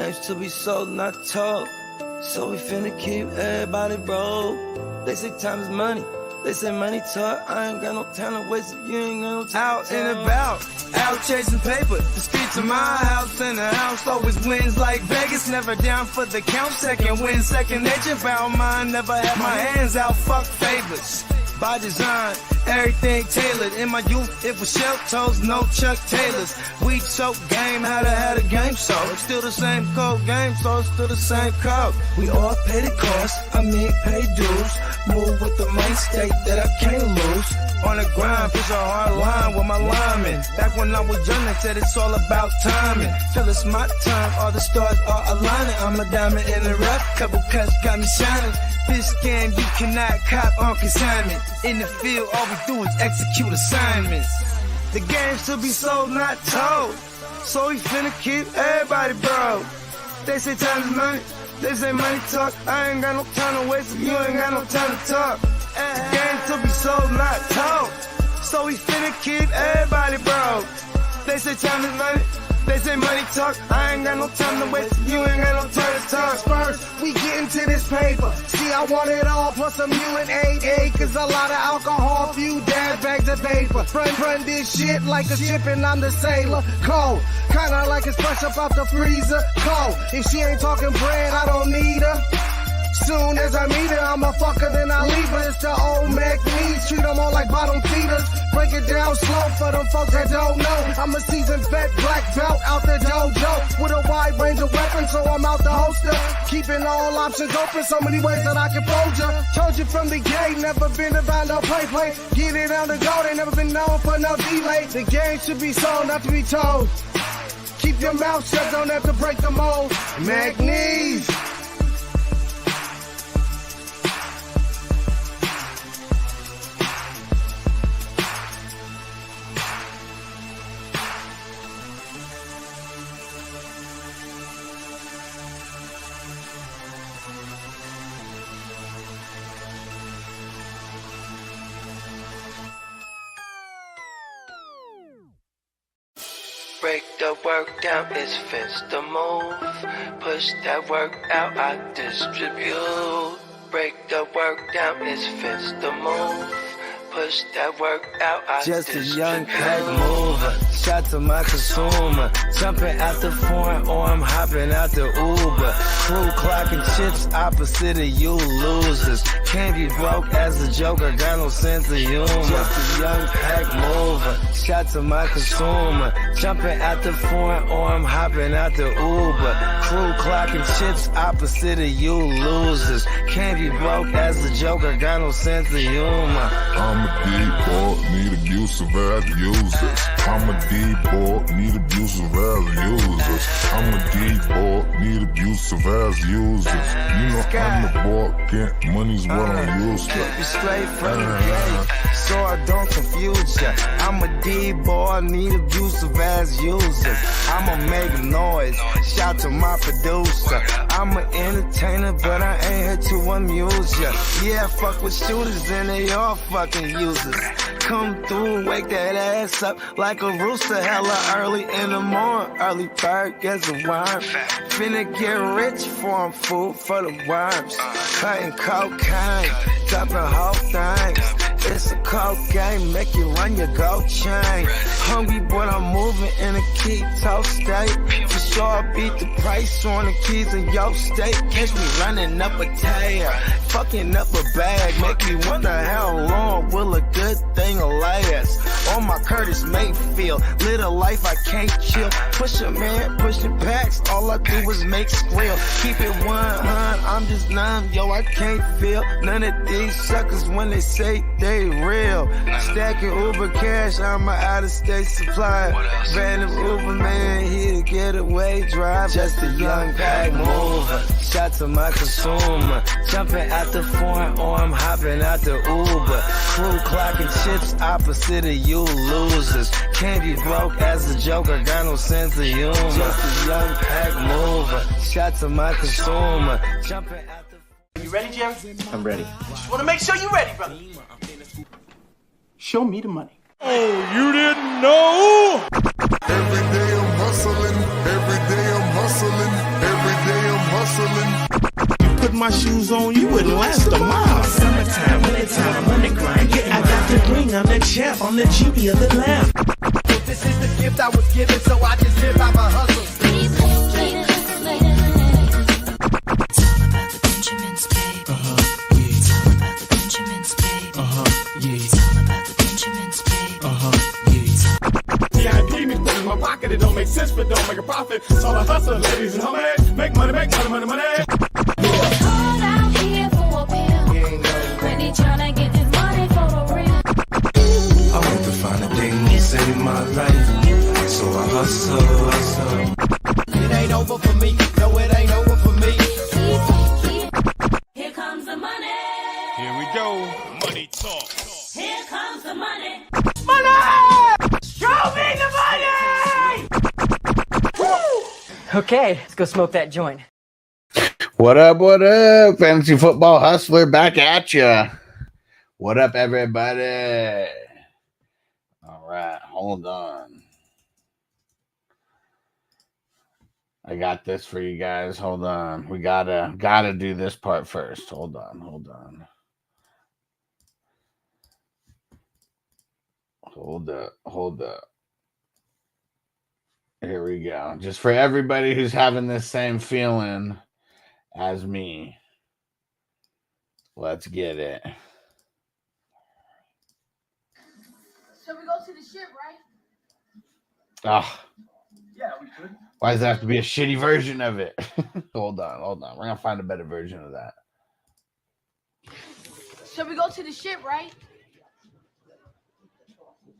games to be sold, not told. So we finna keep everybody broke. They say time is money. They say money talk. I ain't got no time to waste if you ain't got no time. Out and about, out chasing paper. The streets of my house and the house always wins like Vegas. Never down for the count. Second win, second nature. Found mine. Never had my hands out. Fuck favors. By design, everything tailored. In my youth, it was shell toes, no Chuck Taylors. We choke game, how to have a game so. It's still the same code game, so it's still the same code. We all pay the cost, pay dues. Move with the mind state that I can't lose. On the grind, push a hard line with my linemen. Back when I was young, they said it's all about timing. Till it's my time, all the stars are aligning. I'm a diamond in the rough, couple cuts got me shining. This game you cannot cop on consignment. In the field, all we do is execute assignments. The game's to be sold, not told. So we finna keep everybody broke. They say time is money, they say money talk. I ain't got no time to waste if you ain't got no time to talk. The game's to be sold, not told. So we finna keep everybody broke. They say time is money, they say money talk. I ain't got no time to waste if you ain't got no time to talk. First, we get into this paper. See, I want it all, plus a mule and 8 acres, a lot of alcohol, few dad bags of paper. Run this shit like a ship and I'm the sailor. Cold, kinda like it's fresh up out the freezer. Cold, if she ain't talking bread, I don't need her. Soon as I meet her, I'm a fucker, then I leave her. It's the old Mac knees, treat them all like bottom feeders. Break it down slow for them folks that don't know. I'm a seasoned vet, black belt out the dojo. With a wide range of weapons, so I'm out the holster. Keeping all options open, so many ways that I can fold ya. Told you from the gate, never been about no play. Get it on the go, they never been known for no delay. The game should be sold, not to be told. Keep your mouth shut, don't have to break the mold. Mac knees. Break the work down, it's fence to move. Push that work out, I distribute. Break the work down, it's fence to move. Push that work out, I just distribute. A young pack mover, shot to my consumer. Jumping out the foreign or I'm hopping out the Uber. Crew clocking chips opposite of you losers. Can't be broke as a joker, got no sense of humor. Just a young pack mover, shot to my consumer. Jumping out the foreign or I'm hopping out the Uber. Crew clocking chips opposite of you losers. Can't be broke as a joker, got no sense of humor. I'm a D-boy, need abusive as users. I'm a D-boy, need abusive as users. I'm a D-boy, need abusive as users. You know I'm the boy, get money's what I'm used to. Keep you straight from the gate, so I don't confuse ya. I'm a D-boy, need abusive as users. I'ma make noise, shout to my producer. I'm an entertainer, but I ain't here to amuse ya. Yeah, fuck with shooters and they all fucking users. Come through and wake that ass up like a rooster, hella early in the morning. Early bird gets a worm. Finna get rich for 'em, food for the worms. Cutting cocaine, dumping whole things. It's a cold game, make you run your gold chain. Hungry, but I'm moving in a keto state. For sure, I beat the price on the keys in your state. Catch me running up a tail, fucking up a bag. Make me wonder how long will a good thing last. On my Curtis Mayfield, live a life I can't chill. Push a man, pushing packs, all I do is make squeal. Keep it 100, I'm just numb, yo, I can't feel none of these suckers when they say they real. Stacking Uber cash, I'm an out-of-state supplier. Random Uber man, he a getaway driver. Just a young pack mover, shot to my consumer. Jumping out the foreign or I'm hopping out the Uber. Crew clocking chips opposite of you losers. Can't be broke as a joker, got no sense of humor. Just a young pack mover, shot to my consumer. Jumping out the... You ready, Jerry? I'm ready. Just want to make sure you're ready, brother. Show me the money. Oh, you didn't know? Every day I'm hustling, every day I'm hustling, my shoes on, you wouldn't last a mile. Summertime, wintertime, I'm on the grind. Yeah, I got the ring, I'm the champ, I'm the genie of the lamp. This is the gift I was given, so I just live by my hustle. My pocket, it don't make sense, but don't make a profit. It's all a hustle, ladies and homies. Make money, money. Hold out here for a pill. Really tryna get this money for the real. I want to find a thing to save my life, so I hustle. It ain't over for me. No, it ain't over for me. Here comes the money. Here we go. Money talk. Here comes the money. Show me the money! Okay, let's go smoke that joint. What up, fantasy football hustler back at ya. What up, everybody? All right, hold on. I got this for you guys. Hold on. We gotta do this part first. Hold on. Hold up. Here we go. Just for everybody who's having this same feeling as me. Let's get it. Shall we go to the ship, right? Ah. Yeah, we could. Why does it have to be a shitty version of it? Hold on. We're going to find a better version of that. Shall we go to the ship, right?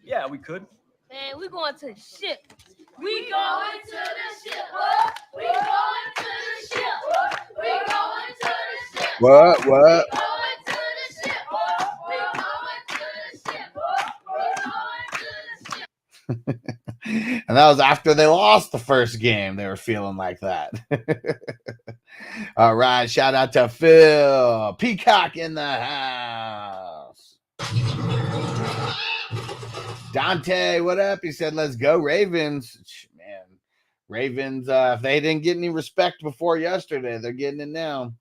Yeah, we could. Man, we going to the ship. We going to the ship. What? We going to the ship. What? We going to the ship. What? We going to the ship. What? We going to the ship. What? We going to the ship. And that was after they lost the first game. They were feeling like that. All right. Shout out to Phil. Peacock in the house. Dante, what up? He said, let's go Ravens. Man, Ravens, if they didn't get any respect before yesterday, they're getting it now.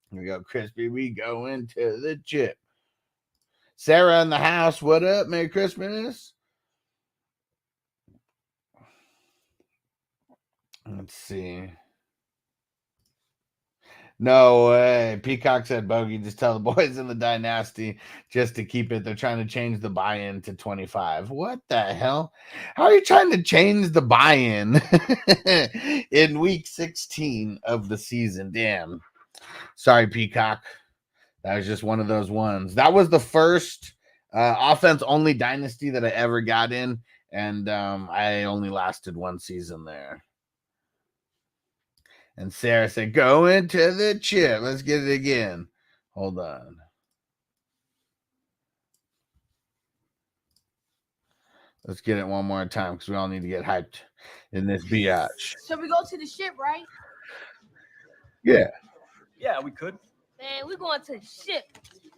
Here we go, Crispy. We go into the chip. Sarah in the house, what up? Merry Christmas. Let's see. No way. Peacock said, Bogey, just tell the boys in the dynasty just to keep it. They're trying to change the buy-in to 25. What the hell? How are you trying to change the buy-in in week 16 of the season? Damn. Sorry, Peacock. That was just one of those ones. That was the first offense-only dynasty that I ever got in, and I only lasted one season there. And Sarah said, go into the chip. Let's get it again. Hold on. Let's get it one more time because we all need to get hyped in this biatch. Shall we go to the ship, right? Yeah. Yeah, we could. Man, we going to the ship.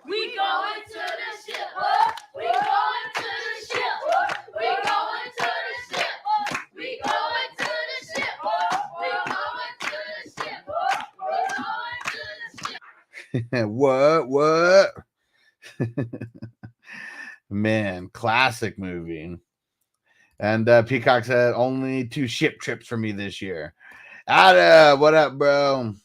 We going to the ship. What? We going to the ship. What? We going to the ship. What? We going to the ship. What? We going to the ship. What? We going to the ship. What? Man, classic movie. And Peacock said, only 2 ship trips for me this year. Ada, what up, bro?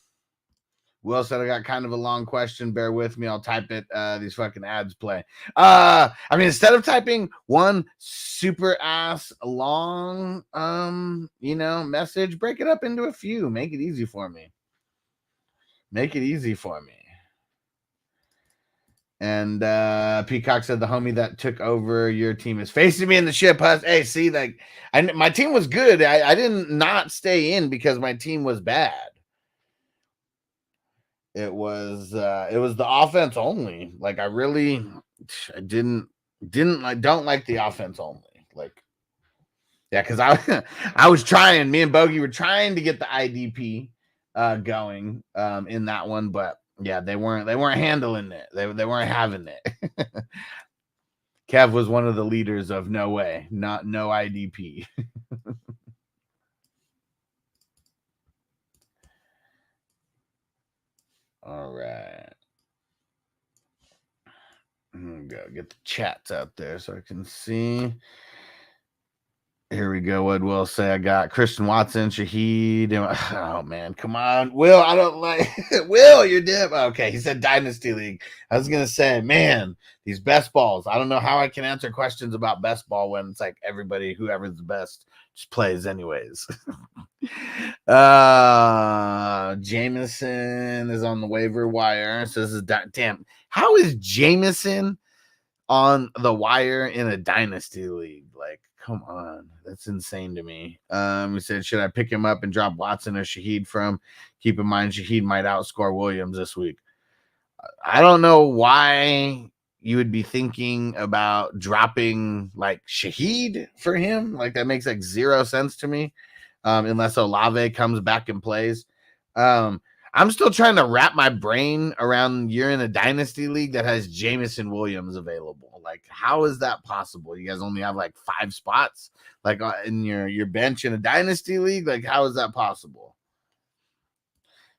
Will said, I got kind of a long question. Bear with me. I'll type it. These fucking ads play. I mean, instead of typing one super ass long, message, break it up into a few. Make it easy for me. And Peacock said, the homie that took over your team is facing me in the ship. Hey, see, like, my team was good. I didn't not stay in because my team was bad. It was the offense only. Like, I don't like the offense only. Like, yeah, because I was trying. Me and Bogey were trying to get the IDP going in that one, but yeah, they weren't handling it. They weren't having it. Kev was one of the leaders of no way, no IDP. All right. Go get the chats out there so I can see. Here we go. What Will say? I got Christian Watson, Shaheed. Oh man, come on, Will. I don't like Will. You're dead. Okay, he said Dynasty League. I was gonna say, man, these best balls. I don't know how I can answer questions about best ball when it's like everybody, whoever's the best, just plays anyways. Jameson is on the waiver wire. So this is damn. How is Jameson on the wire in a Dynasty League? Like, come on, that's insane to me. He said, should I pick him up and drop Watson or Shaheed from? Keep in mind, Shaheed might outscore Williams this week. I don't know why you would be thinking about dropping like Shaheed for him. Like, that makes like zero sense to me, unless Olave comes back and plays. I'm still trying to wrap my brain around you're in a Dynasty League that has Jameson Williams available. Like, how is that possible? You guys only have like 5 spots like in your bench in a Dynasty League. Like, how is that possible?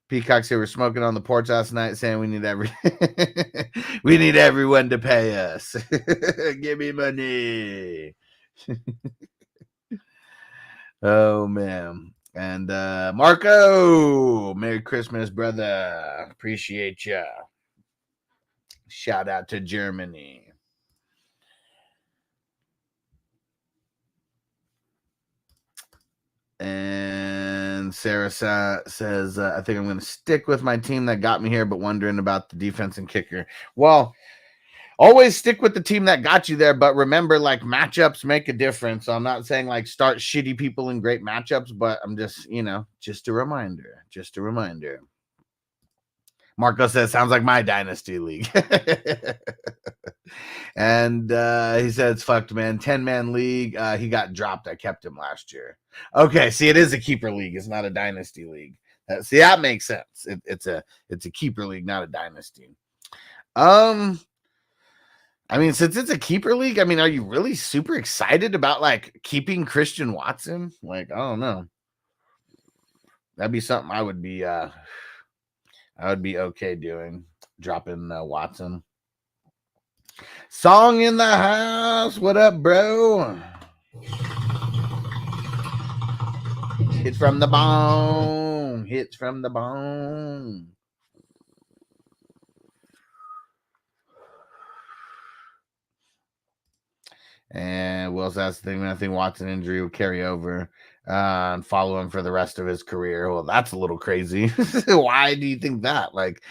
Peacocks here were smoking on the porch last night saying we need we need everyone to pay us. Give me money. Oh man. And Marco, Merry Christmas, brother. Appreciate ya. Shout out to Germany. And Sarah says, I think I'm going to stick with my team that got me here, but wondering about the defense and kicker. Well, always stick with the team that got you there, but remember, like, matchups make a difference. So I'm not saying like start shitty people in great matchups, but I'm just, just a reminder. Just a reminder. Marco says, sounds like my Dynasty League. And he said, it's fucked, man. 10-man league. He got dropped. I kept him last year. Okay, see, it is a keeper league. It's not a Dynasty League. See, that makes sense. It's a keeper league, not a Dynasty. I mean, since it's a keeper league, I mean, are you really super excited about like keeping Christian Watson? Like, I don't know. That'd be something I would be okay doing, dropping Watson. Song in the house. What up, bro? Hits from the bone. Hits from the bone. And Will's that's the thing. I think Watson injury will carry over and follow him for the rest of his career. Well, that's a little crazy. Why do you think that? Like,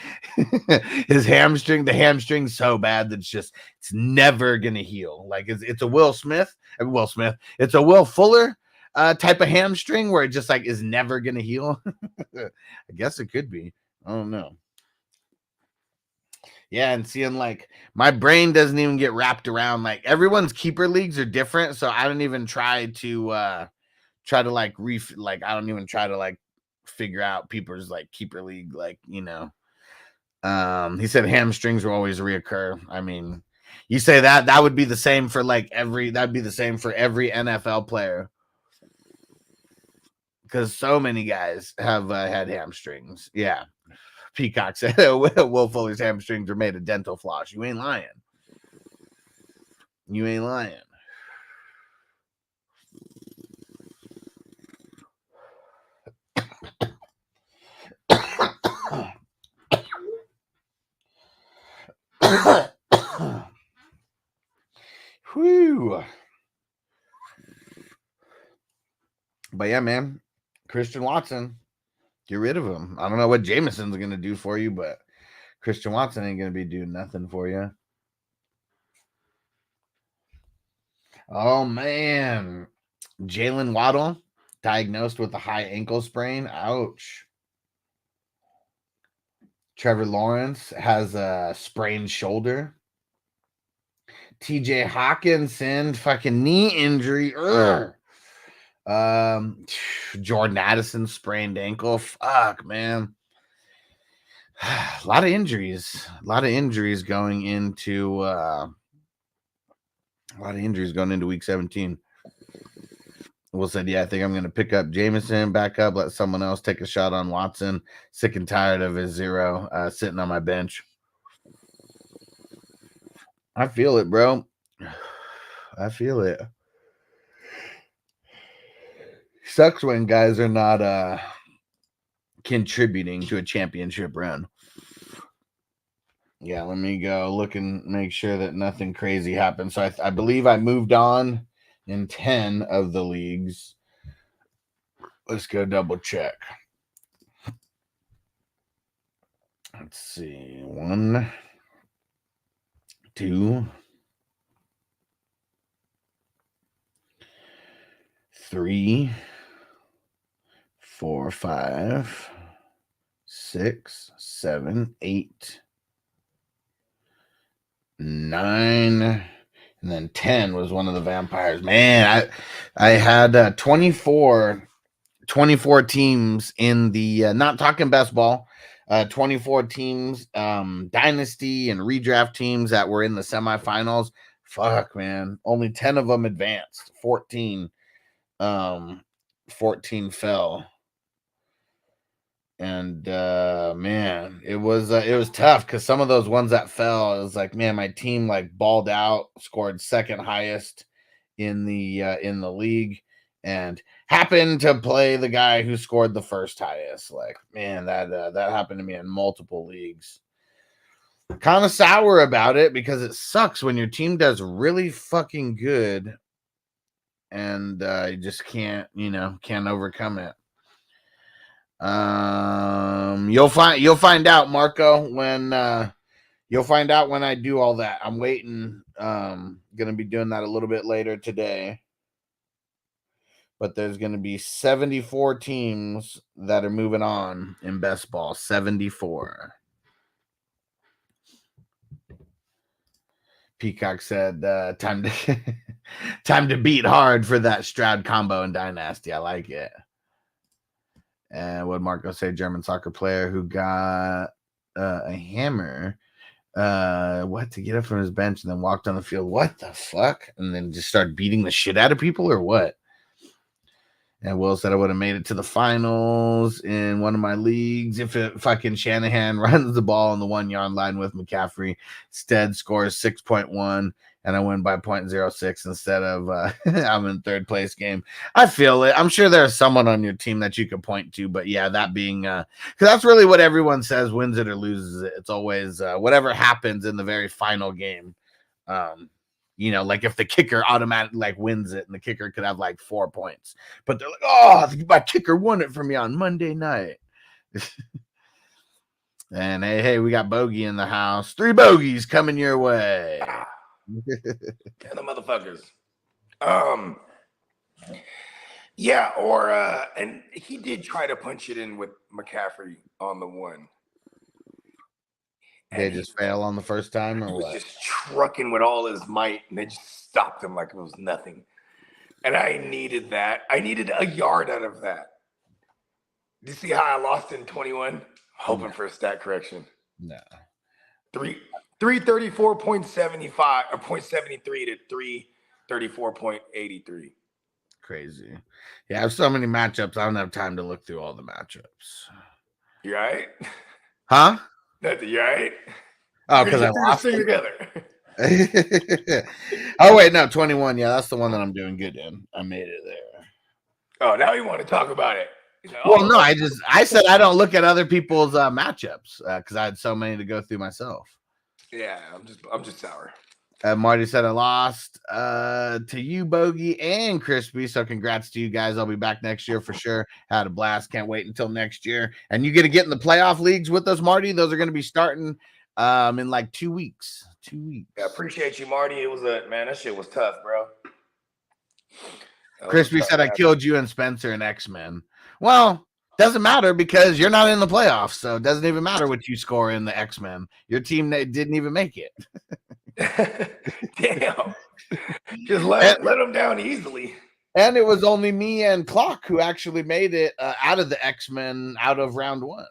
his hamstring, the hamstring's so bad that it's never gonna heal. Like, it's a Will Smith. It's a Will Fuller type of hamstring where it just like is never gonna heal. I guess it could be. I don't know. Yeah, and seeing like my brain doesn't even get wrapped around like everyone's keeper leagues are different, so I don't even try to I don't even try to like figure out people's like keeper league, like, he said hamstrings will always reoccur. I mean, you say that would be the same for like that'd be the same for every NFL player, because so many guys have had hamstrings. Yeah. Peacock said Will Fuller's hamstrings are made of dental floss. You ain't lying. You ain't lying. Whew. But yeah, man, Christian Watson, get rid of him. I don't know what Jameson's going to do for you, but Christian Watson ain't going to be doing nothing for you. Oh, man. Jalen Waddle diagnosed with a high ankle sprain. Ouch. Trevor Lawrence has a sprained shoulder. TJ Hawkinson, fucking knee injury. Ugh. Jordan Addison sprained ankle. Fuck, man. A lot of injuries. Going into week 17. Will said, yeah, I think I'm going to pick up Jameson back up, let someone else take a shot on Watson. Sick and tired of his 0 sitting on my bench. I feel it, bro. I feel it. Sucks when guys are not contributing to a championship run. Yeah, let me go look and make sure that nothing crazy happened. So I believe I moved on in 10 of the leagues. Let's go double check. Let's see. 1, 2, 3, 4, 5, 6, 7, 8, 9, and then 10 was one of the vampires. Man, I had 24 teams in the not talking best ball, 24 teams, dynasty and redraft teams that were in the semifinals. Fuck, man, only 10 of them advanced. 14 fell. And man, it was tough because some of those ones that fell, it was like, man, my team like balled out, scored second highest in the league, and happened to play the guy who scored the first highest. Like, man, that happened to me in multiple leagues. Kind of sour about it because it sucks when your team does really fucking good and you just can't overcome it. You'll find out, Marco, when you'll find out when I do all that. I'm waiting. Gonna be doing that a little bit later today. But there's gonna be 74 teams that are moving on in best ball. 74. Peacock said time to beat hard for that Stroud combo in Dynasty. I like it. And what Marco say, German soccer player who got a hammer to get up from his bench and then walked on the field. What the fuck? And then just started beating the shit out of people or what? And Will said I would have made it to the finals in one of my leagues if fucking Shanahan runs the ball on the 1 yard line with McCaffrey. Stead scores 6.1 and I win by 0.06 instead of I'm in third place game. I feel it. I'm sure there's someone on your team that you could point to, but yeah, that being because that's really what everyone says, wins it or loses it. It's always whatever happens in the very final game. Like if the kicker automatically like wins it and the kicker could have like 4 points, but they're like, oh, my kicker won it for me on Monday night. And hey, we got Bogey in the house. 3 bogeys coming your way. Yeah, the motherfuckers. Yeah, or and he did try to punch it in with McCaffrey on the 1. They just fail on the first time, or what? Just trucking with all his might, and they just stopped him like it was nothing. And I needed that. I needed a yard out of that. Do you see how I lost in 21? Hoping for a stat correction. No. 334.75 or 0.73 to 334.83. Crazy. Yeah, I have so many matchups. I don't have time to look through all the matchups. You all right? Huh? You all right? Oh, because I lost together. Oh, wait, no, 21. Yeah, that's the one that I'm doing good in. I made it there. Oh, now you want to talk about it. Well, no, I said I don't look at other people's matchups because I had so many to go through myself. Yeah, I'm just sour. Marty said I lost to you, Bogey, and Crispy. So congrats to you guys. I'll be back next year for sure. Had a blast. Can't wait until next year. And you get to get in the playoff leagues with us, Marty. Those are going to be starting in like 2 weeks. 2 weeks. Yeah, appreciate you, Marty. It was that shit was tough, bro. Crispy said I killed you and Spencer and X-Men. Well, doesn't matter because you're not in the playoffs, so it doesn't even matter what you score in the X-Men. Your team didn't even make it. Damn. Just let them down easily. And it was only me and Clock who actually made it out of the X-Men out of round 1.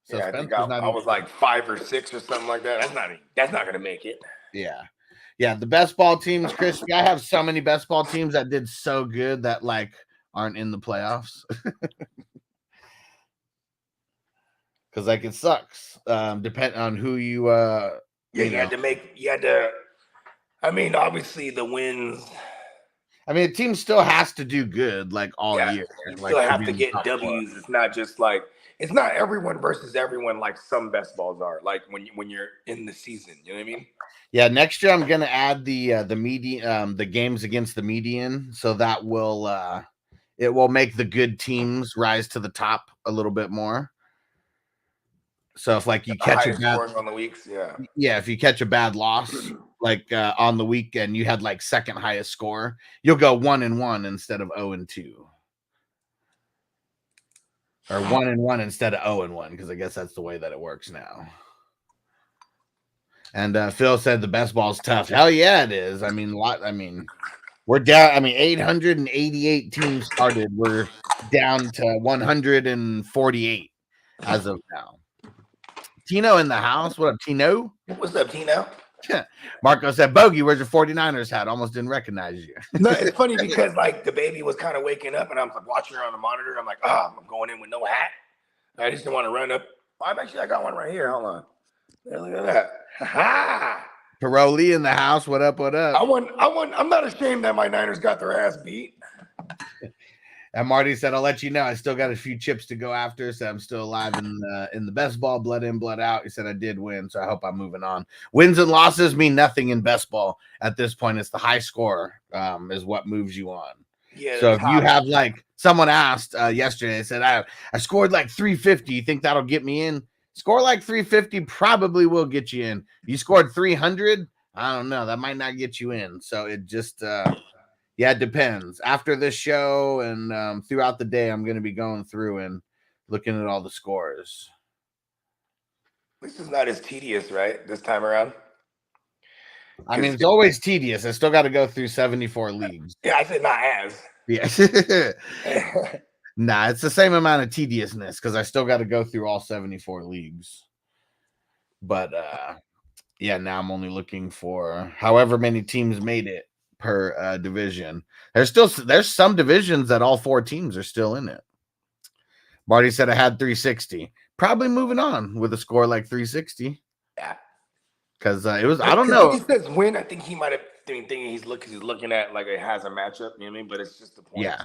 So yeah, I think I was like 5 or 6 or something like that. That's not gonna make it. Yeah. Yeah, the best ball teams, Crispy. I have so many best ball teams that did so good that like aren't in the playoffs. Because like it sucks. Depending on who you you had to. I mean, obviously the wins. I mean, the team still has to do good like all year. You like, still have to get W's. It's not just like it's not everyone versus everyone like some best balls are. Like when you're in the season, you know what I mean? Yeah, next year I'm gonna add the median, the games against the median, so that will it will make the good teams rise to the top a little bit more. So if like you catch a bad on the weeks, if you catch a bad loss like on the weekend, you had like second highest score, you'll go 1-1 instead of 0-2, or 1-1 instead of 0-1, because I guess that's the way that it works now. And Phil said the best ball's tough. Hell yeah, it is. I mean, we're down. I mean, 888 teams started. We're down to 148 as of now. Tino in the house. What up, Tino? What's up, Tino? Marco said, Bogey, where's your 49ers hat? Almost didn't recognize you. No, it's funny because like the baby was kind of waking up and I'm like watching her on the monitor. I'm like, I'm going in with no hat. I just didn't want to run up. I got one right here. Hold on. Yeah, look at that. Ha! Paroli in the house. What up? What up? I'm not ashamed that my Niners got their ass beat. And Marty said, I'll let you know. I still got a few chips to go after, so I'm still alive in the best ball, blood in, blood out. He said I did win, so I hope I'm moving on. Wins and losses mean nothing in best ball at this point. It's the high score is what moves you on. Yeah. So if you have like someone asked yesterday, they said I scored like 350. You think that'll get me in? Score like 350 probably will get you in. You scored 300. I don't know. That might not get you in. So it just it depends. After this show and throughout the day, I'm going to be going through and looking at all the scores. This is not as tedious, right? This time around. I mean, it's always tedious. I still got to go through 74 leagues. Yeah, I said not as. Yes. Nah, it's the same amount of tediousness because I still got to go through all 74 leagues. But now I'm only looking for however many teams made it per division. There's some divisions that all 4 teams are still in it. Marty said I had 360. Probably moving on with a score like 360. Yeah. Because it was, I don't know. He says win. I think he might have been thinking he's looking at like it has a matchup, you know what I mean? But it's just the point. Yeah.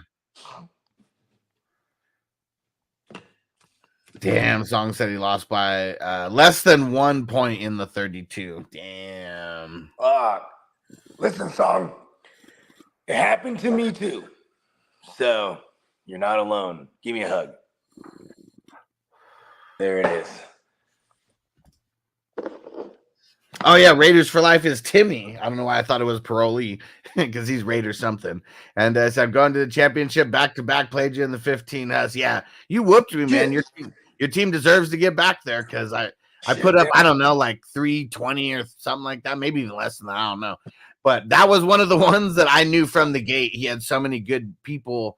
Damn, Song said he lost by less than 1 point in the 32. Damn. Listen, Song. It happened to me too. So you're not alone. Give me a hug. There it is. Oh yeah, Raiders for life is Timmy. I don't know why I thought it was Paroli because he's Raiders something. And so I'm going to the championship back-to-back. Played you in the 15 house. Yeah, you whooped me, man. Your team deserves to get back there because I put up, I don't know, like 320 or something like that, maybe even less than that. I don't know. But that was one of the ones that I knew from the gate. He had so many good people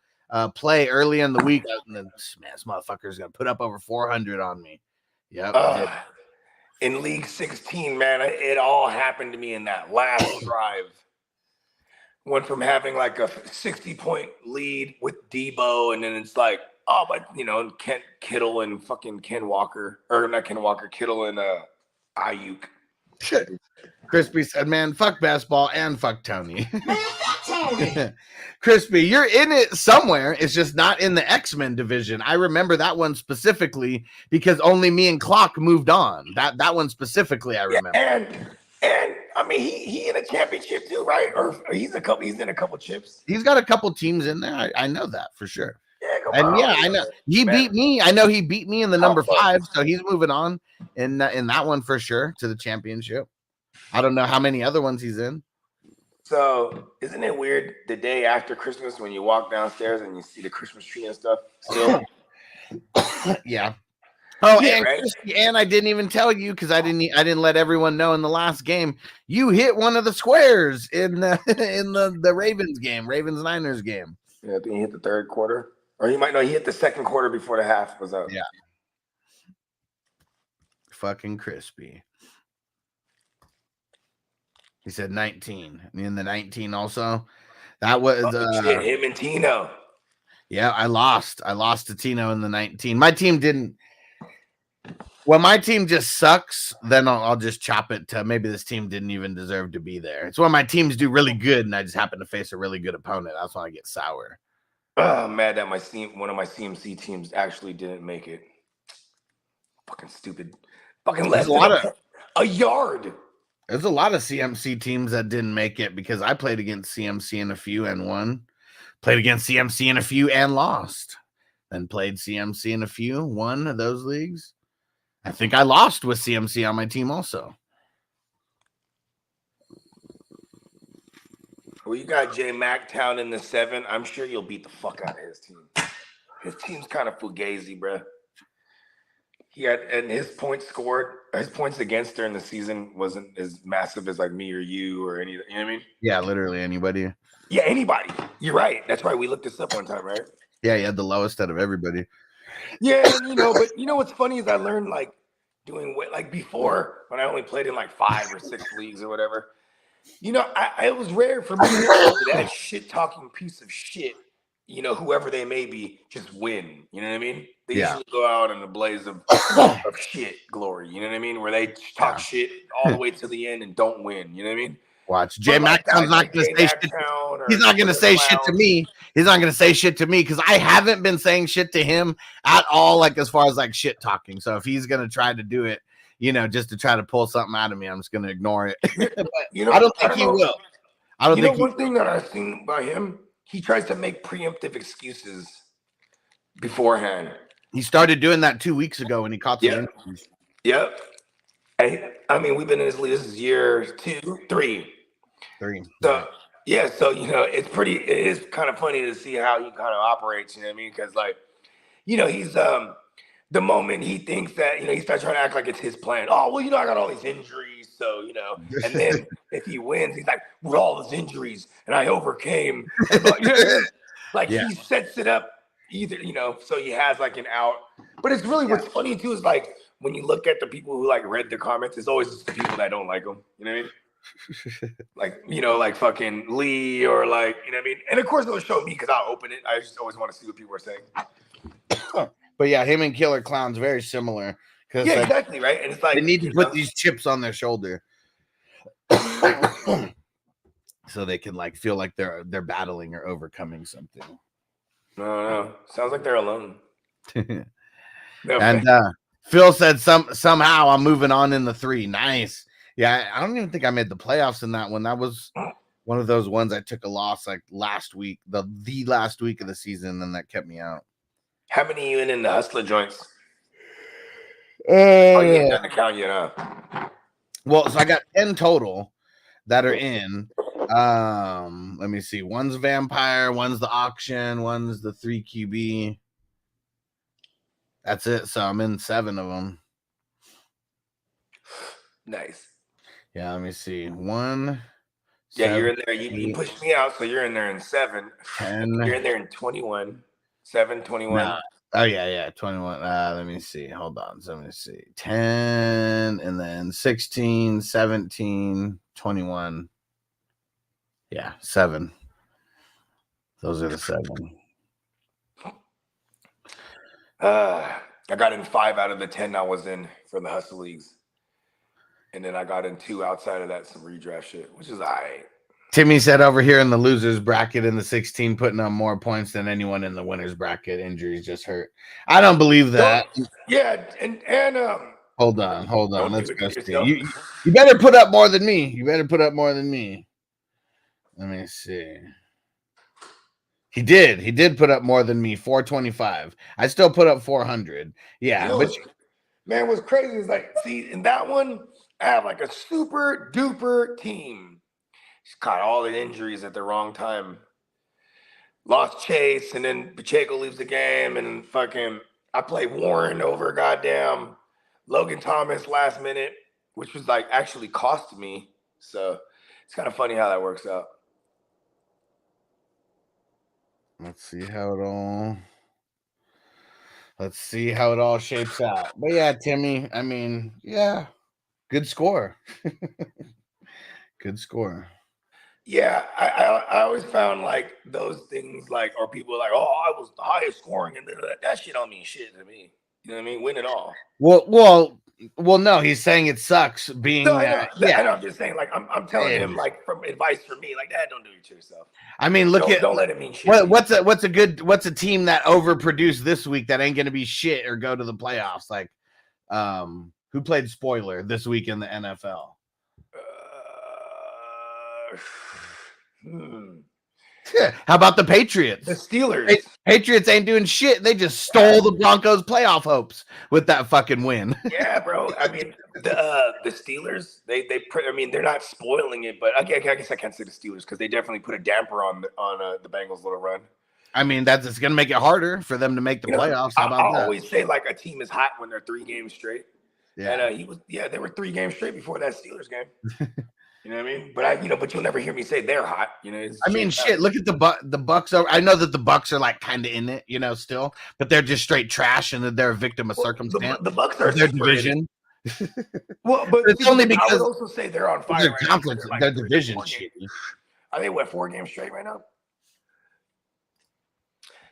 play early in the week. And then, man, this motherfucker's going to put up over 400 on me. Yep. In League 16, man, it all happened to me in that last drive. Went from having like a 60-point lead with Debo, and then it's like, but Kent Kittle and fucking Ken Walker, or not Ken Walker, Kittle and Ayuk. Crispy said, man, fuck basketball and fuck Tony. Man, fuck Tony. Crispy, you're in it somewhere. It's just not in the X-Men division. I remember that one specifically because only me and Clock moved on. That one specifically, I remember. Yeah, and I mean, he in a championship too, right? Or he's in a couple chips. He's got a couple teams in there. I know that for sure. Yeah, I know he beat me. I know he beat me in the number 5, so he's moving on in that one for sure to the championship. I don't know how many other ones he's in. So isn't it weird the day after Christmas when you walk downstairs and you see the Christmas tree and stuff still? Yeah. Oh, yeah, and, right? And I didn't even tell you because I didn't let everyone know in the last game. You hit one of the squares in the Ravens game, Ravens-Niners game. Yeah, I think he hit the third quarter. Or you might know he hit the second quarter before the half was up. Yeah. Fucking crispy. He said 19. In the 19 also. That was shit, him and Tino. Yeah, I lost. I lost to Tino in the 19. My team didn't. When my team just sucks, then I'll just chop it to maybe this team didn't even deserve to be there. It's when my teams do really good and I just happen to face a really good opponent. That's when I get sour. I'm mad that one of my CMC teams actually didn't make it. Fucking stupid. Fucking less than a yard. There's a lot of CMC teams that didn't make it because I played against CMC in a few and won. Played against CMC in a few and lost. Then played CMC in a few, won those leagues. I think I lost with CMC on my team also. Well, you got J Mactown in the 7. I'm sure you'll beat the fuck out of his team. His team's kind of fugazi, bro. He had, and his points scored, his points against during the season wasn't as massive as like me or you or any, you know what I mean? Yeah, literally anybody. Yeah, anybody. You're right. That's why we looked this up one time, right? Yeah, he had the lowest out of everybody. Yeah, but you know what's funny is I learned like doing like before when I only played in like 5 or 6 leagues or whatever. It was rare for me to let that shit talking piece of shit, whoever they may be, just win. You know what I mean? They usually go out in a blaze of shit glory. You know what I mean? Where they talk shit all the way to the end and don't win. You know what I mean? Watch. J Mactown's not going to say shit. He's not going to say shit to me. He's not going to say shit to me because I haven't been saying shit to him at all, like as far as like shit talking. So if he's going to try to do it, just to try to pull something out of me, I'm just going to ignore it. I don't think he will. I don't think one thing that I've seen by him, he tries to make preemptive excuses beforehand. He started doing that 2 weeks ago when he caught the injuries. Yep. I mean, we've been in this league. This is year 2, 3. 3. So it is kind of funny to see how he kind of operates. You know what I mean? Because he's the moment he thinks that he starts trying to act like it's his plan. Oh well, I got all these injuries, so and then if he wins, he's like, with all those injuries, and I overcame. He sets it up either so he has like an out. But it's really what's funny too is like when you look at the people who like read the comments, it's always just the people that don't like him. You know what I mean? like fucking Lee or like, you know what I mean? And of course it'll show me because I'll open it. I just always want to see what people are saying. But yeah, him and Killer Clown's very similar. Yeah, exactly, right? And it's like they need to put these chips on their shoulder. So they can like feel like they're battling or overcoming something. No. Sounds like they're alone. And Phil said somehow I'm moving on in the 3. Nice. Yeah, I don't even think I made the playoffs in that one. That was one of those ones I took a loss like last week, the last week of the season, and that kept me out. How many you in the hustler joints? You ain't done the count yet, huh? Well, so I got 10 total that are in. Let me see. One's vampire, one's the auction, one's the 3 QB. That's it. So I'm in 7 of them. Nice. Yeah, let me see. 1. Yeah, 7, you're in there. You pushed me out, so you're in there in 7. 10. You're in there in 21. 7, 21. No. Oh, yeah, 21. Let me see. Hold on. So let me see. 10, and then 16, 17, 21. Yeah, 7. Those are the 7. I got in 5 out of the 10 I was in for the hustle leagues. And then I got in 2 outside of that, some redraft shit, which is all right. Timmy said over here in the losers bracket in the 16, putting up more points than anyone in the winners bracket. Injuries just hurt. I don't believe that. Yeah, and hold on. Let's go see. You better put up more than me. Let me see. He did put up more than me, 425. I still put up 400. Yeah, but man, what's crazy is like, see, in that one, I have like a super duper team. He's caught all the injuries at the wrong time. Lost Chase, and then Pacheco leaves the game, and then fucking I play Warren over goddamn Logan Thomas last minute, which was like actually cost me. So it's kind of funny how that works out. Let's see how it all shapes out. But yeah, Timmy, I mean, yeah, good score. Good score. Yeah, I always found like those things like, or people like, oh, I was the highest scoring, and that shit don't mean shit to me. You know what I mean? Win it all. Well, no, he's saying it sucks being No, I know. yeah. I know. I'm just saying, like, I'm telling him like from advice for me, like, don't do it to yourself. I mean, Don't let it mean shit. What's a team that overproduced this week that ain't gonna be shit or go to the playoffs? Like, who played spoiler this week in the NFL? How about the Patriots? The Steelers. Patriots ain't doing shit. They just stole the Broncos' playoff hopes with that fucking win. Yeah, bro. I mean, the Steelers. I mean, they're not spoiling it, but I guess I can't say the Steelers because they definitely put a damper on the Bengals' little run. I mean, it's going to make it harder for them to make the playoffs. How about that? I always say like a team is hot when they're 3 games straight. Yeah, and they were 3 games straight before that Steelers game. You know what I mean? But but you'll never hear me say they're hot. You know, I mean, shit. Look at the Bucks. I know that the Bucks are like kind of in it, still, but they're just straight trash and they're a victim of circumstance. The Bucks are their division. Well, but it's only because I would also say they're on fire. Their conference, their division shitty. Are they 4 games straight right now?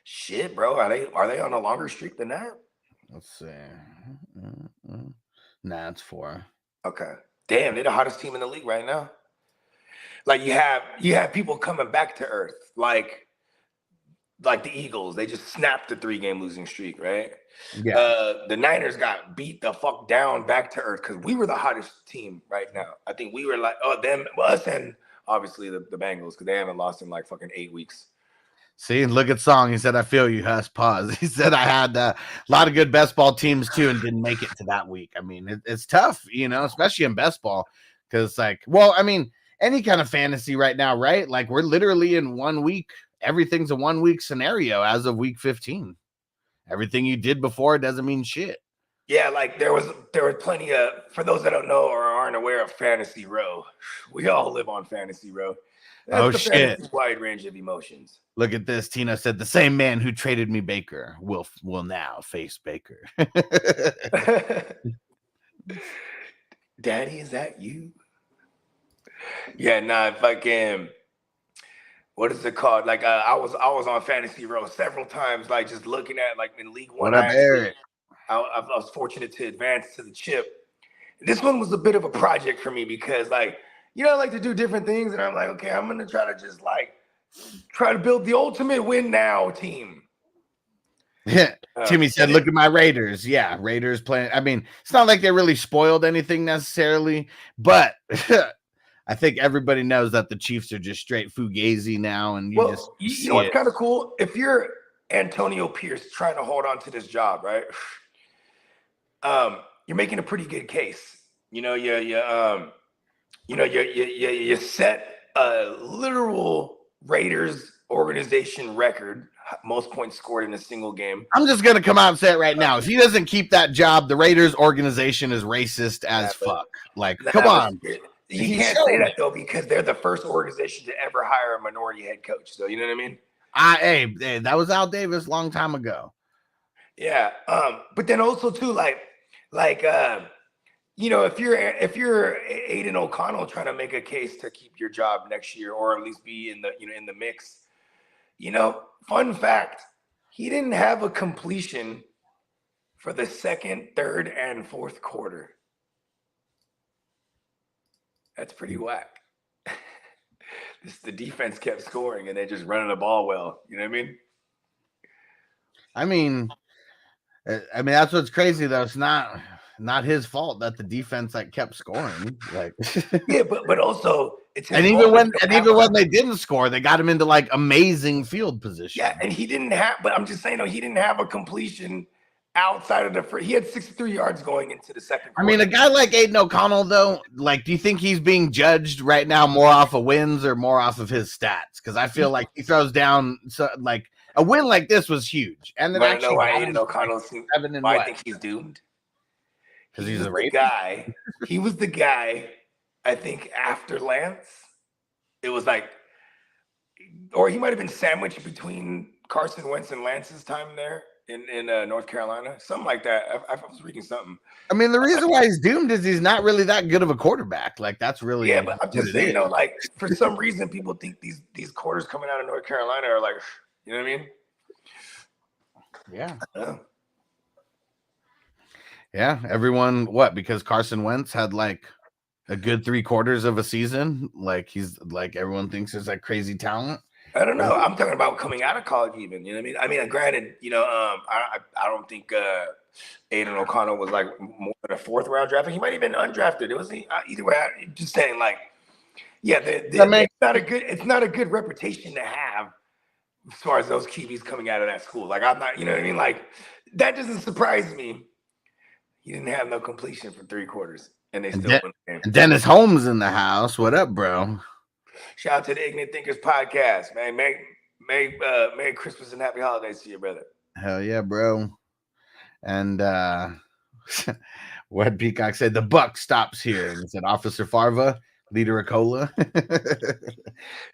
Shit, bro. Are they on a longer streak than that? Let's see. Nah, it's 4. Okay. Damn, they're the hottest team in the league right now. Like you have people coming back to earth, like the Eagles. They just snapped the 3-game losing streak, right? Yeah. The Niners got beat the fuck down back to earth because we were the hottest team right now. I think we were like, us, and obviously the Bengals because they haven't lost in like fucking 8 weeks. See, look at Song. He said, I feel you, Huss. Pause. He said, I had a lot of good best ball teams, too, and didn't make it to that week. I mean, it's tough, especially in best ball. Because, any kind of fantasy right now, right? Like, we're literally in 1 week. Everything's a 1 week scenario as of week 15. Everything you did before doesn't mean shit. Yeah, like there was plenty of, for those that don't know or aren't aware of Fantasy Row, we all live on Fantasy Row. That's shit. Wide range of emotions. Look at this. Tina said the same man who traded me Baker will now face Baker. Daddy, is that you? Yeah, nah, fucking, what is it called? Like I was on Fantasy Row several times, like just looking at like in League 1. What up, Eric? I was fortunate to advance to the chip. This one was a bit of a project for me because I like to do different things, and I'm like, okay, I'm gonna try to just try to build the ultimate win now team. Yeah. Timmy said, look at my Raiders. Yeah, Raiders playing. I mean, it's not like they really spoiled anything necessarily, but I think everybody knows that the Chiefs are just straight fugazi now. And you know what's kind of cool? If you're Antonio Pierce trying to hold on to this job, right? You're making a pretty good case. You set a literal Raiders organization record, most points scored in a single game. I'm just gonna come out and say it right now. If he doesn't keep that job, the Raiders organization is racist as fuck. Like, come on. You can't say that though because they're the first organization to ever hire a minority head coach. So you know what I mean? Hey, that was Al Davis a long time ago. Yeah. But then also too, if you're Aiden O'Connell trying to make a case to keep your job next year or at least be in the mix, fun fact, he didn't have a completion for the second, third, and fourth quarter. That's pretty whack. The defense kept scoring and they just running the ball well. You know what I mean? I mean, that's what's crazy though. It's not his fault that the defense kept scoring. Yeah, but also it's even when they didn't score, they got him into amazing field position. Yeah, and he didn't have. But I'm just saying, he didn't have a completion outside of the first. He had 63 yards going into the second quarter. I mean, a guy like Aiden O'Connell though, do you think he's being judged right now more off of wins or more off of his stats? Because I feel like he throws down a win like this was huge. And then I know why Aiden O'Connell. I think he's doomed. Because he's a guy. He was the guy, I think, after Lance. It was or he might have been sandwiched between Carson Wentz and Lance's time there. in North Carolina, something like that. I was reading something. I mean, the reason why he's doomed is he's not really that good of a quarterback. Like that's really but I'm just saying, though, like for some reason, people think these quarters coming out of North Carolina are like, you know what I mean? Yeah. Yeah. Everyone, what? Because Carson Wentz had like a good 3/4 of a season. Like he's like everyone thinks is like crazy talent. I don't know. I'm talking about coming out of college, even. You know what I mean? Granted, I don't think Aiden O'Connell was like more than a 4th round draft. He might have been undrafted. It was either way. I'm just saying, like, yeah, it's not a good reputation to have as far as those QBs coming out of that school. Like, I'm not, you know what I mean? Like, that doesn't surprise me. He didn't have no completion for 3/4, and they still won the game. Dennis Holmes in the house. What up, bro? Shout out to the Ignorant Thinkers podcast, man. Merry Christmas and happy holidays to you, brother. Hell yeah, bro. And what Peacock said, the buck stops here. And he said, Officer Farva, leader of Cola.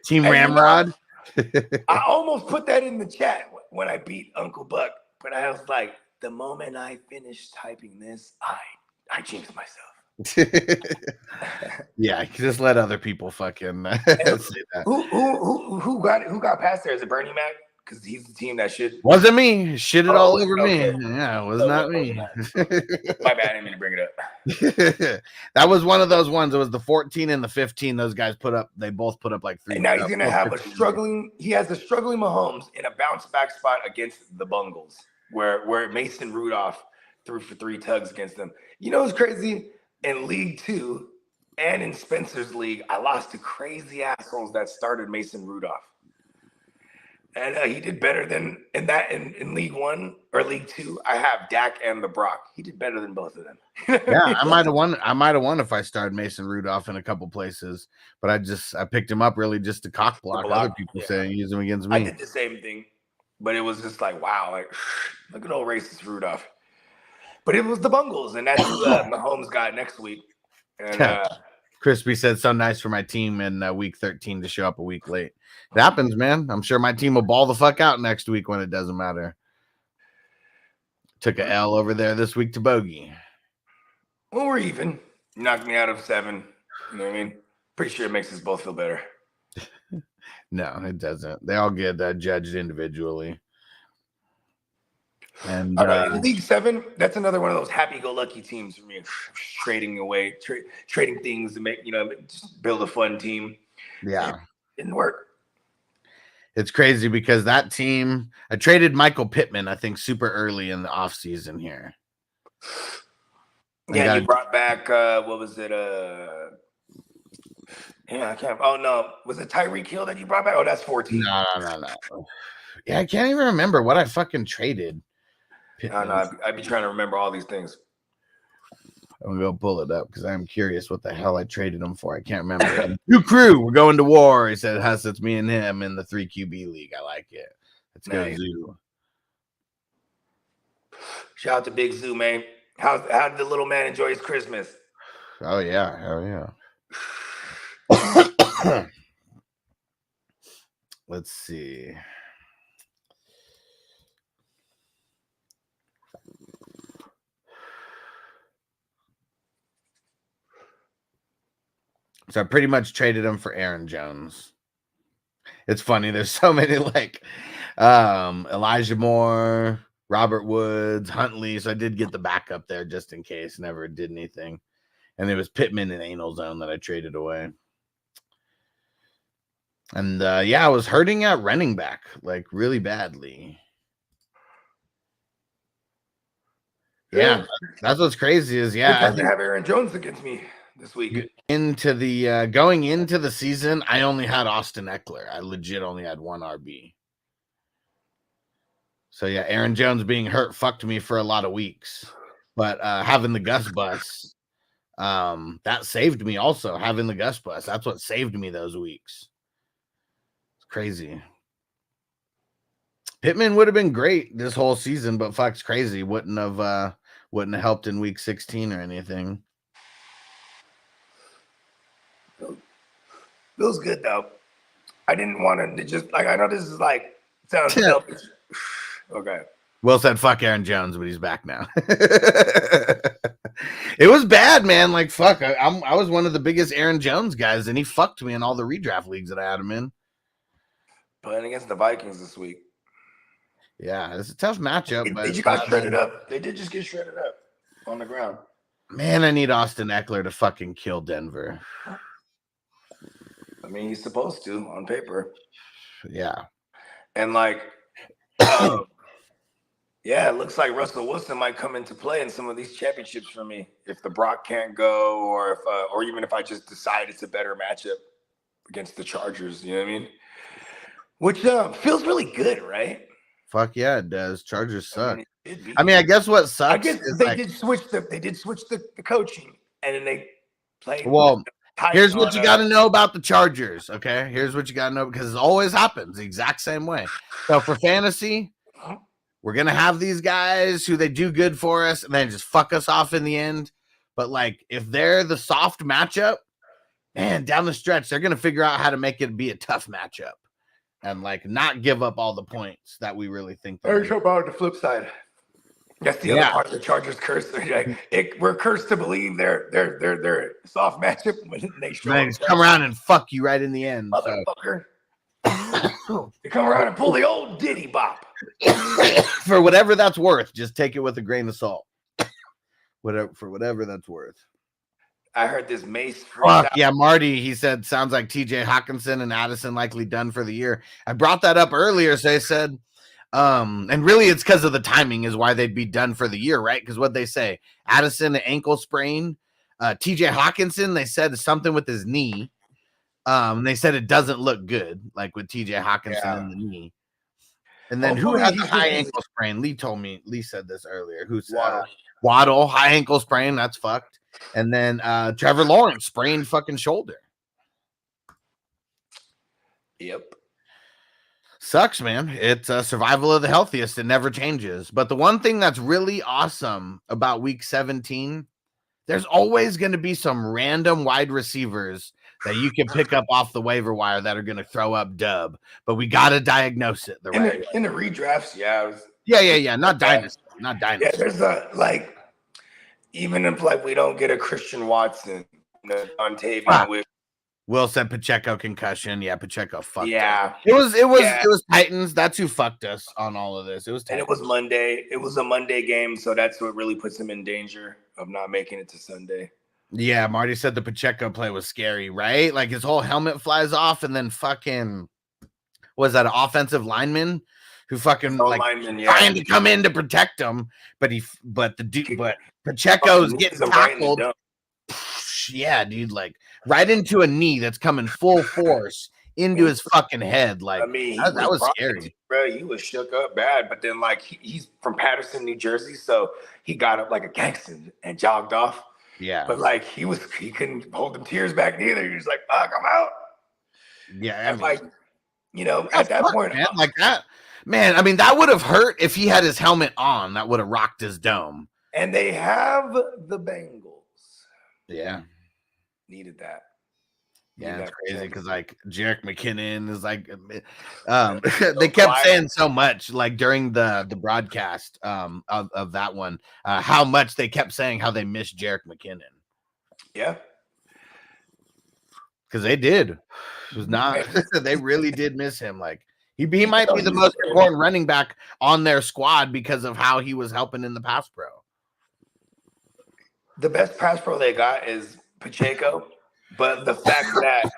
Team Ramrod. I almost put that in the chat when I beat Uncle Buck, but I was like, the moment I finished typing this, I jinxed myself. Yeah, just let other people fucking say that. Who got past there? Is it Bernie Mac? Because he's the team that should. Wasn't me. Shit it all over me. Yeah, it was not me. My bad. I didn't mean to bring it up. That was one of those ones. It was the 14 and the 15. Those guys they both put up like 3. And now he's gonna have he has a struggling Mahomes in a bounce back spot against the Bungles, where Mason Rudolph threw for 3 tugs against them. You know what's crazy? In League 2 and in Spencer's league, I lost to crazy assholes that started Mason Rudolph. And he did better than in League 1 or League 2. I have Dak and the Brock. He did better than both of them. Yeah, I might have won if I started Mason Rudolph in a couple places, but I picked him up really just to cock block other people saying use him against me. I did the same thing, but it was just like, wow, like look at old racist Rudolph. But it was the Bungles, and that's who Mahomes got next week. And Crispy said, so nice for my team in week 13 to show up a week late. It happens, man. I'm sure my team will ball the fuck out next week when it doesn't matter. Took a L over there this week to Bogey. Well, we're even. Knocked me out of 7. You know what I mean? Pretty sure it makes us both feel better. No, it doesn't. They all get judged individually. And League 7, that's another one of those happy-go-lucky teams for me. Trading away, trading things to make, just build a fun team. Yeah. It didn't work. It's crazy because that team, I traded Michael Pittman, I think, super early in the offseason here. Yeah, you brought back, what was it? Yeah, I can't. Oh, no. Was it Tyreek Hill that you brought back? Oh, that's 14. No. Yeah, I can't even remember what I fucking traded. I know. I'd be trying to remember all these things. I'm gonna go pull it up because I'm curious what the hell I traded him for. I can't remember. New crew, we're going to war. He said, "Huss, it's me and him in the 3 QB league." I like it. Let's go, Zoo. Shout out to Big Zoo, man. How did the little man enjoy his Christmas? Oh yeah, hell yeah. Let's see. So I pretty much traded him for Aaron Jones. It's funny. There's so many like Elijah Moore, Robert Woods, Huntley. So I did get the backup there just in case. Never did anything. And it was Pittman and Anal Zone that I traded away. And I was hurting at running back like really badly. Yeah, that's what's crazy is I have Aaron Jones against me this week. Into the going into the season, I only had Austin Eckler. I legit only had 1 RB. So yeah, Aaron Jones being hurt fucked me for a lot of weeks. But having the Gus bus, that saved me also. Having the Gus bus, that's what saved me those weeks. It's crazy. Pittman would have been great this whole season, but fuck's crazy. Wouldn't have helped in week 16 or anything. Feels good though. I didn't want to just like, I know this is like sounds selfish. Okay. Will said, "Fuck Aaron Jones," but he's back now. It was bad, man. Like, fuck. I was one of the biggest Aaron Jones guys, and he fucked me in all the redraft leagues that I had him in. Playing against the Vikings this week. Yeah, it's a tough matchup. They just got shredded up. They did just get shredded up on the ground. Man, I need Austin Eckler to fucking kill Denver. I mean, he's supposed to on paper. Yeah. And like, yeah, it looks like Russell Wilson might come into play in some of these championships for me if the Brock can't go, or if, or even if I just decide it's a better matchup against the Chargers. You know what I mean? Which feels really good, right? Fuck yeah, it does. Chargers suck. I mean, I guess what sucks. I guess they did switch the coaching, and then they played. Well, here's what you got to know about the Chargers. Okay, here's what you got to know, because it always happens the exact same way. So for fantasy, we're gonna have these guys who they do good for us, and then just fuck us off in the end. But like, if they're the soft matchup, man, down the stretch, they're gonna figure out how to make it be a tough matchup, and like not give up all the points that we really think. There's about the flip side. That's the other part of the Chargers curse. We're cursed to believe they're a soft matchup when they show up. Come around and fuck you right in the end, motherfucker. They come around and pull the old Diddy bop. For whatever that's worth, just take it with a grain of salt. Whatever that's worth. I heard this Mace. Fuck yeah, Marty. He said sounds like TJ Hawkinson and Addison likely done for the year. I brought that up earlier, so they said, and really it's because of the timing is why they'd be done for the year, right? Because what they say, Addison an ankle sprain, TJ Hawkinson they said something with his knee. They said it doesn't look good, like with TJ Hawkinson in the knee. And then who had the high ankle sprain? Lee said this earlier. Who said Waddle, high ankle sprain, that's fucked. And then Trevor Lawrence sprained fucking shoulder. Yep. Sucks, man. It's survival of the healthiest. It never changes. But the one thing that's really awesome about week 17, there's always going to be some random wide receivers that you can pick up off the waiver wire that are going to throw up dub. But we got to diagnose it the right way. In the redrafts, Not dynasty. Not dynasty. Yeah, there's even if like we don't get a Christian Watson on Tavion with. Will said Pacheco concussion. Yeah, Pacheco fucked. Yeah, it was Titans. That's who fucked us on all of this. It was Titans. And it was Monday. It was a Monday game, so that's what really puts him in danger of not making it to Sunday. Yeah, Marty said the Pacheco play was scary, right? Like his whole helmet flies off, and then fucking was that an offensive lineman who fucking trying to come in to protect him, but Pacheco's getting tackled. Yeah, dude, like right into a knee that's coming full force into his fucking head. Like, I mean, that was scary, bro. He was shook up bad, but then like he's from Patterson, New Jersey, so he got up like a gangster and jogged off. Yeah, but like he couldn't hold them tears back neither. He was like, "Fuck, I'm out." Yeah, and like at that point, man, like that, man. I mean, that would have hurt if he had his helmet on. That would have rocked his dome. And they have the Bengals. Yeah. Needed that. Yeah, it's crazy because like Jerick McKinnon is like they kept saying so much like during the broadcast of that one, how much they kept saying how they miss Jerick McKinnon. Yeah. Because they did. It was not they really did miss him. Like he might be the most important running back on their squad because of how he was helping in the pass pro. The best pass pro they got is Pacheco, but the fact that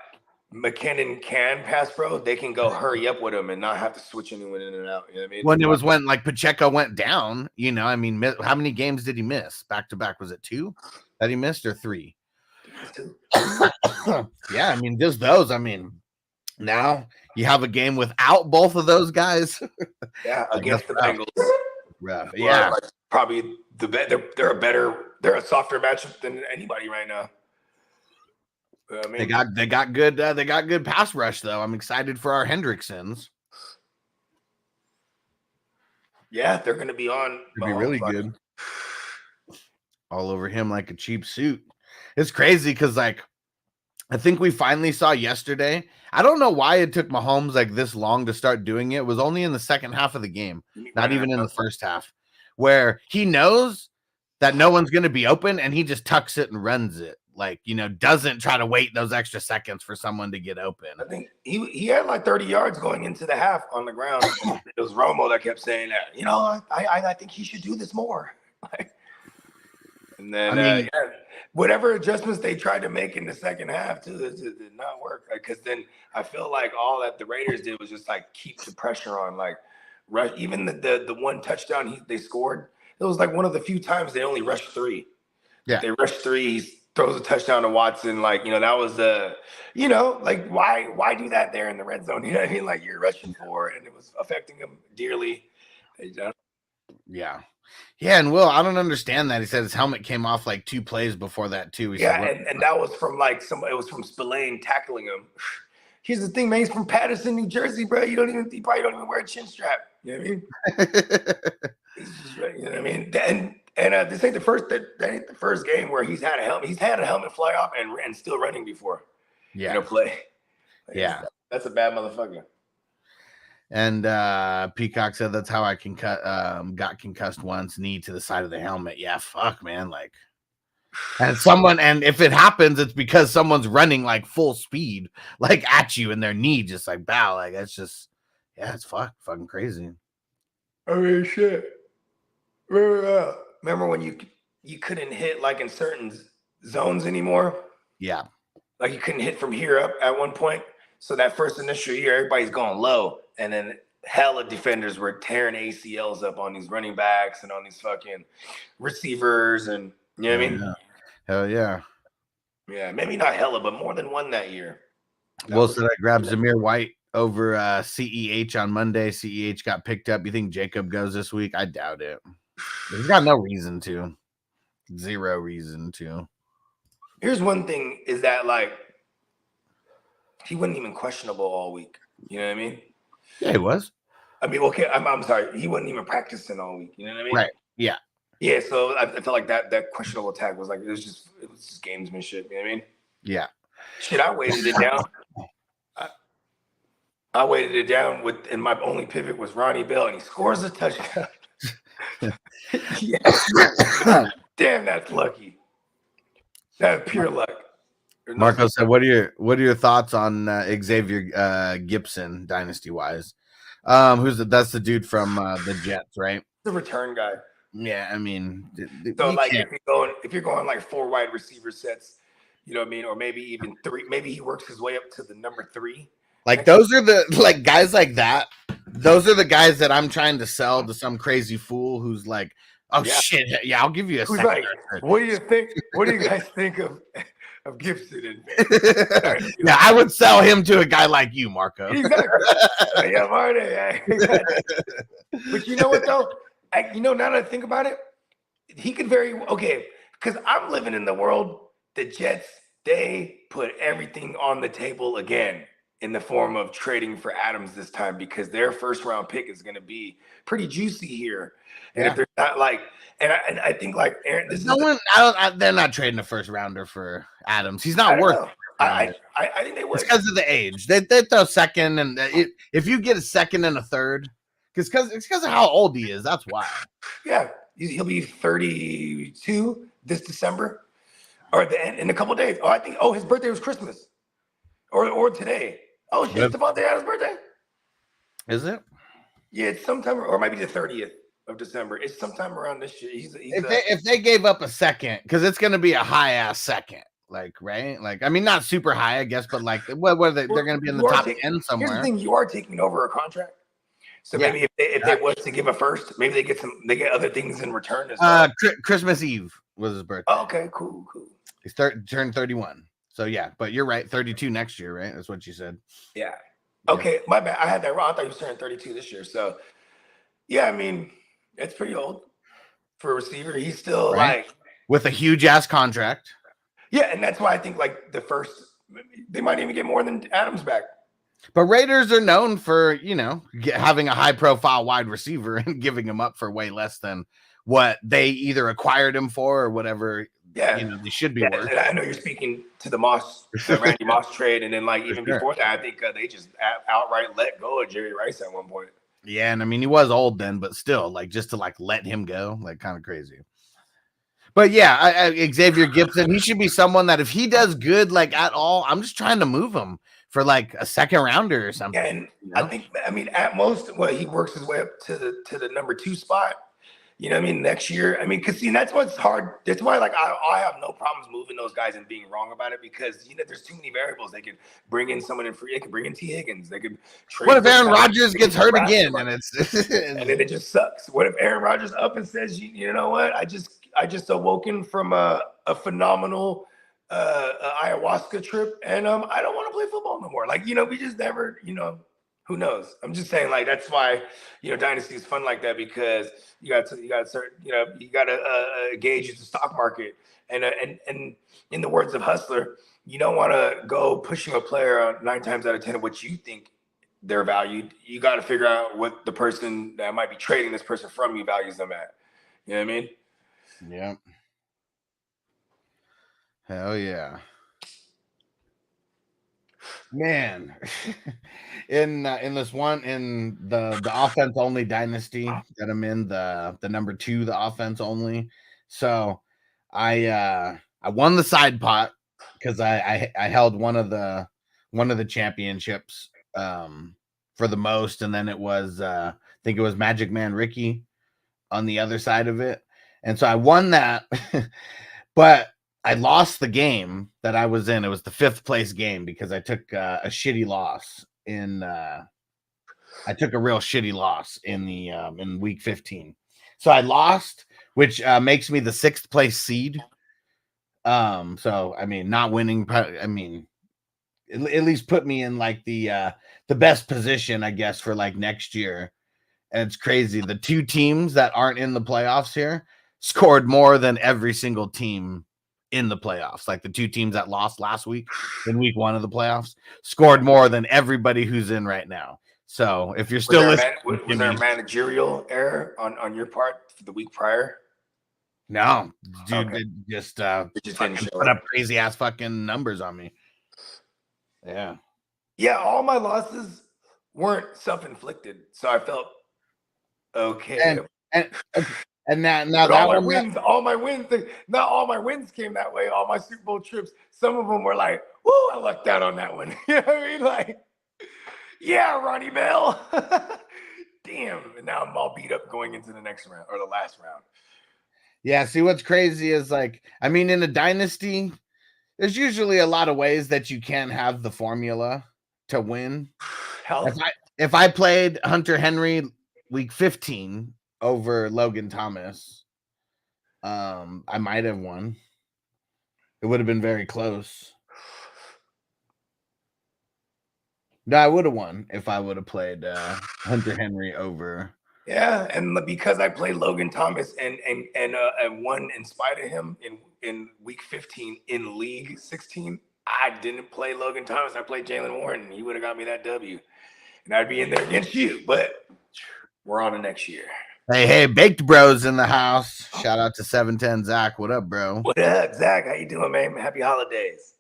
McKinnon can pass pro, they can go hurry up with him and not have to switch anyone in and out. You know what I mean? When it was when like Pacheco went down, I mean, how many games did he miss back to back? Was it 2 that he missed or 3? 2. Yeah, I mean, just those. I mean, now you have a game without both of those guys. Yeah, against the Bengals. Rough. Yeah, like probably they're a softer matchup than anybody right now. I mean, they got good pass rush though. I'm excited for our Hendricksons. Yeah, they're going to be on. It'd be really good. All over him like a cheap suit. It's crazy because like I think we finally saw yesterday. I don't know why it took Mahomes like this long to start doing it. It was only in the second half of the game, not even in the first half, where he knows that no one's going to be open and he just tucks it and runs it. Like, you know, doesn't try to wait those extra seconds for someone to get open. I think he had like 30 yards going into the half on the ground. It was Romo that kept saying that, you know, I think he should do this more. And then whatever adjustments they tried to make in the second half too, it did not work. Because then I feel like all that the Raiders did was just like keep the pressure on, like rush. Even the one touchdown they scored, it was like one of the few times they only rushed 3. Yeah, they rushed 3. He throws a touchdown to Watson. Like, you know, that was you know, like why do that there in the red zone? You know what I mean? Like you're rushing 4, and it was affecting him dearly. Yeah. Yeah, and Will, I don't understand that. He said his helmet came off like 2 plays before that too. He said, and that was from like it was from Spillane tackling him. Here's the thing, man. He's from Patterson, New Jersey, bro. You probably don't even wear a chin strap. You know what I mean? You know what I mean? And this ain't the first game where he's had a helmet. He's had a helmet fly off and still running before. Yeah. You know, play. Like, yeah. That's a bad motherfucker. And Peacock said that's how I got concussed once, knee to the side of the helmet. Yeah, fuck, man. Like, and if it happens, it's because someone's running like full speed, like at you, and their knee just like bow. Like that's just, yeah, it's fucking crazy. I mean, shit. Remember when you couldn't hit like in certain zones anymore? Yeah. Like you couldn't hit from here up at one point. So that first initial year, everybody's going low. And then hella defenders were tearing ACLs up on these running backs and on these fucking receivers. And you know what I mean? Yeah. Hell yeah. Yeah, maybe not hella, but more than one that year. Will said I grabbed Zamir White over CEH on Monday. CEH got picked up. You think Jacob goes this week? I doubt it. He's got no reason to. 0 reason to. Here's one thing is that, like, he wasn't even questionable all week. You know what I mean? Yeah, he was. I mean, okay, I'm sorry. He wasn't even practicing all week. You know what I mean? Right. Yeah. Yeah, so I felt like that questionable tag was like, it was just gamesmanship. You know what I mean? Yeah. Shit, I weighted it down. I weighted it down and my only pivot was Ronnie Bell, and he scores a touchdown. Yes. Damn, that's lucky. That's pure luck. Marco said, "What are your thoughts on Xavier Gibson dynasty wise? That's the dude from the Jets, right? The return guy. Yeah, I mean, so like if you're going like 4 wide receiver sets, you know what I mean, or maybe even 3. Maybe he works his way up to the number 3. Like those are the guys like that. Those are the guys that I'm trying to sell to some crazy fool who's like, oh yeah. Shit, yeah, I'll give you a second. Like, what do you think? What do you guys think of Gibson? Yeah, I would sell him to a guy like you, Marco. Exactly. Yeah, Marty. Yeah, exactly. But you know what though? Now that I think about it, he could because I'm living in the world. The Jets, they put everything on the table again in the form of trading for Adams this time because their first round pick is going to be pretty juicy here. And if they're not like, and I think like Aaron, they're not trading a first rounder for Adams. He's not worth it. I think they would. It's because of the age. They throw second, and if you get a second and a third, it's because of how old he is. That's why. Yeah, he'll be 32 this December, or in a couple of days. I think. His birthday was Christmas, or today. Oh shit, it's Devontae Adams' birthday. Is it? Yeah, it's sometime, or maybe the 30th of December. It's sometime around this year. If they gave up a second, because it's going to be a high ass second. Like, right? Like, I mean, not super high, I guess, but like, what are they? They're going to be in the top 10 somewhere. Here's the thing: you are taking over a contract, so maybe if they was to give a first, maybe they get other things in return as well. Christmas Eve was his birthday. Oh, okay, cool. He turned 31. So yeah, but you're right, 32 next year, right? That's what you said. Yeah. Okay, my bad. I had that wrong. I thought he was turning 32 this year. So yeah, I mean, it's pretty old for a receiver. He's still like with a huge ass contract. Yeah, and that's why I think like they might even get more than Adams back. But Raiders are known for, having a high profile wide receiver and giving him up for way less than what they either acquired him for or whatever Yeah, they should be yeah, worth. and I know you're speaking to the Randy Moss trade, and then like even before that, I think they just outright let go of Jerry Rice at one point. Yeah, and I mean he was old then, but still, like just to like let him go, like kind of crazy. But yeah, Xavier Gibson, he should be someone that if he does good like at all, I'm just trying to move him for like a second rounder or something. Yeah, and I mean, at most, he works his way up to the number 2 spot. You know what I mean? Next year, I mean, because that's what's hard. That's why, like, I have no problems moving those guys and being wrong about it because there's too many variables. They could bring in someone in free. They could bring in T. Higgins. They could trade. What if Aaron Rodgers gets hurt again and and then it just sucks? What if Aaron Rodgers up and says, you know what? I just awoken from a phenomenal ayahuasca trip, and I don't want to play football no more. Like, we just never, who knows? I'm just saying, like, that's why, Dynasty is fun like that because you got to start, you got to gauge the stock market. And in the words of Hustler, you don't want to go pushing a player on 9 times out of 10 of what you think they're valued. You got to figure out what the person that might be trading this person from you values them at. You know what I mean? Yeah. Hell yeah. Man, in this one in the offense only dynasty that I'm in, the number 2, the offense only. So I won the side pot because I held one of the championships for the most, and then it was I think it was Magic Man Ricky on the other side of it, and so I won that, but I lost the game that I was in. It was the 5th place game because I took a shitty loss I took a real shitty loss in the in week 15. So I lost, which makes me the 6th place seed. So I mean, not winning, I mean, at least put me in like the best position, I guess, for like next year. And it's crazy. The 2 teams that aren't in the playoffs here scored more than every single team in the playoffs. Like the 2 teams that lost last week in week 1 of the playoffs scored more than everybody who's in right now. So if you're still listening, was there a managerial error on your part for the week prior? No, dude, Okay. it just didn't show put up crazy ass fucking numbers on me. Yeah. Yeah, all my losses weren't self-inflicted, so I felt okay. And now But that all my wins, not all my wins came that way. All my Super Bowl trips, some of them were like, "Woo, I lucked out on that one." You know what I mean? Like, yeah, Ronnie Bell. Damn, and now I'm all beat up going into the next round or the last round. Yeah, see what's crazy is like, I mean, in a dynasty, there's usually a lot of ways that you can have the formula to win. Hell, if I played Hunter Henry week 15 over Logan Thomas, I might have won. It would have been very close. No, I would have won if I would have played Hunter Henry over. Yeah, and because I played Logan Thomas and won in spite of him in week 15 in league 16, I didn't play Logan Thomas. I played Jalen Warren. He would have got me that W, and I'd be in there against you. But we're on to next year. Hey, Baked Bros in the house. Shout out to 710 Zach. What up, bro? What up, Zach? How you doing, man? Happy holidays.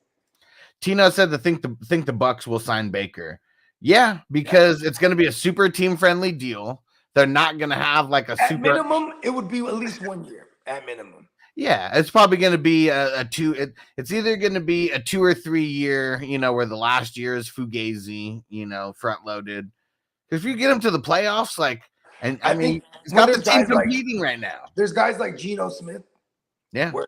Tino said to think the Bucks will sign Baker. Yeah, because it's going to be a super team friendly deal. They're not going to have like a at minimum. It would be at least 1 year at minimum. Yeah, it's probably going to be a 2. It's either going to be a 2 or 3 year. Where the last year is Fugazi. Front loaded. Because if you get him to the playoffs, like, and I mean, he's got the team competing right now. There's guys like Geno Smith. Yeah, where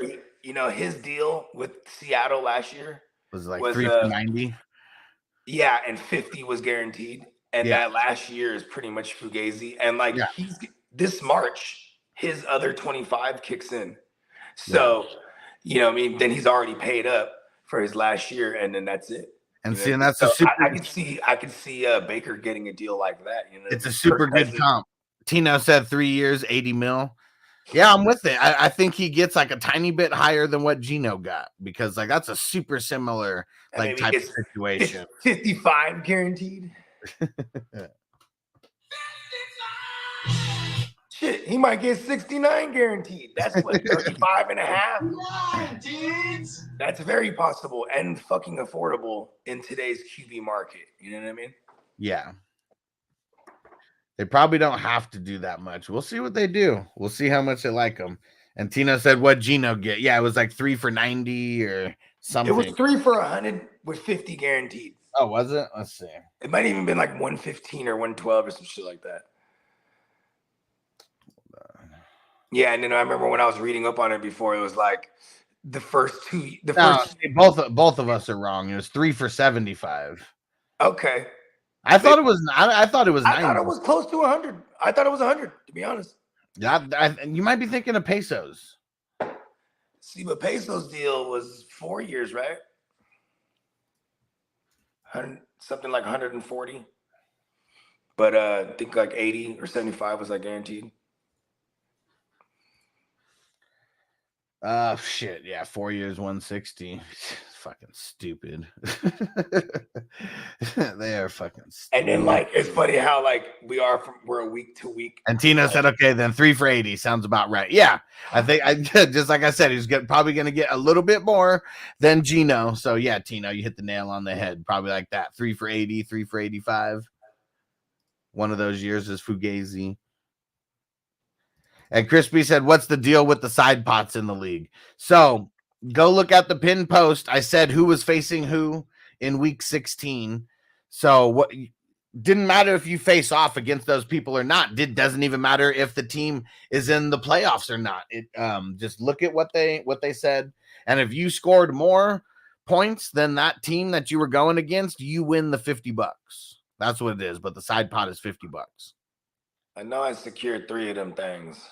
his deal with Seattle last year was like 390. Yeah, and 50 was guaranteed. And that last year is pretty much Fugazi. And like he's this March, his other 25 kicks in. So, I mean, then he's already paid up for his last year, and then that's it. And and that's a super. I could see Baker getting a deal like that. It's a super good comp. Tino said 3 years, 80 mil. Yeah, I'm with it. I think he gets like a tiny bit higher than what Geno got because like that's a super similar like type of situation. 55 guaranteed. Shit, he might get 69 guaranteed. That's what, 35 and a half? That's very possible and fucking affordable in today's QB market. You know what I mean? Yeah. They probably don't have to do that much. We'll see what they do. We'll see how much they like them. And Tino said, what Gino get? Yeah, it was like 3 for 90 or something. It was 3 for 100 with 50 guaranteed. Oh, was it? Let's see. It might even been like 115 or 112 or some shit like that. Yeah, and then I remember when I was reading up on it before, it was like both of us are wrong. It was 3 for 75. Okay. I thought it was 90. I thought it was close to 100. I thought it was 100, to be honest. Yeah, you might be thinking of pesos. See, but pesos deal was 4 years, right? Something like 140. But I think like 80 or 75 was like guaranteed. Shit, yeah, 4 years, 160. Fucking stupid. They are fucking stupid. And then like it's funny how like we're a week to week. And Tina said, okay, then 3 for 80 sounds about right. Yeah, I think just like I said, he's probably gonna get a little bit more than Gino. So yeah, Tino, you hit the nail on the head. Probably like that. 3 for 80, 3 for 85. One of those years is Fugazi. And Crispy said, what's the deal with the side pots in the league? So go look at the pinned post. I said who was facing who in week 16. So what didn't matter if you face off against those people or not. It doesn't even matter if the team is in the playoffs or not. It just look at what they said. And if you scored more points than that team that you were going against, you win the $50. That's what it is. But the side pot is $50. I know I secured 3 of them things.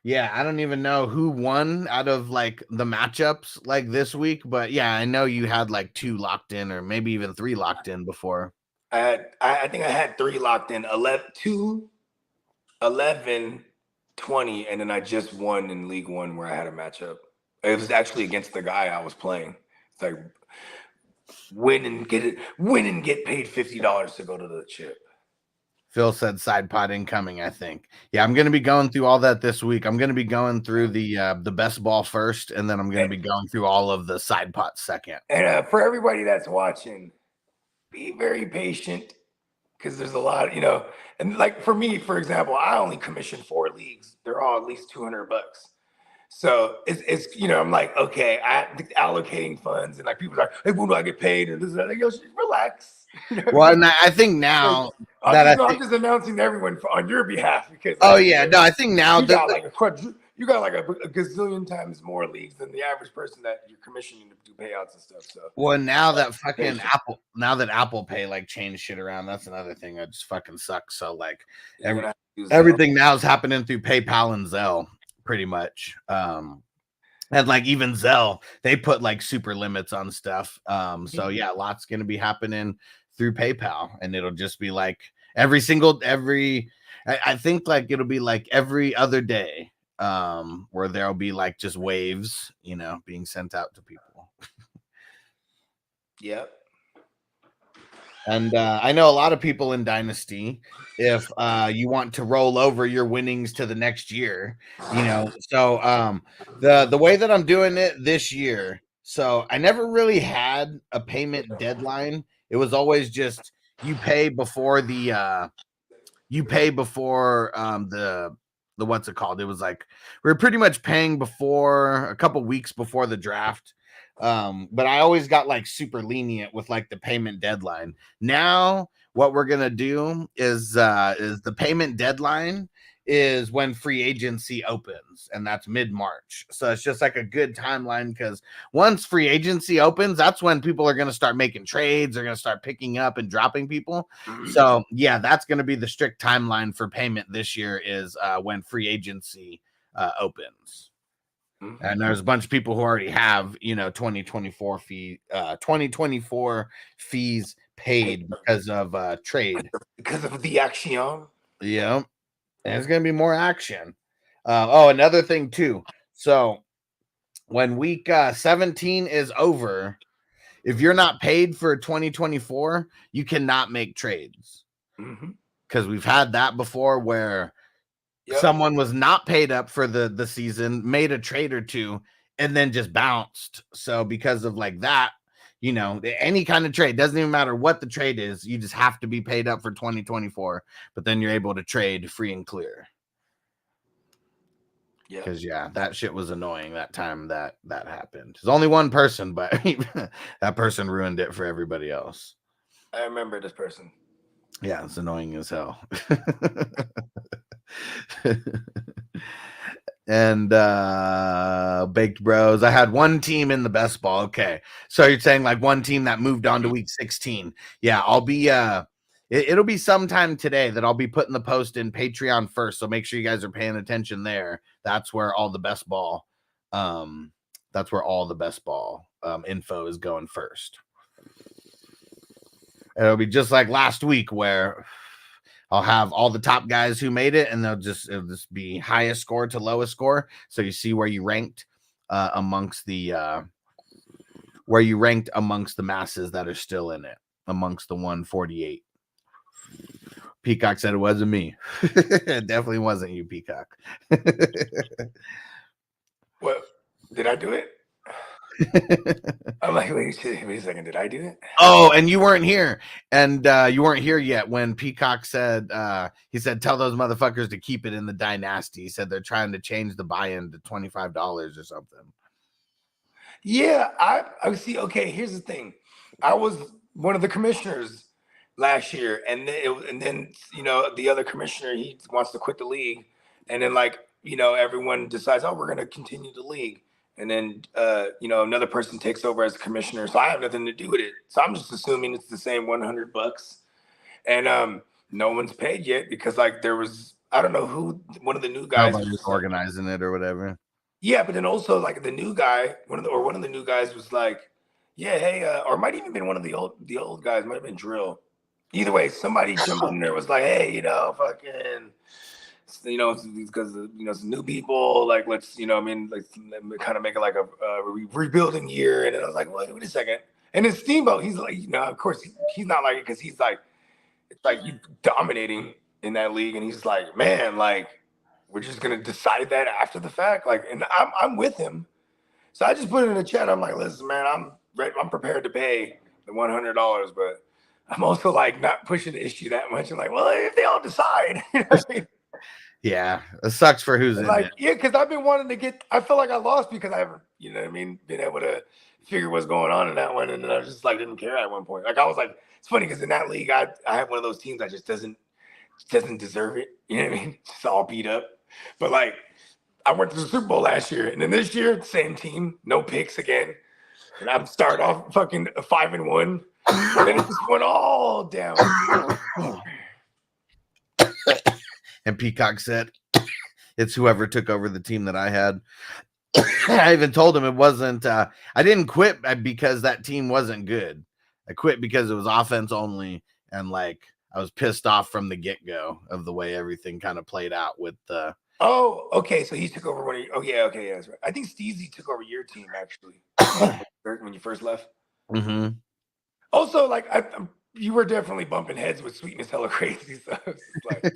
Yeah, I don't even know who won out of like the matchups like this week, but yeah, I know you had like 2 locked in or maybe even 3 locked in before. I think I had 3 locked in, 2, 11, 20, and then I just won in League One where I had a matchup. It was actually against the guy I was playing. It's like win and get paid $50 to go to the chip. Phil said side pot incoming, I think. Yeah, I'm going to be going through all that this week. I'm going to be going through the best ball first, and then I'm going to be going through all of the side pots second. And for everybody that's watching, be very patient because there's a lot, and like for me, for example, I only commission 4 leagues. They're all at least $200. So it's I'm like, okay, allocating funds and like people are like, hey, when do I get paid? And this and that. Like, yo, relax. Well, and I think now I'm just announcing to everyone on your behalf because. I think now you got like a gazillion times more leagues than the average person that you're commissioning to do payouts and stuff. So. Well, now that fucking Apple Pay like changed shit around, that's another thing that just fucking sucks. So like everything now is happening through PayPal and Zelle, pretty much. And like even Zelle, they put like super limits on stuff. So yeah, lots gonna be happening through PayPal, and it'll just be like I think like it'll be like every other day, where there'll be like just waves, being sent out to people. Yep. And I know a lot of people in Dynasty, if you want to roll over your winnings to the next year, so the way that I'm doing it this year, so I never really had a payment deadline. It was always just you pay before the what's it called? It was like we were pretty much paying before a couple weeks before the draft. But I always got like super lenient with like the payment deadline. Now what we're gonna do is the payment deadline is when free agency opens, and that's mid-March. So it's just like a good timeline because once free agency opens, that's when people are gonna start making trades, they're gonna start picking up and dropping people. So yeah, that's gonna be the strict timeline for payment this year is when free agency opens. And there's a bunch of people who already have, 2024 fees paid because of trade. Because of the action. Yeah. And there's going to be more action. Another thing too. So when week 17 is over, if you're not paid for 2024, you cannot make trades. Mm-hmm. because we've had that before where someone was not paid up for the season, made a trade or two, and then just bounced. So because of like that, you know, any kind of trade, doesn't even matter what the trade is, you just have to be paid up for 2024, but then you're able to trade free and clear. Because that shit was annoying that time that happened. There's only one person, but that person ruined it for everybody else. I remember this person. Yeah, it's annoying as hell. And Baked Bros, I had one team in the best ball. Okay, so you're saying like one team that moved on to week 16. Yeah, I'll be it'll be sometime today that I'll be putting the post in Patreon first, so make sure you guys are paying attention there. That's where all the best ball info is going first. It'll be just like last week where I'll have all the top guys who made it, and it'll just be highest score to lowest score. So you see where you ranked amongst the masses that are still in it, amongst the 148. Peacock said it wasn't me. It definitely wasn't you, Peacock. What? Did I do it? I'm like, wait a second, did I do it? Oh, and you weren't here. And you weren't here yet when Peacock said, he said, tell those motherfuckers to keep it in the dynasty. He said they're trying to change the buy-in to $25 or something. Yeah, I see. Okay, here's the thing. I was one of the commissioners last year, and then you know, the other commissioner, he wants to quit the league, and then like, you know, everyone decides, oh, we're gonna continue the league. And then, you know, another person takes over as commissioner. So I have nothing to do with it. So I'm just assuming it's the same $100. And no one's paid yet because, like, there was, I don't know who, one of the new guys was organizing it or whatever. Yeah, but then also, like, the new guy, one of the new guys was like, yeah, hey, or it might even been one of the old guys, might have been Drill. Either way, somebody jumped in there, was like, hey, you know, fucking, you know, because you know, some new people, like, let's, you know, I mean, like, kind of make it like a rebuilding year. And then I was like, wait a second. And then Steamboat, he's like, you know, of course he's not like it because he's like, it's like you dominating in that league, and he's like, man, like, we're just gonna decide that after the fact, like, and I'm with him. So I just put it in the chat. I'm like, listen, man, I'm prepared to pay the $100, but I'm also like not pushing the issue that much. I'm like, well, if they all decide, you know what I mean? Yeah, it sucks for who's in it. Yeah, because I've been wanting to get. I feel like I lost because I haven't, you know what I mean, been able to figure what's going on in that one, and then I just like didn't care at one point. Like I was like, it's funny because in that league, I have one of those teams that just doesn't deserve it. You know what I mean? It's all beat up. But like, I went to the Super Bowl last year, and then this year, same team, no picks again, and I'm starting off fucking 5-1, and then it just went all down. And Peacock said, it's whoever took over the team that I had. I even told him it wasn't, I didn't quit because that team wasn't good. I quit because it was offense only. And like, I was pissed off from the get-go of the way everything kind of played out with the. Oh, okay. So he took over when he, yeah, that's right. I think Steezy took over your team actually when you first left. Mm-hmm. Also, like, you were definitely bumping heads with Sweetness Hella Crazy. So it's like,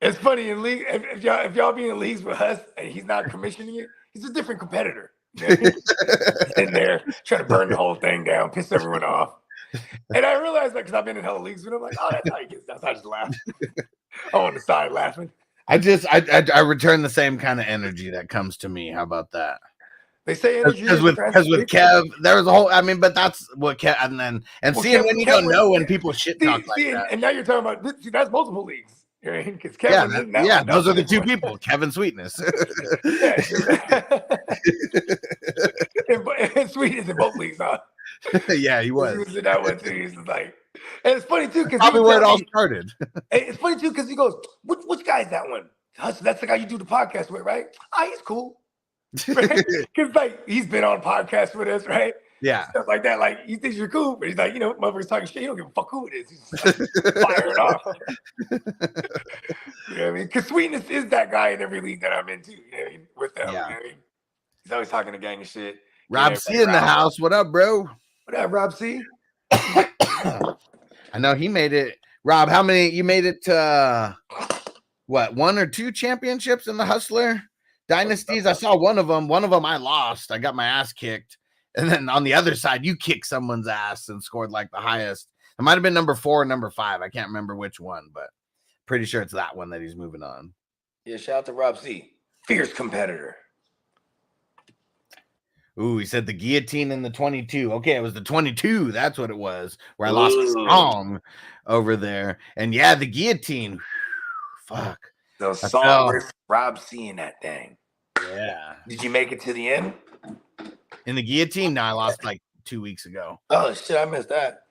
it's funny in league. If y'all be in leagues with us and he's not commissioning it, he's a different competitor. You know? He's in there trying to burn the whole thing down, piss everyone off. And I realized that because I've been in hella leagues with him, like, oh, that's how he gets. That's how I just laugh. I'm on the side laughing. I return the same kind of energy that comes to me. How about that? They say energy because with Kev, there was a whole. I mean, but that's what Kev, and seeing Kev, when you don't know when people shit talk like that. And now you're talking about that's multiple leagues, right? Because Kevin, those are the two people, Kevin Sweetness. and Sweetness in both leagues, huh? Yeah, he was. He was in that one too. He's like, and it's funny too because probably where it all started. It's funny too because he goes, "Which guy is that one?" Hudson, that's the guy you do the podcast with, right? He's cool. Right? Because like he's been on podcasts with us, right? Yeah, stuff like that. Like he thinks you're cool, but he's like, you know, motherfuckers talking shit. He don't give a fuck who it is. He's just like, firing off. You know what I mean? Because Sweetness is that guy in every league that I'm into. You know what I mean? With them, yeah. You know what I mean? He's always talking to gang of shit. Rob C in the house. What up, bro? What up, Rob C? I know he made it. Rob, how many you made it to? What, 1 or 2 championships in the Hustler Dynasties? I saw one of them. One of them I lost. I got my ass kicked. And then on the other side, you kicked someone's ass and scored like the highest. It might have been number 4 or number 5. I can't remember which one, but pretty sure it's that one that he's moving on. Yeah, shout out to Rob C. Fierce competitor. Ooh, he said the guillotine in the 22. Okay, it was the 22. That's what it was, where I lost strong over there. And yeah, the guillotine. Fuck. So Song versus Rob C in that thing. Yeah. Did you make it to the end? In the guillotine? No, I lost like 2 weeks ago. Oh shit, I missed that.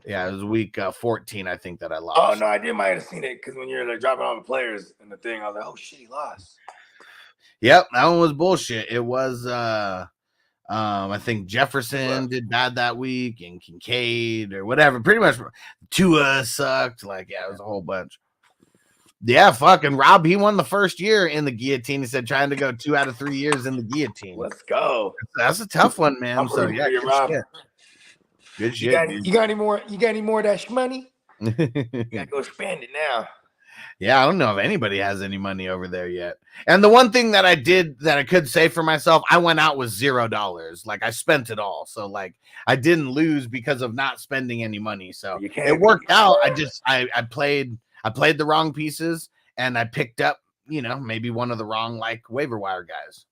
Yeah, it was week 14, I think, that I lost. Oh no, I might have seen it because when you're like dropping all the players and the thing, I was like, oh shit, he lost. Yep, that one was bullshit. It was I think Jefferson did bad that week and Kincaid or whatever. Pretty much Tua sucked. Like, yeah, it was a whole bunch. Yeah, fucking Rob, he won the first year in the guillotine. He said trying to go 2 out of 3 years in the guillotine. Let's go. That's a tough one, man. So yeah, good Rob. shit. Good shit. You got any more? You got any more of that money? You gotta go spend it now. Yeah, I don't know if anybody has any money over there yet. And the one thing that I did that I could say for myself, I went out with $0. Like I spent it all. So like I didn't lose because of not spending any money. So it worked out. I played the wrong pieces and I picked up, maybe one of the wrong like waiver wire guys.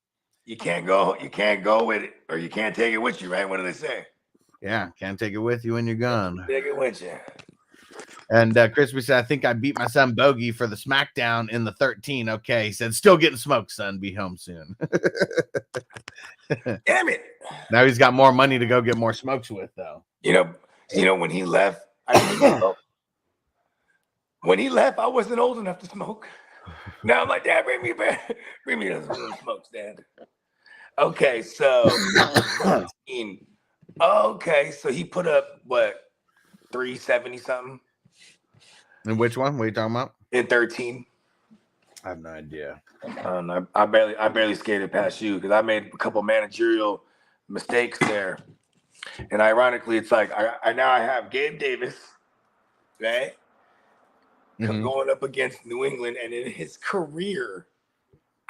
You can't go with it, or you can't take it with you, right? What do they say? Yeah, can't take it with you when you're gone. Take it with you. And Crispy said, I think I beat my son Bogey for the SmackDown in the 13. Okay, he said, still getting smoked, son. Be home soon. Damn it. Now he's got more money to go get more smokes with, though. When he left, I wasn't old enough to smoke. Now I'm like, Dad, bring me those smokes, Dad. Okay, so so he put up what, 370 something? And which one? What are you talking about? In 13. I have no idea. I barely skated past you because I made a couple managerial mistakes there. And ironically, it's like I now have Gabe Davis, right? Going up against New England, and in his career,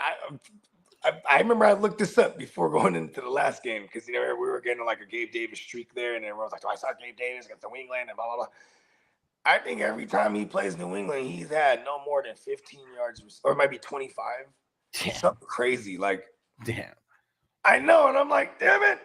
I remember I looked this up before going into the last game because we were getting like a Gabe Davis streak there, and everyone was like, "Oh, I saw Gabe Davis against New England," and blah blah blah. I think every time he plays New England, he's had no more than 15 yards, or it might be 25. Damn. Something crazy, like damn. I know, and I'm like, damn it.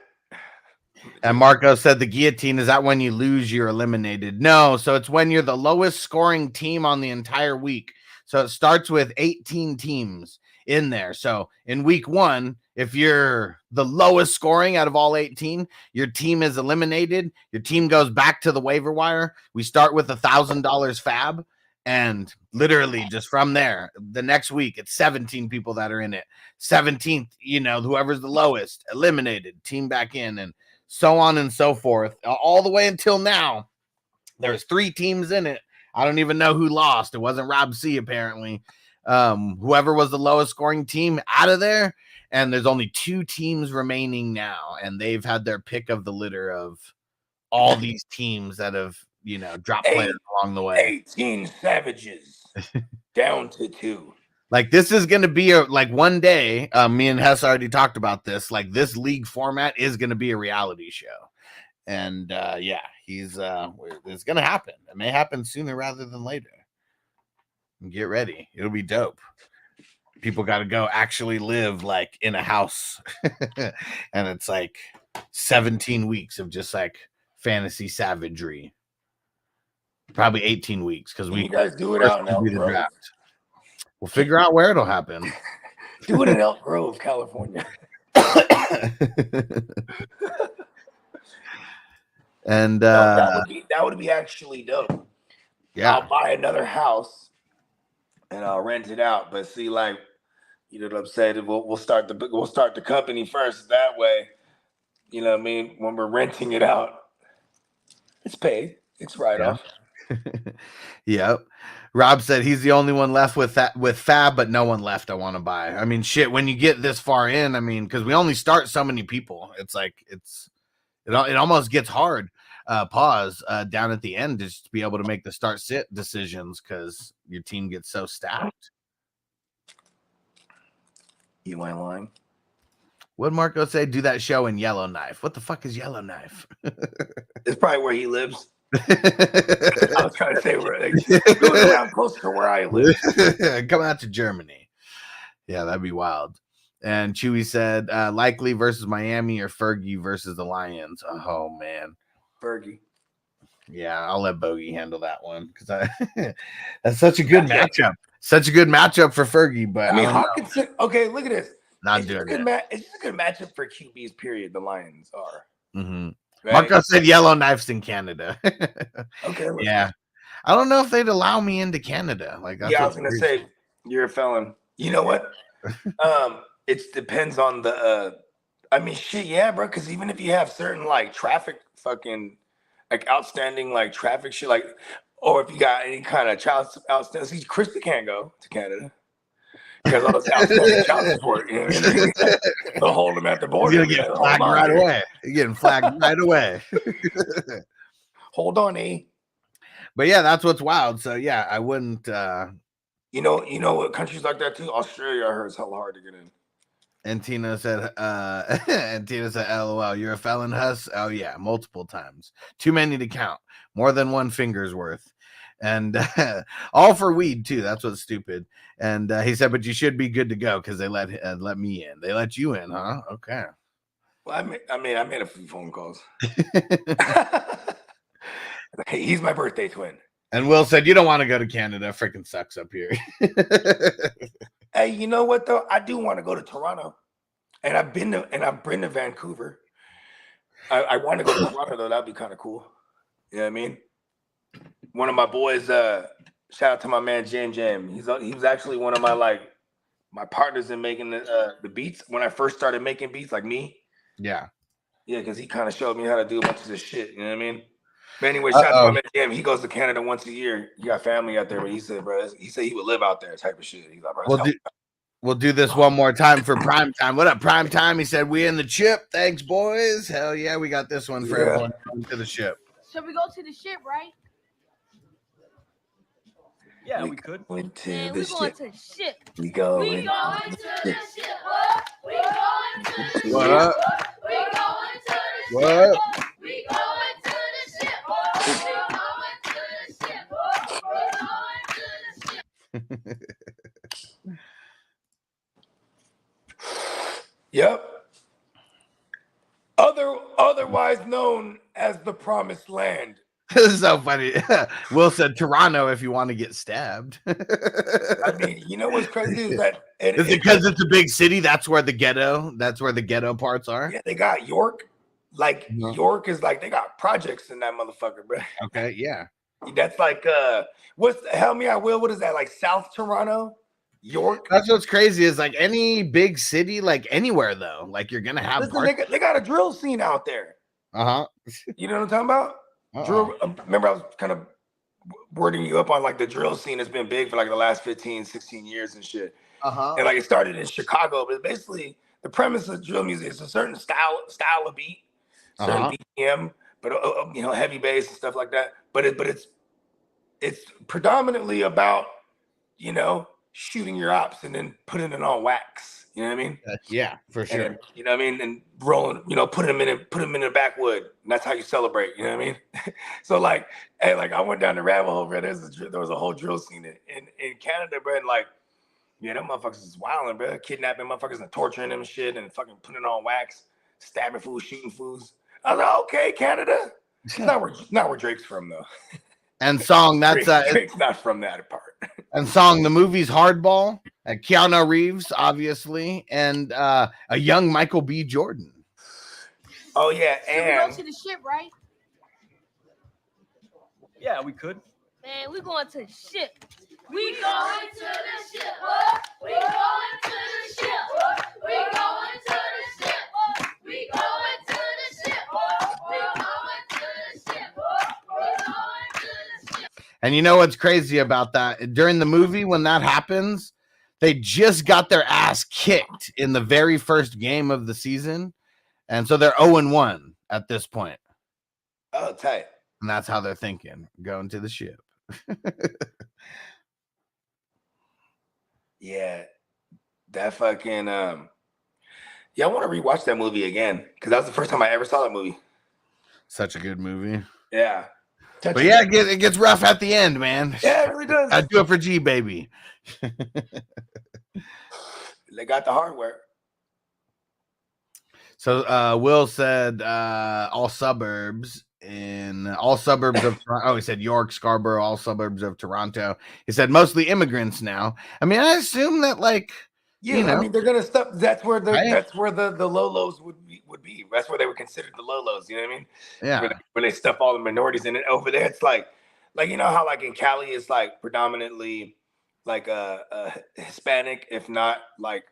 And Marco said the guillotine, is that when you lose, you're eliminated? No, so it's when you're the lowest scoring team on the entire week. So it starts with 18 teams in there. So in week 1, if you're the lowest scoring out of all 18, your team is eliminated. Your team goes back to the waiver wire. We start with $1,000 fab. And literally just from there, the next week, it's 17 people that are in it. 17th, whoever's the lowest, eliminated, team back in, and so on and so forth, all the way until now. There's 3 teams in it. I don't even know who lost. It wasn't Rob C, apparently. Whoever was the lowest scoring team out of there, and there's only 2 teams remaining now, and they've had their pick of the litter of all these teams that have, dropped players along the way. 18 savages down to 2. Like, this is going to be one day, me and Hess already talked about this, like this league format is going to be a reality show. And it's going to happen. It may happen sooner rather than later. Get ready. It'll be dope. People got to go actually live like in a house. And it's like 17 weeks of just like fantasy savagery. Probably 18 weeks because you guys do it out in Elk Grove. We'll figure out where it'll happen. Do it in Elk Grove, California. And that would be actually dope. Yeah, I'll buy another house and I'll rent it out. But see, like, you know what I'm saying? We'll start the company first. That way, you know what I mean? When we're renting it out, it's paid. It's right off. Yep. Rob said he's the only one left with fab, but no one left I want to buy. I mean, shit, when you get this far in, I mean, because we only start so many people, it's like it almost gets hard. pause down at the end just to be able to make the start sit decisions because your team gets so stacked. You ain't lying. What did Marco say? Do that show in Yellowknife. What the fuck is Yellowknife? It's probably where he lives. I was trying to say where going around close to where I live. Come out to Germany. Yeah, that'd be wild. And Chewy said likely versus Miami or Fergie versus the Lions. Oh man. Fergie. Yeah, I'll let Bogey handle that one because that's such a good matchup. Such a good matchup for Fergie, but I mean, Hawkinson. Okay, look at this. Not doing it. It's just a good matchup for QBs. Period. The Lions are. Mm-hmm. Right? Marco said Yellowknife's in Canada. Okay. Yeah, I don't know if they'd allow me into Canada. Like, that's I was gonna say you're a felon. You know what? It depends on the. I mean, shit, yeah, bro. Because even if you have certain like traffic, fucking like outstanding like traffic shit, like, or if you got any kind of outstanding, see, Crispy can't go to Canada. Because all those outstanding child support, you know, they'll hold them at the border. You're gonna get flagged right away. You're getting flagged right away. Hold on, eh? But yeah, that's what's wild. So yeah, I wouldn't. You know what countries like that too? Australia, I heard, is hella hard to get in. And Tina said, LOL, you're a felon, Huss? Oh yeah, multiple times. Too many to count. More than one finger's worth. And all for weed too. That's what's stupid. And he said, but you should be good to go because they let me in. They let you in, huh? Okay. Well, I made a few phone calls. He's my birthday twin. And Will said, you don't want to go to Canada. Freaking sucks up here. Hey, you know what though? I do want to go to Toronto, and I've been to Vancouver. I want to go to Toronto though. That'd be kind of cool. You know what I mean? One of my boys, shout out to my man Jam. He was actually one of my partners in making the beats when I first started making beats, like me. Yeah, because he kind of showed me how to do a bunch of this shit. You know what I mean? But anyway, shout out to my man Jam. He goes to Canada once a year. He got family out there, but he said, bro, he would live out there, type of shit. He's like, bro, we'll do this one more time for prime time. What up, prime time? He said, we in the chip. Thanks, boys. Hell yeah, we got this one for everyone to the ship. Should we go to the ship, right? Yeah, we could. We're going to the ship. We going to the ship. We going to the ship. What up? We going to the ship. What? We going to the ship. We going to the ship. We going to the ship. Yep. Otherwise known as the Promised Land. This is so funny. Will said Toronto if you want to get stabbed. I mean, you know what's crazy is that is it because it's a big city? That's where the ghetto parts are. Yeah, they got York. Like York is like they got projects in that motherfucker, bro. Okay, yeah. That's like help me out, Will. What is that? Like South Toronto? York? That's what's crazy is like any big city, like anywhere though, like you're gonna have they got a drill scene out there. Uh-huh. You know what I'm talking about? Drill, remember I was kind of wording you up on like the drill scene has been big for like the last 15, 16 years and shit. And like it started in Chicago, but basically the premise of drill music is a certain style of beat, certain BPM, but heavy bass and stuff like that. But it's predominantly about shooting your ops and then putting it on wax. You know what I mean? Yeah, for sure. And, you know what I mean? And rolling, put them in the backwood. And that's how you celebrate. You know what I mean? So like, hey, like I went down the rabbit hole, bro. There was a whole drill scene in Canada, bro. And like, yeah, them motherfuckers is wilding, bro. Kidnapping motherfuckers and torturing them and shit and fucking putting it on wax, stabbing fools, shooting fools. I was like, okay, Canada. Not where Drake's from though. And Song, that's Drake's not from that part. And Song, the movie's Hardball. Keanu Reeves, obviously, and a young Michael B. Jordan. Oh yeah, and we go to the ship, right? Yeah, we could. Man, we going to the ship. We going to the ship. We going to the ship. We going to the ship. We going to the ship. We going to the ship. We going to the ship. And you know what's crazy about that? During the movie, when that happens, they just got their ass kicked in the very first game of the season. And so they're 0-1 at this point. Oh, tight. And that's how they're thinking, going to the ship. Yeah, that fucking yeah, I want to rewatch that movie again because that was the first time I ever saw that movie. Such a good movie. Yeah. But yeah, it gets rough at the end, man. Yeah, it really does. I do it for G, baby. They got the hardware. So Will said all suburbs of he said York, Scarborough, all suburbs of Toronto. He said mostly immigrants now. I mean, I assume that I mean, they're gonna stop. That's where the Lolos would be. That's where they were considered the Lolos. You know what I mean? Yeah. When they stuff all the minorities in it over there, it's like you know how like in Cali it's like predominantly like a Hispanic, if not like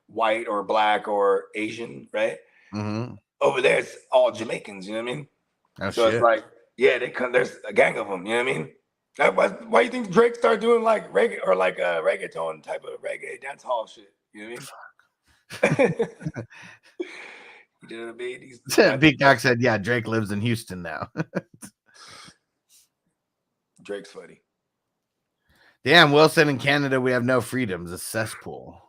white or black or Asian, right? Mm-hmm. Over there, it's all Jamaicans. You know what I mean? Oh, so shit. it's like, yeah, they come. There's a gang of them. You know what I mean? Why you think Drake started doing like reggae or like a reggaeton type of reggae dance hall shit? You know what I mean? You know what I mean? Peacock said, yeah, Drake lives in Houston now. Drake's funny. Damn, Will said in Canada we have no freedoms, a cesspool.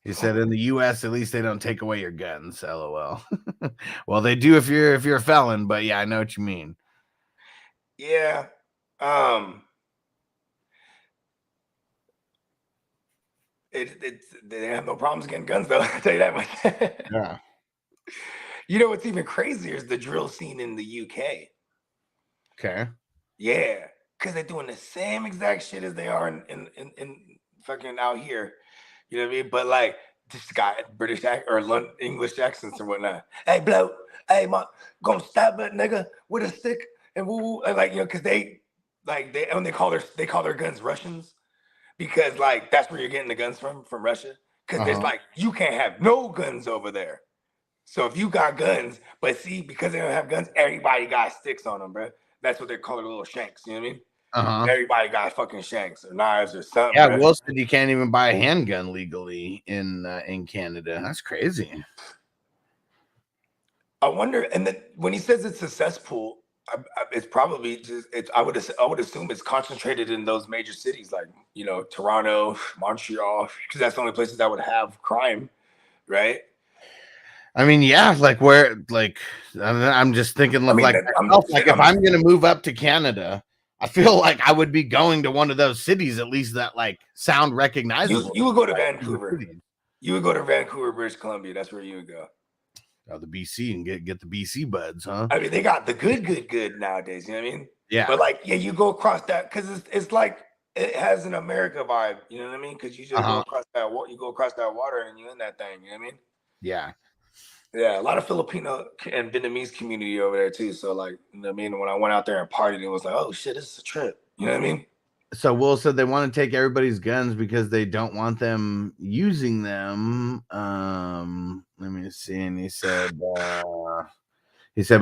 He said in the US, at least they don't take away your guns. LOL. Well, they do if you're a felon, but yeah, I know what you mean. Yeah. They have no problems getting guns though. I'll tell you that much. Yeah. You know what's even crazier is the drill scene in the UK. Okay. Yeah, because they're doing the same exact shit as they are in fucking out here. You know what I mean? But like this guy, British or English accents or whatnot. Hey, bloke. Hey, gonna stab that nigga with a stick and woo, and like because they call their guns Russians because like that's where you're getting the guns from Russia because there's like you can't have no guns over there. So if you got guns, but see because they don't have guns, everybody got sticks on them, bro. That's what they call their little shanks. You know what I mean? Everybody got fucking shanks or knives or something. Yeah, Will said you can't even buy a handgun legally in Canada. That's crazy. I wonder, and then when he says it's a cesspool, it's probably just I would assume it's concentrated in those major cities like Toronto, Montreal, because that's the only places that would have crime, right? I mean, yeah, like where, like I'm just thinking of if I'm gonna move up to Canada, I feel like I would be going to one of those cities at least that like sound recognizable. You would go to Vancouver. You would go to Vancouver, British Columbia. That's where you would go. Oh, the BC and get the BC buds, huh? I mean, they got the good nowadays. You know what I mean? Yeah. But like, yeah, you go across that because it's like it has an America vibe. You know what I mean? Because you just go across that water and you in that thing. You know what I mean? Yeah. Yeah, a lot of Filipino and Vietnamese community over there too. So like, you know what I mean? When I went out there and partied, it was like, oh shit, this is a trip. You know what I mean? So Will said they want to take everybody's guns because they don't want them using them. Let me see. And he said, but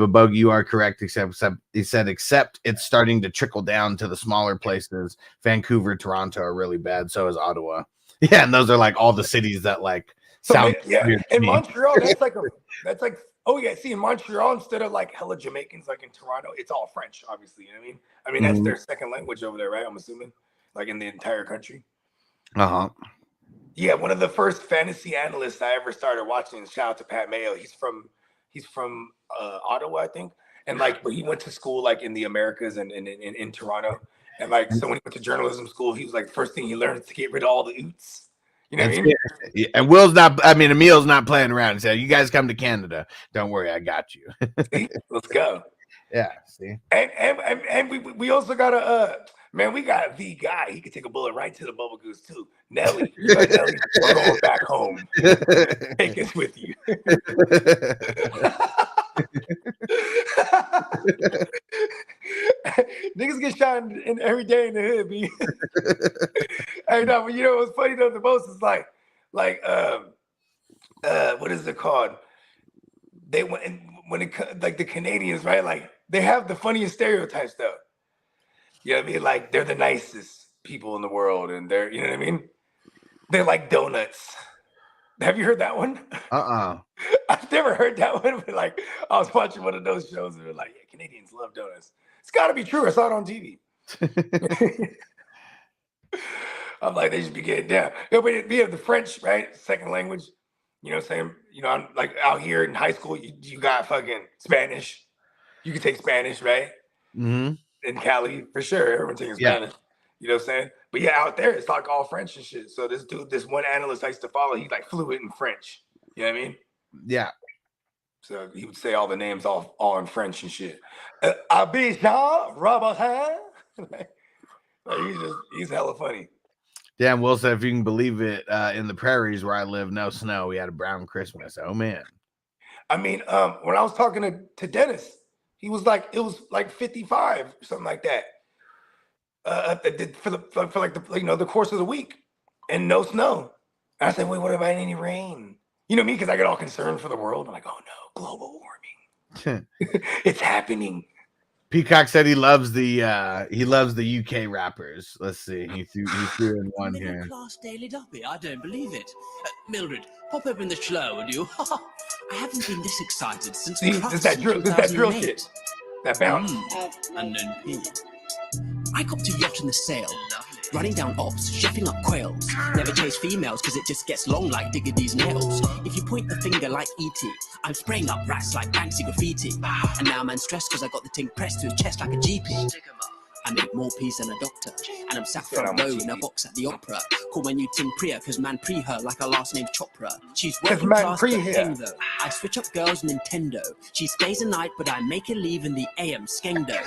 Bogey, you are correct. Except it's starting to trickle down to the smaller places. Vancouver, Toronto are really bad. So is Ottawa. Yeah, and those are like all the cities that like sound weird. In Montreal, that's like oh yeah. See, in Montreal, instead of like hella Jamaicans like in Toronto, it's all French, obviously. You know what I mean? I mean that's their second language over there, right? I'm assuming, like in the entire country. Yeah, one of the first fantasy analysts I ever started watching. Shout out to Pat Mayo. He's from Ottawa, I think, and like, but he went to school like in the Americas and in Toronto, and like, so when he went to journalism school, he was like, first thing he learned is to get rid of all the oots. You know what I mean? Yeah. And Will's not. I mean, Emil's not playing around. He said, "You guys come to Canada. Don't worry, I got you." Let's go. Yeah. See. And we also got we got the guy. He could take a bullet right to the bubble goose too. Nelly, we're going back home. Take us with you. Niggas get shot in every day in the hood, B. Hey, no, but you know what's funny though? The most is like what is it called? They when it like the Canadians, right? Like they have the funniest stereotypes though. You know what I mean? Like they're the nicest people in the world, and they're you know what I mean? They're like donuts. Have you heard that one? I've never heard that one, but like I was watching one of those shows and they're like, Canadians love donuts. It's got to be true. I saw it on TV. I'm like, they should be getting down. We have the French, right? Second language. You know what I'm saying? You know, I'm like out here in high school, you got fucking Spanish. You can take Spanish, right? Mm-hmm. In Cali, for sure. Everyone's taking Spanish. You know what I'm saying? But yeah, out there, it's like all French and shit. So this dude, this one analyst I used to follow, he like fluent in French. You know what I mean? Yeah. So he would say all the names all in French and shit. Abidjan, Rabatin. He's hella funny. Damn, Will said, if you can believe it, in the prairies where I live, no snow. We had a brown Christmas. Oh, man. I mean, when I was talking to Dennis, he was like, it was like 55 or something like that. For the course of the week, and no snow. And I said, wait, what about any rain? You know me, because I get all concerned for the world. I'm like, oh no, global warming. It's happening. Peacock said he loves the UK rappers. Let's see. He threw in one here. Middle class daily duppy. I don't believe it. Mildred, pop open the slow, would you? I haven't been this excited since that drill shit. That bounce. Unknown P. I copped a yacht in the sail, running down ops, chefing up quails. Never chase females because it just gets long like Diggity's nails. If you point the finger like E.T., I'm spraying up rats like Banksy graffiti. And now man's stressed because I got the ting pressed to his chest like a GP. I make more peace than a doctor, and I'm sat front row in a box at the opera. Call my new ting Priya because man pre her like her last name Chopra. She's working class but thing though. I switch up girls Nintendo. She stays a night but I make her leave in the AM skendo.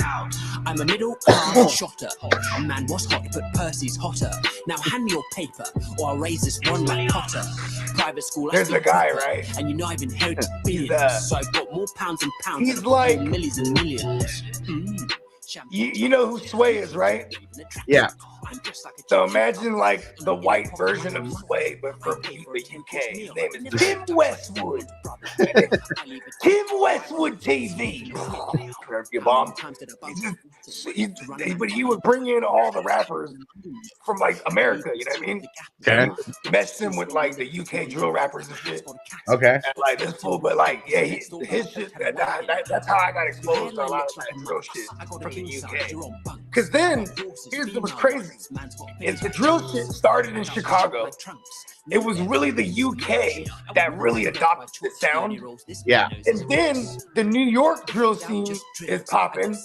I'm a middle class shotter. A man was hot but Percy's hotter. Now hand me your paper or I'll raise this one like Potter. Private school. There's the guy, right? And you know I've inherited billions, so I've got more pounds and pounds. He's like millions and millions. You know who Sway is, right? Yeah. So imagine like the white version of Sway, but from the UK. His name is Tim Westwood. Tim Westwood TV. Your bomb. But he would bring in all the rappers from like America. You know what I mean? Okay. Messed him with like the UK drill rappers and shit. Okay. And like this fool, but like his shit. That's how I got exposed to a lot of that drill shit from the UK. Because then here's what was crazy. Is the drill shit started in Chicago. It was really the UK that really adopted the sound. Yeah. And then the New York drill scene is popping,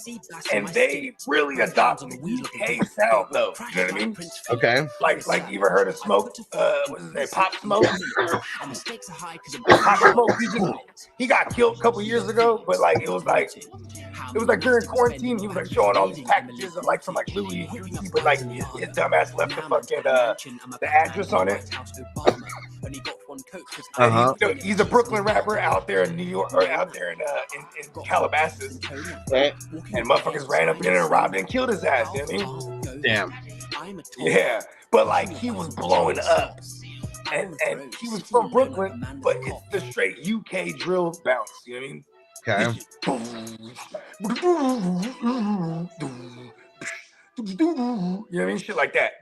and they really adopted the UK sound, though. You know what I mean? Okay. Like you ever heard of Smoke? What's his name? Pop Smoke? Pop Smoke, he got killed a couple years ago, but like it was like during quarantine, he was like showing all these packages of like from like Louis and Gucci, but like his dumbass left the fucking the address on it. He's a Brooklyn rapper out there in New York, or out there in Calabasas, and motherfuckers ran up in there and robbed and killed his ass. You know what I mean? Damn. Yeah, but like he was blowing up, and he was from Brooklyn, but it's the straight UK drill bounce. You know what I mean? Okay. You know what I mean? Shit like that.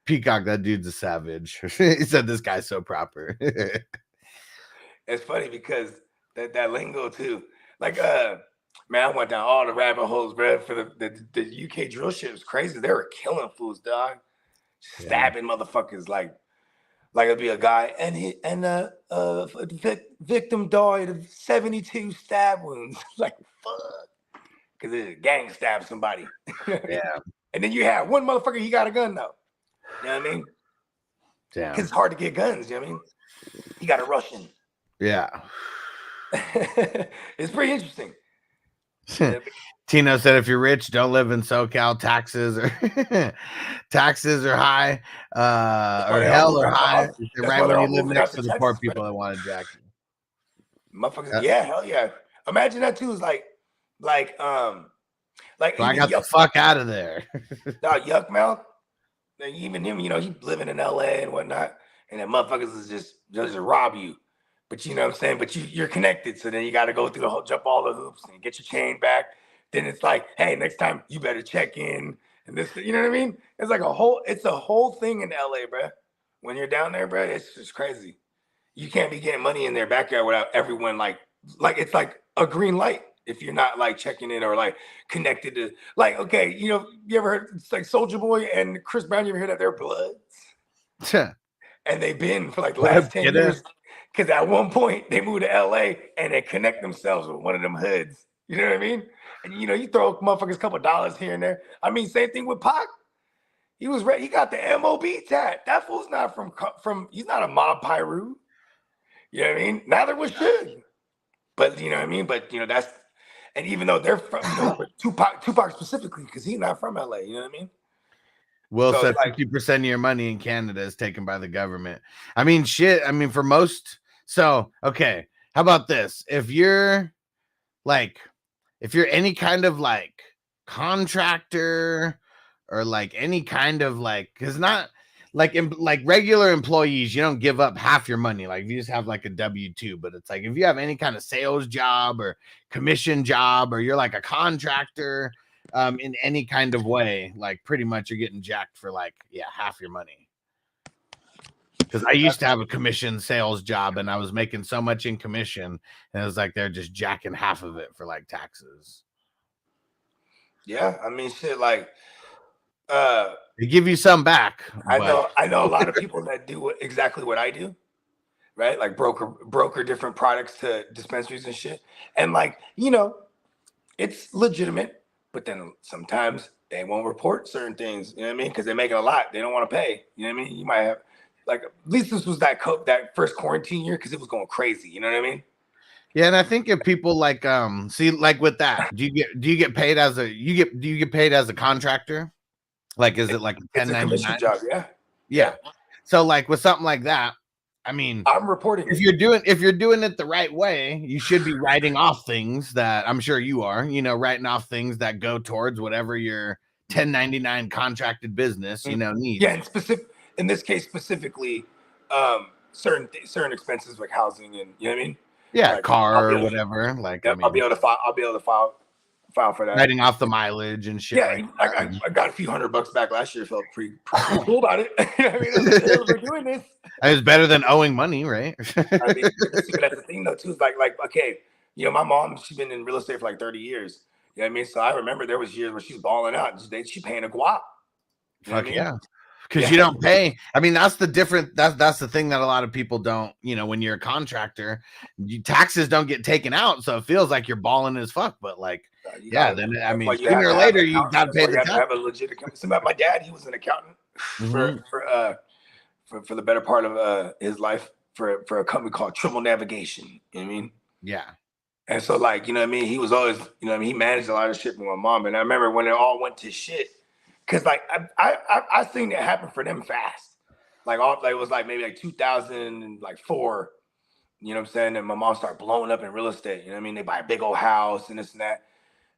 Peacock, that dude's a savage. He said this guy's so proper. It's funny because that lingo too. Like man, I went down all the rabbit holes, bro. For the UK drill shit was crazy. They were killing fools, dog. Stabbing motherfuckers like it'd be a guy and victim died of 72 stab wounds. Like fuck. Because a gang stabbed somebody. Yeah. And then you have one motherfucker, he got a gun though. You know what I mean? Damn. Because it's hard to get guns, you know what I mean? He got a Russian. Yeah. It's pretty interesting. Tino said, if you're rich, don't live in SoCal. Taxes are high, or hell are high. Right when you live next to the poor people that want to jack you. Motherfuckers, yeah, hell yeah. Imagine that too. Is like so I got the fuck out of there. Yuck mouth. Even him, you know, he living in LA and whatnot, and then motherfuckers is just rob you. But you know what I'm saying? But you're connected, so then you got to go through the whole, jump all the hoops and get your chain back. Then it's like, hey, next time you better check in and this, you know what I mean? It's like a whole thing in LA, bro. When you're down there, bro, it's just crazy. You can't be getting money in their backyard without everyone like it's like a green light. if you're not like checking in or like connected to like, okay, you know, you ever heard it's like Soulja Boy and Chris Brown, you ever hear that they're bloods? And they've been for like the last 10 years. Because at one point they moved to LA and they connect themselves with one of them hoods. You know what I mean? And you know, you throw motherfuckers a couple dollars here and there. I mean, same thing with Pac. He was he got the MOB tat. That fool's not from he's not a mob Pyru. You know what I mean? Neither was Suge. But you know what I mean? But you know, that's and even though they're from Tupac specifically, because he's not from LA, you know what I mean? Will said 50% of your money in Canada is taken by the government. I mean, shit. I mean, for most. So, okay. How about this? If you're any kind of like contractor or like any kind of like, because not like regular employees, you don't give up half your money. Like if you just have like a W-2, but it's like if you have any kind of sales job or commission job, or you're like a contractor, in any kind of way, like pretty much you're getting jacked for like half your money. Because I used to have a commission sales job and I was making so much in commission, and it was like they're just jacking half of it for like taxes. Yeah, I mean shit, like they give you some back. I know a lot of people that do exactly what I do, right? Like broker different products to dispensaries and shit. And like, you know, it's legitimate. But then sometimes they won't report certain things, you know what I mean? Because they're making a lot. They don't want to pay. You know what I mean? You might have, like, at least this was that first quarantine year because it was going crazy. You know what I mean? Yeah, and I think if people like see like with that, do you get paid as do you get paid as a contractor? Like, is it like a 1099 job? Yeah. So like with something like that, I mean, I'm reporting if you're doing it the right way, you should be writing off things that I'm sure you are, you know, writing off things that go towards whatever your 1099 contracted business, you know, needs. Yeah, and in this case specifically, certain expenses like housing and you know what I mean? Yeah, like, car or whatever. Like, I mean, I'll be able to file for that. Writing off the mileage and shit. Yeah, I got a few $100 back last year. Felt pretty cool about it. I mean, we're doing this. It's better than owing money, right? I mean, that's the thing though too. Is like okay, you know, my mom, she's been in real estate for like 30 years. You know what I mean? So I remember there was years where she was balling out. She paying a guap. Fuck yeah. Because you don't pay. I mean, that's the different. That's the thing that a lot of people don't. You know, when you're a contractor, taxes don't get taken out, so it feels like you're balling as fuck. But like, then I mean, sooner or later you got to pay the tax. Have a legit accountant. My dad, he was an accountant for the better part of his life for a company called Trimble Navigation. You know what I mean? Yeah. And so like, you know what I mean? He was always, you know what I mean? He managed a lot of shit with my mom. And I remember when it all went to shit. Cause like I seen it happen for them fast. Like it was like maybe like 2004, you know what I'm saying? And my mom started blowing up in real estate. You know what I mean? They buy a big old house and this and that.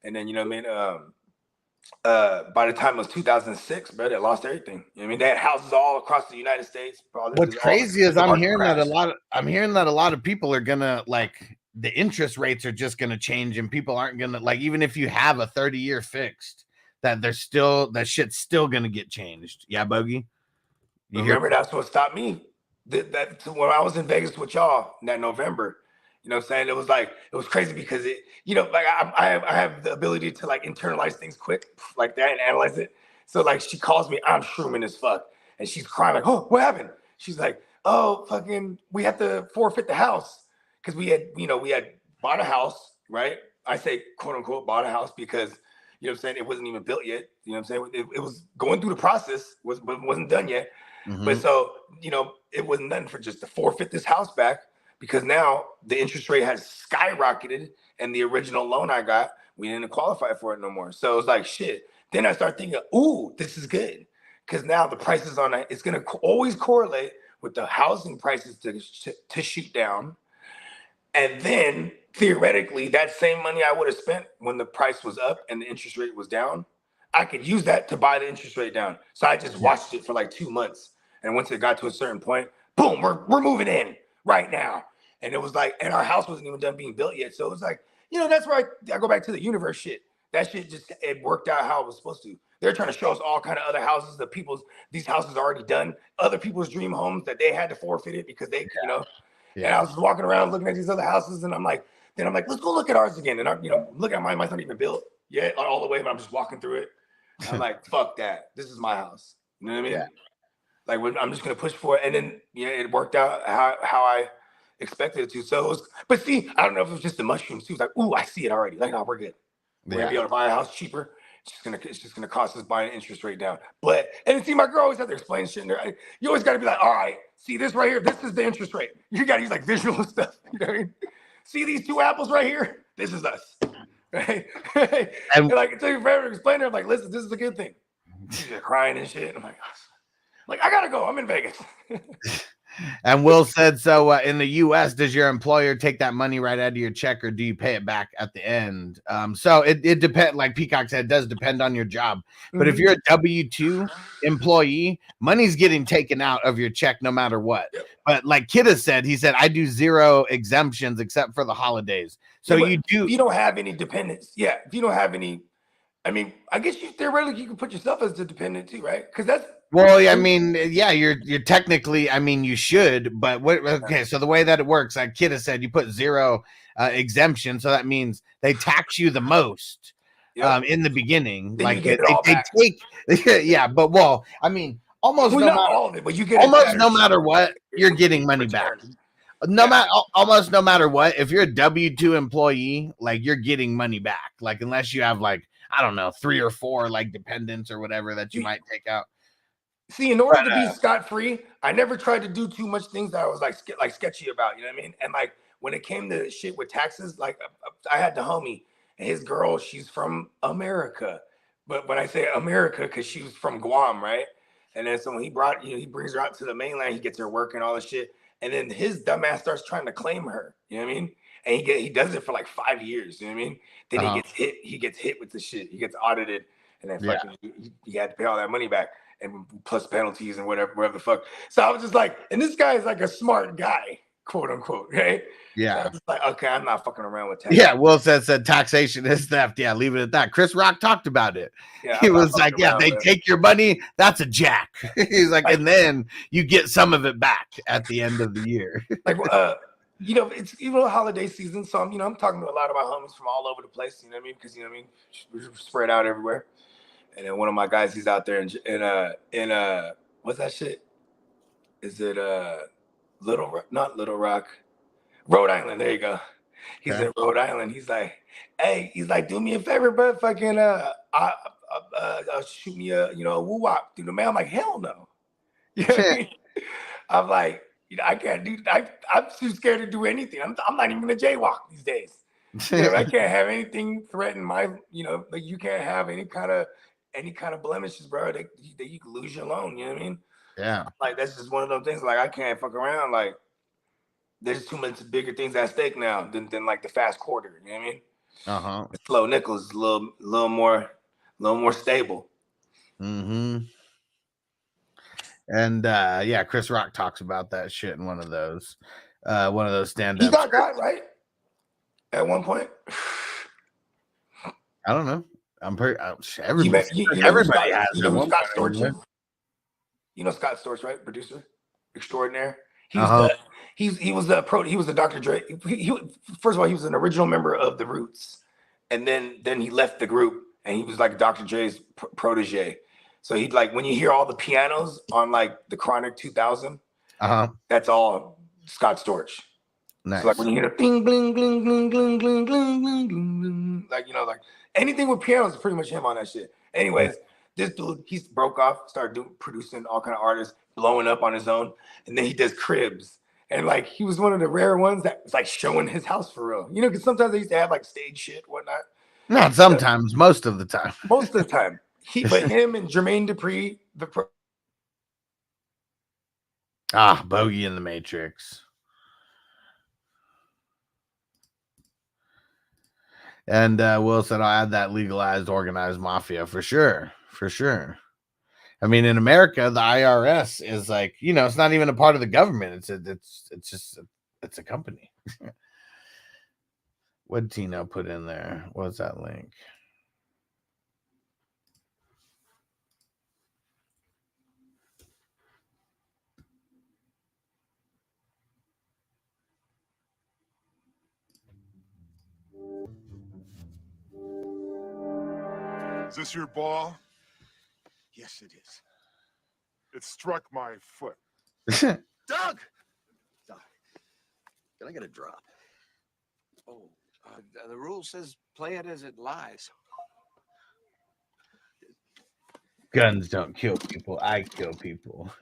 And then, you know what I mean? By the time it was 2006, bro, they lost everything. You know what I mean? They had houses all across the United States. What's crazy is I'm hearing that a lot of people are gonna like the interest rates are just gonna change, and people aren't gonna like, even if you have a 30-year fixed, that shit's still gonna get changed. Yeah, Bogey. Remember, that's what stopped me. That when I was in Vegas with y'all in that November. You know what I'm saying? It was crazy because it, you know, like I have the ability to like internalize things quick like that and analyze it. So like she calls me, I'm shrooming as fuck. And she's crying like, oh, what happened? She's like, oh, fucking, we have to forfeit the house. Cause we had bought a house, right? I say quote unquote bought a house because, you know what I'm saying? It wasn't even built yet. You know what I'm saying? It was going through the process, but wasn't done yet. Mm-hmm. But so, you know, it wasn't nothing for just to forfeit this house back. Because now the interest rate has skyrocketed and the original loan I got, we didn't qualify for it no more. So it was like, shit. Then I start thinking, ooh, this is good. Because now the prices on it, it's going to always correlate with the housing prices to shoot down. And then theoretically, that same money I would have spent when the price was up and the interest rate was down, I could use that to buy the interest rate down. So I just watched it for like 2 months. And once it got to a certain point, boom, we're moving in right now. And it was like, and our house wasn't even done being built yet. So it was like, you know, that's where I go back to the universe shit. That shit it worked out how it was supposed to. They're trying to show us all kind of other houses these houses are already done. Other people's dream homes that they had to forfeit it because they, you know. And I was walking around looking at these other houses, and I'm like, let's go look at ours again. And look at mine. Mine's not even built yet all the way, but I'm just walking through it. I'm like, fuck that. This is my house. You know what I mean? Yeah. Like I'm just gonna push for it, and then it worked out how I expected it to. So it was, but see, I don't know if it was just the mushrooms. He was like, ooh, I see it already. Like, no, we're good. We're gonna be able to buy a house cheaper. It's just gonna cost us buying interest rate down. But and see, my girl always had to explain shit in there. You always got to be like, all right, see this right here. This is the interest rate. You got to use like visual stuff. You know what I mean? See these 2 apples right here. This is us. Right? And like until you forever explain it, I'm like, listen, this is a good thing. She's crying and shit. I'm like, I gotta go. I'm in Vegas. And Will said, so in the U.S., does your employer take that money right out of your check, or do you pay it back at the end? So it depends. Like Peacock said, it does depend on your job. But if you're a W-2 employee, money's getting taken out of your check no matter what. Yep. But like Kidda said, he said, I do 0 exemptions except for the holidays. So If you don't have any dependents, if you don't have any, I mean, I guess theoretically you can put yourself as a dependent too, right? Because that's I mean, you're technically, I mean, you should, but okay, so the way that it works, like Kidda said, you put 0 exemption, so that means they tax you the most in the beginning. Then like they take, but I mean, almost not all of it, but you get almost no matter what, you're getting money back. Almost no matter what, if you're a W-2 employee, like you're getting money back, like unless you have like, I don't know, 3 or 4 like dependents or whatever that you might take out. See, in order to be scot-free, I never tried to do too much things that I was like sketchy about, you know what I mean? And like when it came to shit with taxes, like I had the homie and his girl, she's from America. But when I say America, because she was from Guam, right? And then so when he brings her out to the mainland, he gets her work and all this shit. And then his dumbass starts trying to claim her, you know what I mean? And he does it for like 5 years, you know what I mean? Then he gets hit with the shit. He gets audited, and then fucking he had to pay all that money back. And plus penalties and whatever the fuck. So I was just like, and this guy is like a smart guy, quote unquote, right? Yeah. So I was like, okay, I'm not fucking around with tax. Yeah, Will said taxation is theft. Yeah, leave it at that. Chris Rock talked about it. Yeah, he was like, they take your money. That's a jack. He's like, and then you get some of it back at the end of the year. Like, it's holiday season, so I'm talking to a lot of my homies from all over the place. You know what I mean? Because we're spread out everywhere. And then one of my guys, he's out there in what's that shit? Is it not Little Rock, Rhode Island? There you go. He's in Rhode Island. He's like, hey, do me a favor, but fucking shoot me a woo wop through the mail. I'm like, hell no. You know what I mean? I'm like, I can't do. I'm too scared to do anything. I'm not even gonna jaywalk these days. I can't have anything threaten my. Like you can't have any kind of blemishes, bro. That you can lose your loan. You know what I mean? Yeah. Like that's just one of those things. Like I can't fuck around. Like there's too much bigger things at stake now than like the fast quarter. You know what I mean? The slow nickel is a little more stable. Mm-hmm. And Chris Rock talks about that shit in one of those stand-ups. He got right at one point. I don't know. I'm pretty. Everybody has. You know Scott Storch? You know Scott Storch, right? Producer extraordinaire. He was the Dr. Dre. First of all, he was an original member of the Roots, and then he left the group, and he was like Dr. Dre's protege. So he'd like when you hear all the pianos on like the Chronic 2000, that's all Scott Storch. Nice. So like when you hear the bling bling bling bling bling bling bling bling bling, like like anything with pianos is pretty much him on that shit. Anyways, this dude he's broke off, started producing all kind of artists, blowing up on his own, and then he does cribs. And like he was one of the rare ones that was like showing his house for real. Because sometimes they used to have like stage shit, whatnot. Not sometimes, most of the time. Most of the time. But him and Jermaine Dupri, Bogey in the Matrix. And Will said, I'll add that legalized organized mafia for sure. For sure. I mean, in America, the IRS is like, it's not even a part of the government. It's a company. What did Tino put in there? What's that link? Is this your ball? Yes, it is. It struck my foot. Doug! Can I get a drop? Oh, the rule says play it as it lies. Guns don't kill people. I kill people.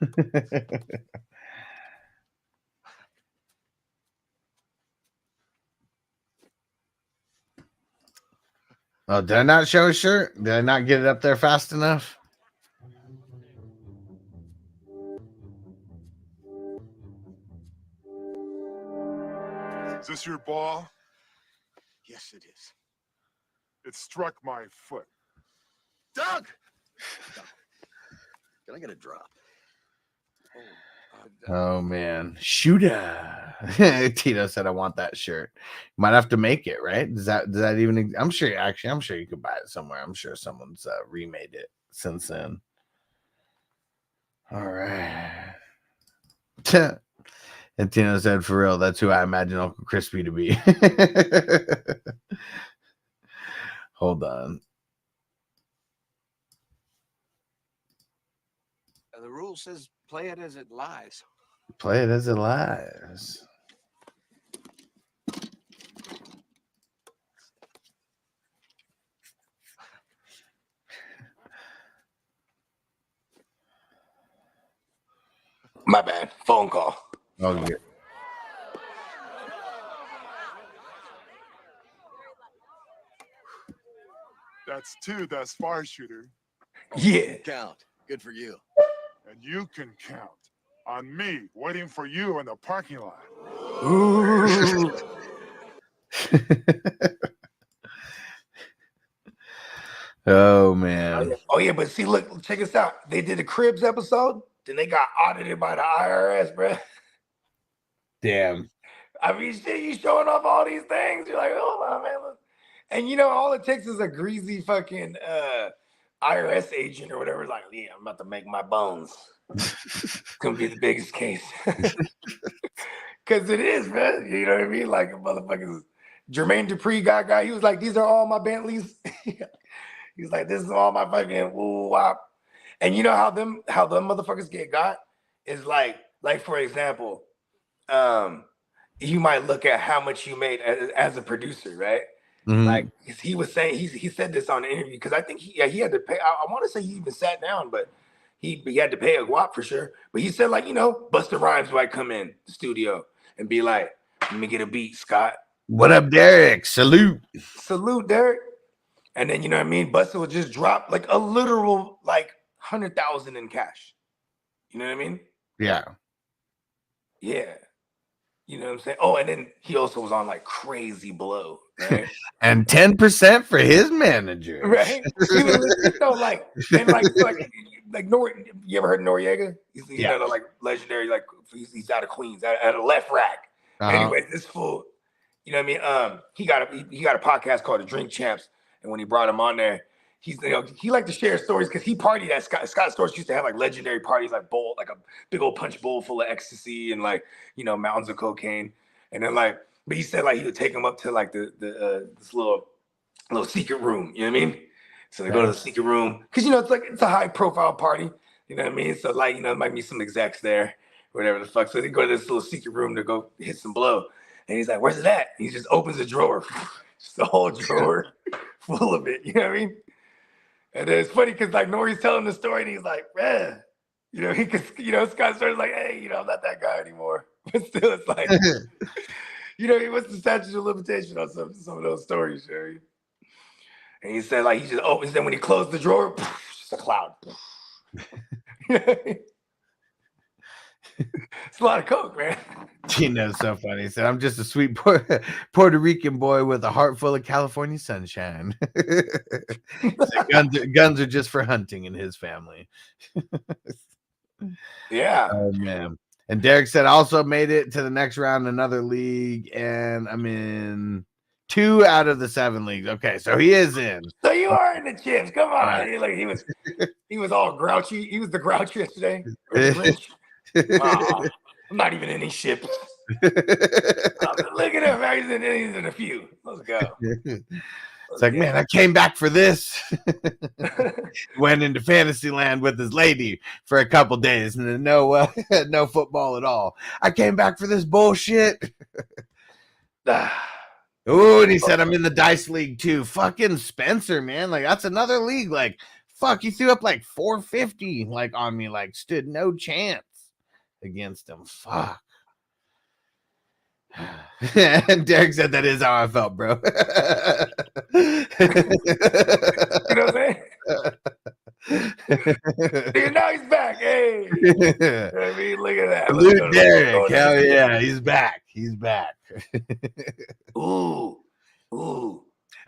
Oh, did I not show a shirt? Did I not get it up there fast enough? Is this your ball? Yes, it is. It struck my foot. Doug! Can I get a drop? Oh man, shooter! Tito said, "I want that shirt." Might have to make it, right? Does that even? I'm sure. Actually, I'm sure you could buy it somewhere. I'm sure someone's remade it since then. All right. And Tino said, "For real, that's who I imagine Uncle Crispy to be." Hold on. The rule says play it as it lies. Play it as it lies. My bad. Phone call. Oh, yeah. That's two thus far, shooter. Yeah. Count. Good for you. And you can count on me waiting for you in the parking lot. Ooh. Oh man. Oh yeah, but see, look, check this out. They did a Cribs episode, then they got audited by the IRS, bro. Damn. I mean, shit, you showing off all these things. You're like, hold on, man. And you know, all it takes is a greasy fucking IRS agent or whatever. Like, yeah, I'm about to make my bones. It's gonna be the biggest case. Cause it is, man. You know what I mean? Like a motherfucker's Jermaine Dupri guy. He was like, these are all my Bentleys. He's like, this is all my fucking woo wop. And you know how them motherfuckers get got is like for example, you might look at how much you made as a producer, right? Mm-hmm. Like he was saying, he said this on the interview because I think he had to pay. I want to say he even sat down, but he had to pay a guap for sure. But he said, like, you know, Busta Rhymes might come in the studio and be like, let me get a beat, Scott. What up, Derek? Salute. Salute, Derek. And then, you know what I mean? Busta would just drop like a literal like 100,000 in cash. You know what I mean? Yeah. Yeah. You know what I'm saying? Oh, and then he also was on like Crazy Blow, right? And 10% for his manager. Right? He was, like, and like you ever heard of Noriega? He's Yeah. another like legendary, like he's out of Queens, out of Left Rack. Anyway, this fool, you know what I mean? He got a podcast called The Drink Champs, and when he brought him on there, he liked to share stories because he partied at Scott Stores used to have like legendary parties, like a big old punch bowl full of ecstasy and like, you know, mountains of cocaine. And then like, but he said like he would take him up to like this little secret room, you know what I mean? So they go to the secret room because, you know, it's a high profile party, you know what I mean? So like, you know, there might be some execs there, whatever the fuck. So they go to this little secret room to go hit some blow. And he's like, where's it at? He just opens a drawer, just a whole drawer full of it, you know what I mean? And then it's funny because like Nori's telling the story and he's like, man, you know, because, you know, Scott started like, hey, you know, I'm not that guy anymore. But still, it's like, you know, what's the statute of limitation on some of those stories, Sherry? And he said, like, he just opens, then when he closed the drawer, just a cloud. It's a lot of coke, man. Tino's so funny. He said, I'm just a sweet Puerto Rican boy with a heart full of California sunshine. Guns are just for hunting in his family. Yeah. Oh, man. And Derek said, I also made it to the next round in another league, and I'm in 2 out of the 7 leagues. Okay, so he is in. So you are in the chips. Come on. Right. Like he was all grouchy. He was the grouch yesterday. Or the Grinch. I'm not even in these ships. Look at him. He's in a few. Let's go. It's like, man, I came back for this. Went into Fantasyland with his lady for a couple days, and then no football at all. I came back for this bullshit. Oh, and he said I'm in the dice league too. Fucking Spencer, man, like that's another league. Like, fuck, he threw up like 450, like on me, like stood no chance against him. Fuck. And Derek said that is how I felt, bro. You know what I'm saying? Dude, now he's back. Hey, I mean, look at that. Salute Derek. Hell yeah, he's back. He's back. Ooh.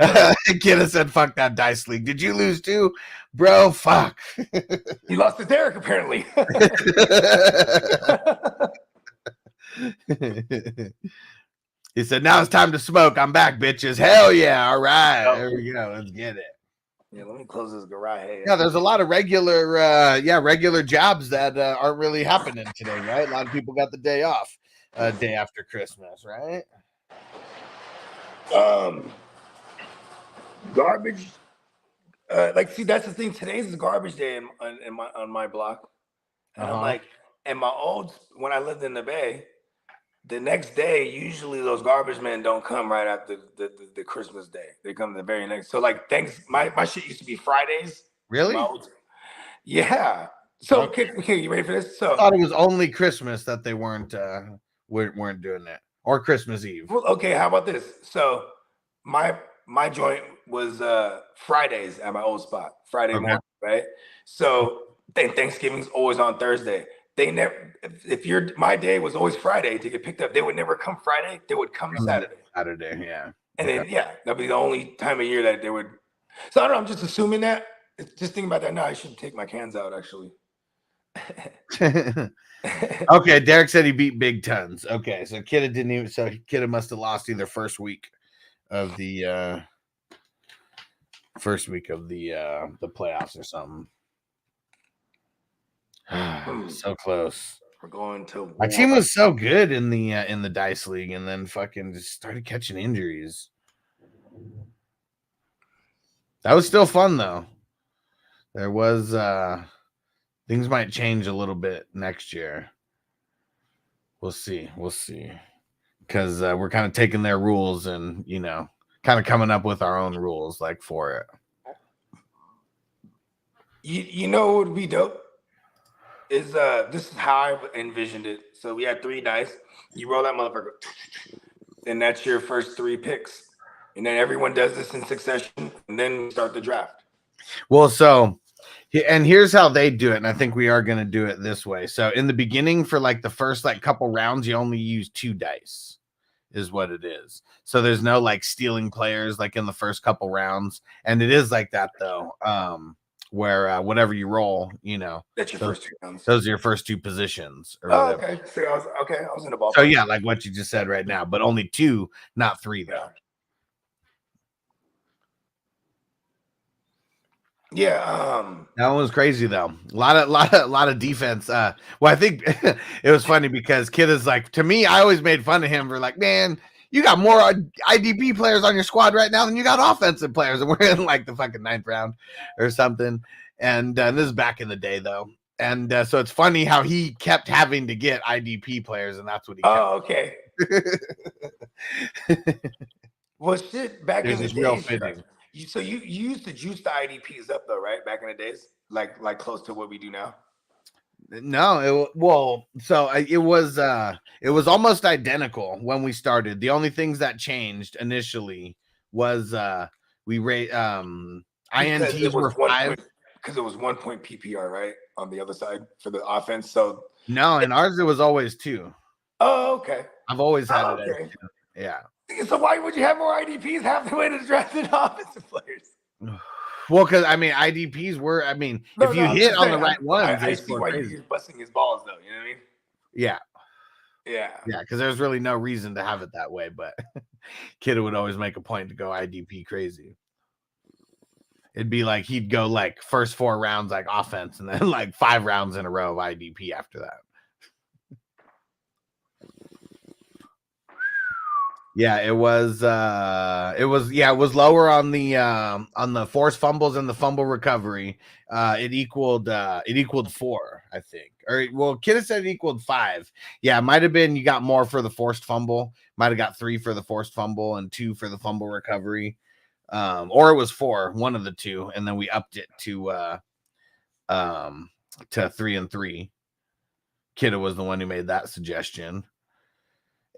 Kidda said, "Fuck that dice league." Did you lose too, bro? Fuck. You lost to Derek, apparently. He said, "Now it's time to smoke. I'm back, bitches." Hell yeah! All right, there we go. Let's get it. Yeah, let me close this garage. Hey, Yeah, there's a lot of regular jobs that aren't really happening today, right? A lot of people got the day off, day after Christmas, right? Garbage. See, that's the thing. Today's is garbage day on my block, and I'm like, and when I lived in the Bay, the next day, usually those garbage men don't come right after the Christmas day. They come the very next. So like, my shit used to be Fridays. Really? Yeah. So okay, you ready for this? So I thought it was only Christmas that they weren't doing that, or Christmas Eve. Well, okay, how about this? So my joint was Fridays at my old spot, Friday morning, right? So Thanksgiving's always on Thursday. They never, my day was always Friday to get picked up. They would never come Friday. They would come Saturday. Saturday, yeah. And then, that'd be the only time of year that they would. So I don't know. I'm just assuming that. Just thinking about that now. I should take my cans out, actually. Okay, Derek said he beat Big Tons. Okay, so Kidda didn't even. So Kidda must have lost either first week of the playoffs or something. So close. We're going to my team was so good in the dice league, and then fucking just started catching injuries. That was still fun though. There was things might change a little bit next year. We'll see because we're kind of taking their rules and kind of coming up with our own rules like for it. You know what would be dope is this is how I envisioned it. So we had 3 dice. You roll that motherfucker, and that's your first 3 picks. And then everyone does this in succession, and then we start the draft. Well, so and here's how they do it, and I think we are going to do it this way. So in the beginning, for like the first couple rounds, you only use 2 dice, is what it is. So there's no like stealing players like in the first couple rounds, and it is like that though. Where whatever you roll, that's your first 2 rounds. Those are your first 2 positions. Or okay. So I was in the ballpark. So yeah, like what you just said right now, but only 2, not 3 though. Yeah. That one was crazy though. A lot of defense. Well, I think it was funny because Kid is like, to me, I always made fun of him for like, man, you got more IDP players on your squad right now than you got offensive players, and we're in like the fucking 9th round or something. And this is back in the day though, and so it's funny how he kept having to get IDP players, and that's what he. Okay. Well, shit, back in the day. Real fitting. So you used to juice the IDPs up though, right? Back in the days, like close to what we do now. No, it was almost identical when we started. The only things that changed initially was we rate INTs were 5 because it was 1 point PPR, right, on the other side for the offense. So no, in ours it was always 2. Oh, okay. I've always had it as 2. Yeah. So why would you have more IDPs half the way to draft in offensive players? Well, because IDPs were. If you hit on the right ones, I see why he's busting his balls, though. You know what I mean? Yeah. Yeah. Yeah, because there's really no reason to have it that way. But Kidda would always make a point to go IDP crazy. It'd be like he'd go like first 4 rounds like offense, and then like 5 rounds in a row of IDP after that. Yeah, it was lower on the forced fumbles and the fumble recovery. It equaled 4, I think. Or well, Kidda said it equaled 5. Yeah, it might have been you got more for the forced fumble, might have got 3 for the forced fumble and 2 for the fumble recovery. Or it was 4, one of the two, and then we upped it to 3 and 3. Kidda was the one who made that suggestion.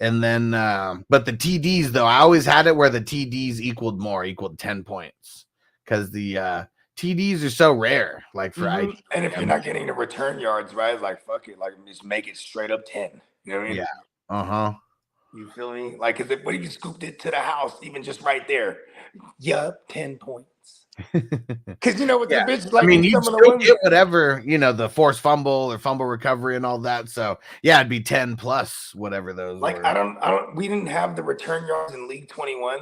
And then, but the TDs, though, I always had it where the TDs equaled 10 points because the TDs are so rare. Like for and if you're not getting the return yards, right? Like, fuck it. Like, just make it straight up 10. You know what I mean? Yeah. You feel me? Like, what if you scooped it to the house, even just right there? Yup, 10 points. Because you know what the bitch like. I mean, you still get whatever, the forced fumble or fumble recovery and all that. So yeah, it'd be 10 plus whatever those. Like were. We didn't have the return yards in League 21.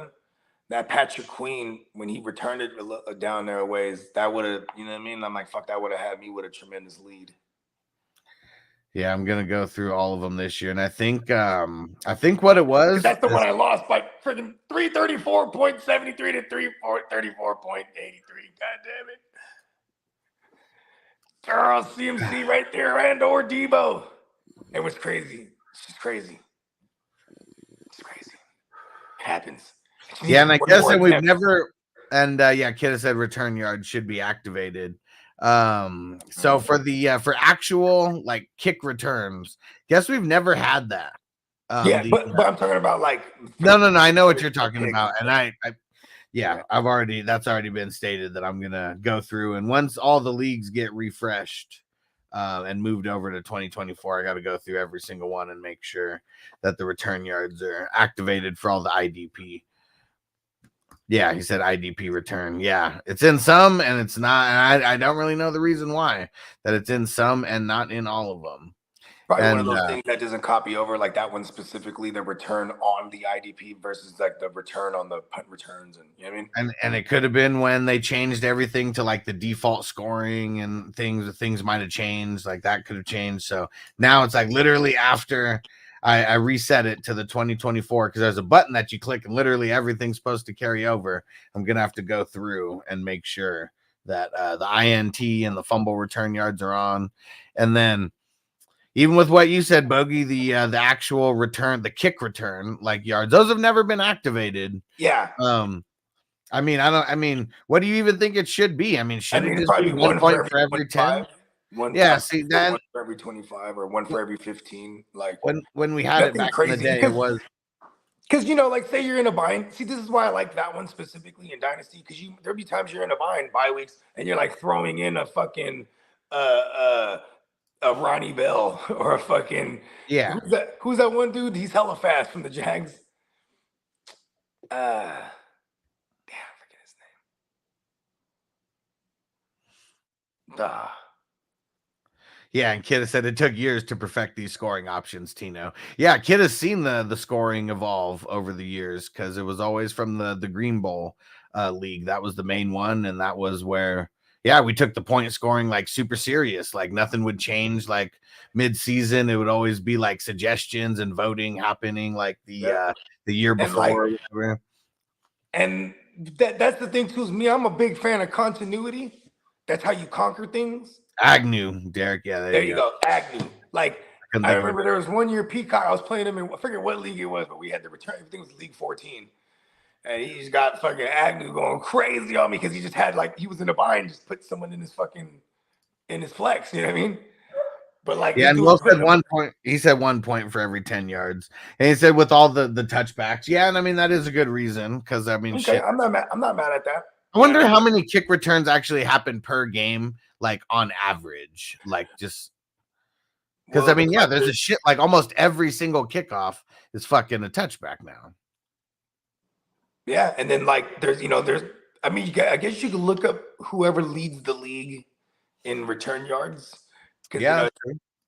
That Patrick Queen, when he returned it down there a ways, that would have, you know what I mean? I'm like, fuck, that would have had me with a tremendous lead. Yeah, I'm gonna go through all of them this year, and I think what it was. That's the one I lost by freaking 334.73 to 334.83. God damn it, girl, CMC right there and or Debo. It was crazy. It's just crazy. It's crazy. It happens. Yeah, and I guess that we've never. And Kidda said return yard should be activated. So for actual like kick returns, guess we've never had that. But I'm talking about like no, I know what you're talking about, and that's already been stated that I'm gonna go through, and once all the leagues get refreshed and moved over to 2024, I got to go through every single one and make sure that the return yards are activated for all the IDP. Yeah, he said IDP return. Yeah, it's in some and it's not. And I don't really know the reason why that it's in some and not in all of them. Probably one of those things that doesn't copy over, like that one specifically, the return on the IDP versus like the return on the punt returns, and you know what I mean. And it could have been when they changed everything to like the default scoring and things might have changed, like that could have changed. So now it's like literally after I reset it to the 2024 because there's a button that you click and literally everything's supposed to carry over. I'm gonna have to go through and make sure that the INT and the fumble return yards are on, and then. Even with what you said, Bogey, the actual return, the kick return, like yards, those have never been activated. Yeah. I mean, what do you even think it should be? I mean, should it just be 1 point for every 10? See that 1 for every 25 or 1 for every 15. Like when we had it back in the day, it was because like say you're in a bind. See, this is why I like that one specifically in Dynasty, because there'll be times you're in a bind, bye weeks, and you're like throwing in a fucking a Ronnie Bell or a fucking who's that one dude? He's hella fast from the Jags. Damn, I forget his name. Yeah, and Kidda said it took years to perfect these scoring options, Tino. Yeah, Kidda's seen the scoring evolve over the years because it was always from the Green Bowl league. That was the main one, and that was where we took the point scoring like super serious. Like nothing would change like mid-season. It would always be like suggestions and voting happening like the year before. And that's the thing too. Me, I'm a big fan of continuity. That's how you conquer things. Agnew, Derek. Yeah, there you go. Agnew. Like I remember there was one year Peacock. I was playing him in I forget what league it was, but we had the return. Everything was League 14. And he just got fucking Agnew going crazy on me because he just had he was in a bind, just put someone in his flex, you know what I mean? But like, and Will said 1 point. He said 1 point for every 10 yards, and he said with all the touchbacks. Yeah, and I mean that is a good reason because I mean, shit. I'm not mad at that. I wonder how many kick returns actually happen per game, like on average, like just because I mean, there's a shit like almost every single kickoff is fucking a touchback now. Yeah, and then like there's I mean I guess you could look up whoever leads the league in return yards because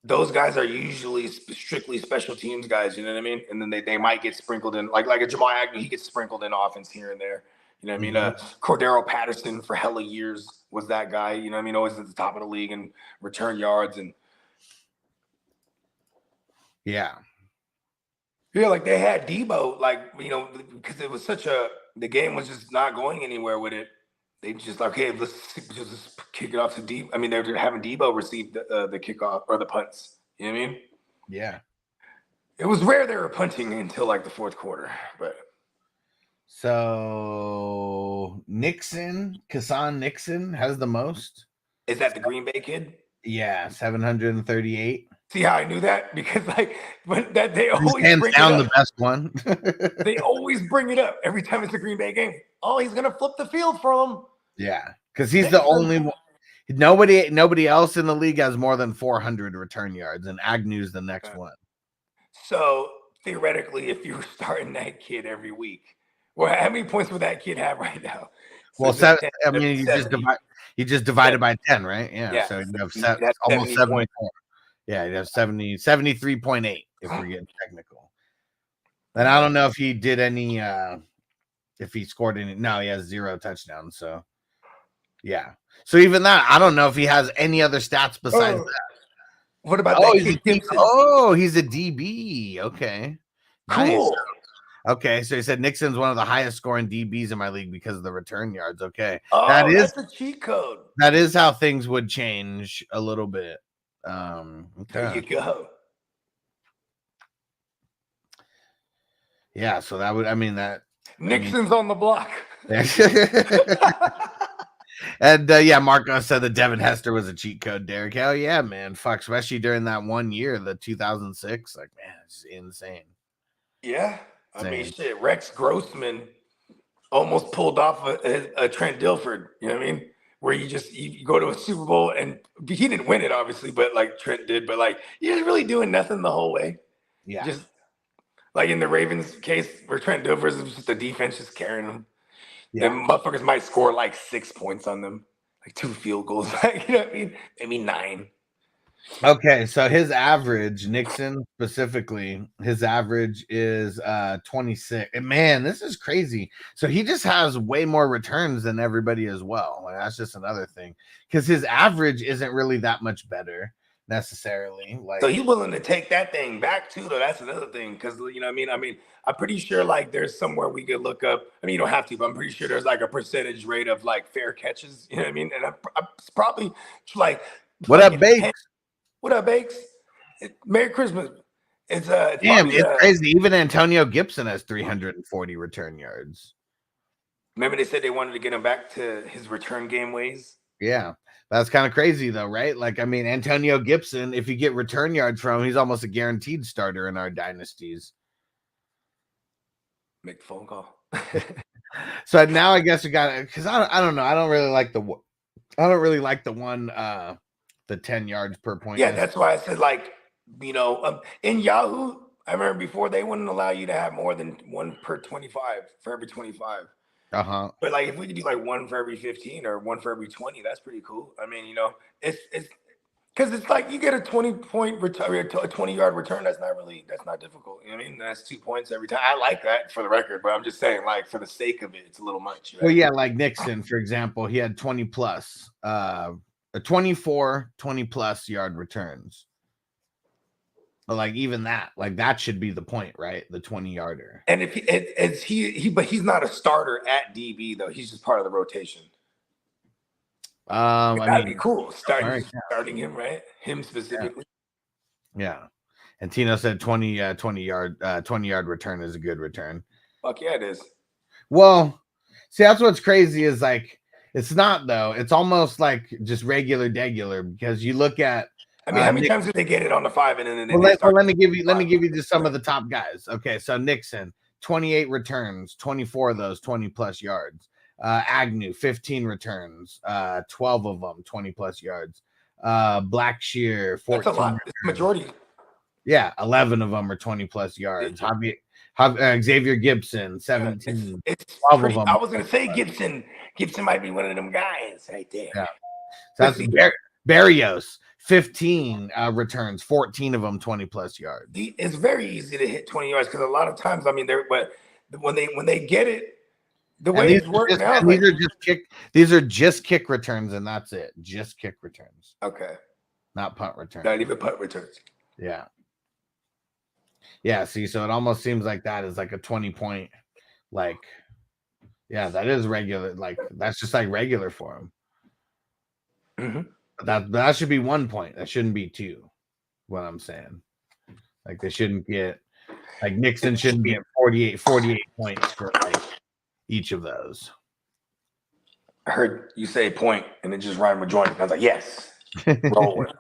those guys are usually strictly special teams guys, you know what I mean? And then they might get sprinkled in like a Jamal Agnew, he gets sprinkled in offense here and there. You know what I mean? Cordero Patterson for hella years was that guy, you know what I mean? Always at the top of the league and return yards and Yeah, like they had Debo, like, you know, because it was the game was just not going anywhere with it. They just like, hey, let's just kick it off to Debo. I mean, they're having Debo receive the kickoff or the punts. You know what I mean? Yeah. It was rare they were punting until like the fourth quarter, but. So Kassan Nixon has the most. Is that the Green Bay kid? Yeah, 738. See how I knew that? Because like they always hands bring down it up. the best one. They always bring it up every time it's a Green Bay game. Oh, he's gonna flip the field for them. Yeah, because he's the only one. Nobody else in the league has more than 400 return yards, and Agnew's the next one. So theoretically, if you were starting that kid every week, well, how many points would that kid have right now? Well, I mean, you just divide it by 10, right? Yeah. So you have almost 74. Yeah, you have 73.8 if we're getting technical. And I don't know if he did any if he scored any. No, he has 0 touchdowns. So yeah. So even that, I don't know if he has any other stats besides that. What about that kid Gibson? He's a DB. Okay. Cool. Nice. Okay, so he said Nixon's one of the highest scoring DBs in my league because of the return yards. Okay. That's a cheat code. That is how things would change a little bit. Okay. There you go. Yeah, so that would, Nixon's on the block. And yeah, Marco said that Devin Hester was a cheat code, Derek. Hell yeah, man. Fuck, especially during that one year, the 2006. Like, man, it's insane. Yeah. I mean, shit, Rex Grossman almost pulled off a Trent Dilford, you know what I mean? Where you go to a Super Bowl and he didn't win it, obviously, but like Trent did, but like he was really doing nothing the whole way. Yeah. Just like in the Ravens case where Trent Dilford was just the defense just carrying them. Yeah. And motherfuckers might score like 6 points on them, like 2 field goals, like, you know what I mean? Maybe 9. Okay, so his average, Nixon specifically, his average is 26. And man, this is crazy. So he just has way more returns than everybody as well. Like, that's just another thing. Because his average isn't really that much better necessarily. Like, so he's willing to take that thing back too, though. That's another thing. Because you know what I mean? I'm pretty sure like there's somewhere we could look up. I mean, you don't have to, but I'm pretty sure there's like a percentage rate of like fair catches. You know what I mean? And I'm probably like, what up, Bakes? What up, Bakes? Merry Christmas. It's damn, it's crazy. Even Antonio Gibson has 340 return yards. Remember they said they wanted to get him back to his return game ways? Yeah. That's kind of crazy though, right? Like, I mean, Antonio Gibson, if you get return yards from him, he's almost a guaranteed starter in our dynasties. Make the phone call. So now I guess we got it, because I don't know. I don't really like the one the 10 yards per point. Yeah, that's why I said, like, you know, in Yahoo, I remember before they wouldn't allow you to have more than 1 per 25 for every 25. Uh-huh. But like if we could do like 1 for every 15 or 1 for every 20, that's pretty cool. I mean, you know, it's because it's like you get a 20-point return, a 20-yard return. That's not difficult. You know what I mean? That's 2 points every time. I like that for the record, but I'm just saying, like, for the sake of it, it's a little much. Right? Well, yeah, like Nixon, for example, he had 20 plus, 24 20+ yard returns. But like even that, like that should be the point, right? The 20-yarder. And if but he's not a starter at DB though. He's just part of the rotation. That'd be cool. Starting him, right? Him specifically. Yeah. And Tino said 20-yard return is a good return. Fuck yeah, it is. Well, see, that's what's crazy is like it's not though. It's almost like just regular because you look at. I mean, how many times did they get it on the 5 and then? Let me give you just some of the top guys. Okay, so Nixon, 28 returns, 24 of those 20+ yards. Agnew, 15 returns, 12 of them 20+ yards. Blackshear, 14. That's a lot. It's majority. Yeah, 11 of them are 20+ yards. Xavier Gibson, 17. It's 12 of them. I was gonna say Gibson. Gibson might be one of them guys right there. Yeah. So that's Barrios, 15 returns, 14 of them 20+ yards. It's very easy to hit 20 yards because a lot of times, I mean, but when they get it, the way it's working out, these are just kick returns, and that's it. Just kick returns. Okay. Not punt returns. Not even punt returns. Yeah. Yeah, see, so it almost seems like that is like a 20-point, like, yeah, that is regular. Like, that's just like regular for him. That should be 1 point. That shouldn't be 2. What I'm saying. Like, they shouldn't get, like, Nixon shouldn't get 48 points for like each of those. I heard you say point and it just rhymed with joint. I was like, yes. Roll with it.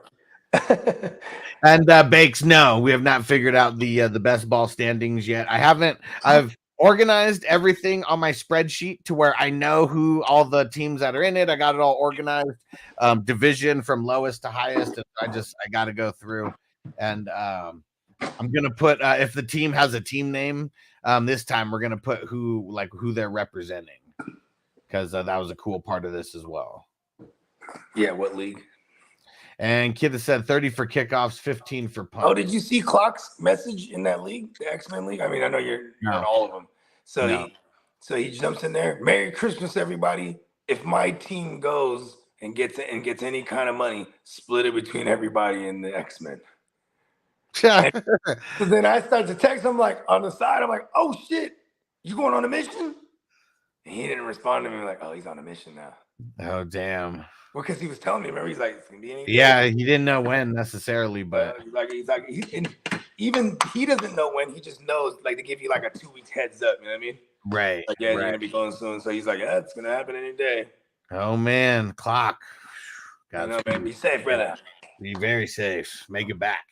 And Bakes, no, we have not figured out the best ball standings yet. I've organized everything on my spreadsheet to where I know who all the teams that are in it. I got it all organized, division from lowest to highest. And I got to go through, and I'm gonna put if the team has a team name, this time we're gonna put who they're representing, because that was a cool part of this as well. Yeah, what league? And Kid has said 30 for kickoffs, 15 for punts. Oh, did you see Clock's message in that league, the X-Men league? I mean, I know you're in all of them. So he jumps in there. Merry Christmas, everybody. If my team goes and gets any kind of money, split it between everybody in the X-Men. So then I start to text him like on the side. I'm like, oh shit, you going on a mission? And he didn't respond to me like, oh, he's on a mission now. Oh, damn. Well, because he was telling me, remember, he's like, it's gonna be anything. Yeah, he didn't know when necessarily, but even he doesn't know when. He just knows, like, to give you like a 2 week heads up. You know what I mean? Right. Like, yeah, you're gonna be going soon. So he's like, yeah, it's gonna happen any day. Oh man, Clock. Man, be safe, brother. Be very safe. Make it back.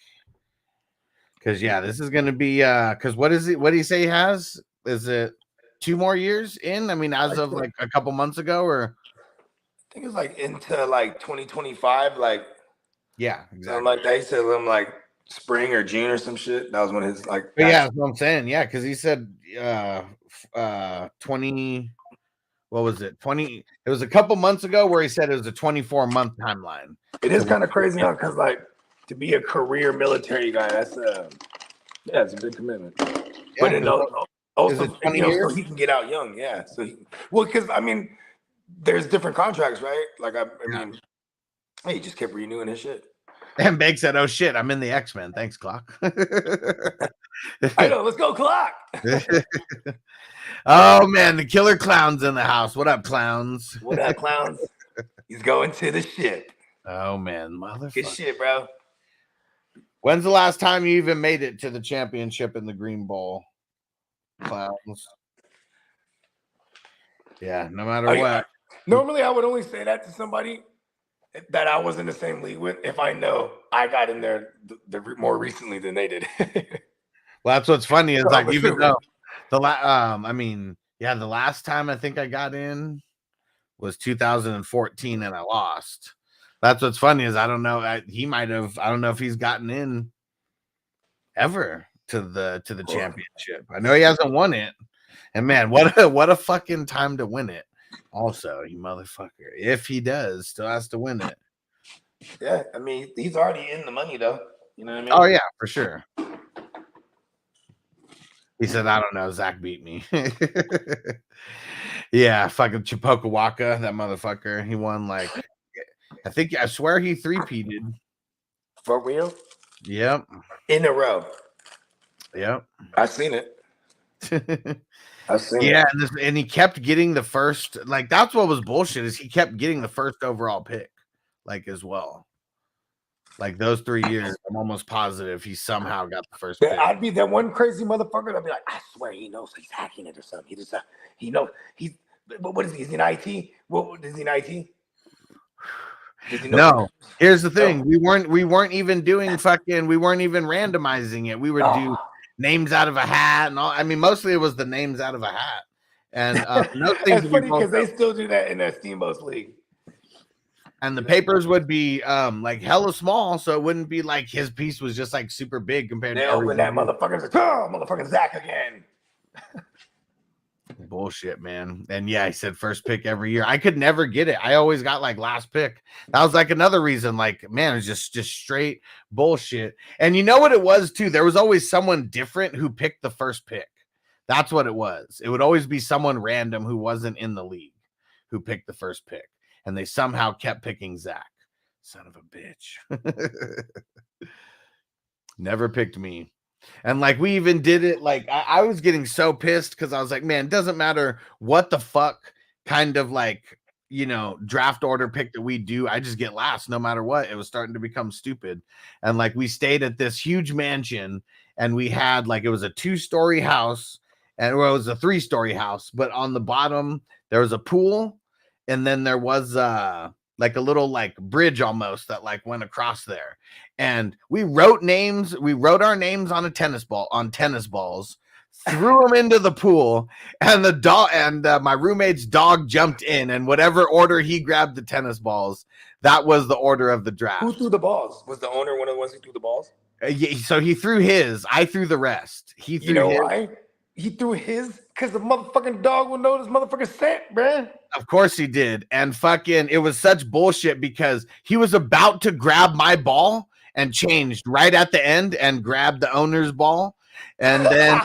Because this is gonna be because what is it? What do you say he has? Is it 2 more years in? I mean, as of like a couple months ago, or I think it's like into like 2025, like exactly. Like that. He said them like spring or June or some shit. That was when his like. But yeah, that's what I'm saying. Yeah, because he said 20. What was it? 20. It was a couple months ago where he said it was a 24-month timeline. It is kind of crazy now because like to be a career military guy, that's it's a big commitment. But then also, so he can get out young. Yeah. So because I mean. There's different contracts, right? Like I mean, he just kept renewing his shit. And Big said, "Oh shit, I'm in the X-Men. Thanks, Clock." I know. Let's go, Clock. Oh man, the killer clown's in the house. What up, clowns? What up, clowns? He's going to the ship. Oh man, motherfucker. Good shit, bro. When's the last time you even made it to the championship in the Green Bowl, clowns? Yeah, no matter what. Yeah. Normally, I would only say that to somebody that I was in the same league with if I know I got in there more recently than they did. Well, that's what's funny is like even though the last time I think I got in was 2014 and I lost. That's what's funny is I don't know. He might have. I don't know if he's gotten in ever to the championship. I know he hasn't won it. And man, what a fucking time to win it. Also, you motherfucker. If he does, still has to win it. Yeah, I mean, he's already in the money though. You know what I mean? Oh yeah, for sure. He said, I don't know, Zach beat me. Yeah, fucking Chipokawaka, that motherfucker. He won like I swear he 3-peated. For real? Yep. In a row. Yep. I've seen it. I've seen it. Yeah, and he kept getting the first, like that's what was bullshit, is he kept getting the first overall pick, like as well. Like those 3 years, I'm almost positive he somehow got the first pick. I'd be that one crazy motherfucker. I'd be like, I swear he knows he's hacking it or something. He just he knows he's. What is he? Is he in IT? What is he in IT? No. Here's the thing: we weren't even doing fucking. We weren't even randomizing it. We would do names out of a hat and all. I mean, mostly it was the names out of a hat. And those things. It's funny because they still do that in the Steamboats League. And the papers would be like hella small, so it wouldn't be like his piece was just like super big compared to open that motherfucker's like, oh, motherfucking Zach again. Bullshit, man. And yeah, he said first pick every year. I could never get it. I always got like last pick. That was like another reason. Like, man, it's just straight bullshit. And you know what it was too? There was always someone different who picked the first pick. That's what it was. It would always be someone random who wasn't in the league who picked the first pick. And they somehow kept picking Zach. Son of a bitch. Never picked me. And like we even did it, like I was getting so pissed because I was like, man, it doesn't matter what the fuck kind of like, you know, draft order pick that we do, I just get last no matter what. It was starting to become stupid. And like we stayed at this huge mansion and we had like, it was a 2-story house, and well, it was a 3-story house, but on the bottom there was a pool, and then there was like a little like bridge almost that like went across there. And we wrote our names on tennis balls, threw them into the pool, and the dog and my roommate's dog jumped in, and whatever order he grabbed the tennis balls, that was the order of the draft. Who threw the balls? Was the owner one of the ones who threw the balls? Yeah, so he threw his, I threw the rest. He threw his. Why? He threw his because the motherfucking dog would know this motherfucker scent, bruh. Of course he did. And fucking, it was such bullshit because he was about to grab my ball and changed right at the end and grabbed the owner's ball. And then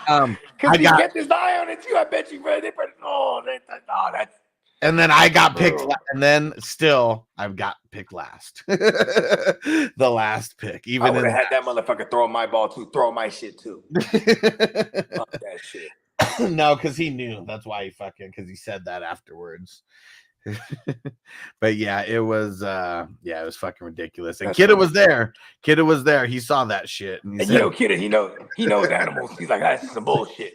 because he kept his eye on it too. I bet you, bro. That's. And then I got picked, and then still I've got picked last. The last pick. Even I would have had that motherfucker throw my ball too, throw my shit too. Fuck that shit. No, because he knew. That's why he because he said that afterwards. But yeah, it was it was fucking ridiculous. And Kidda was there. Kidda was there. He saw that shit. And he said, Kidda, he knows animals. He's like, that's some bullshit.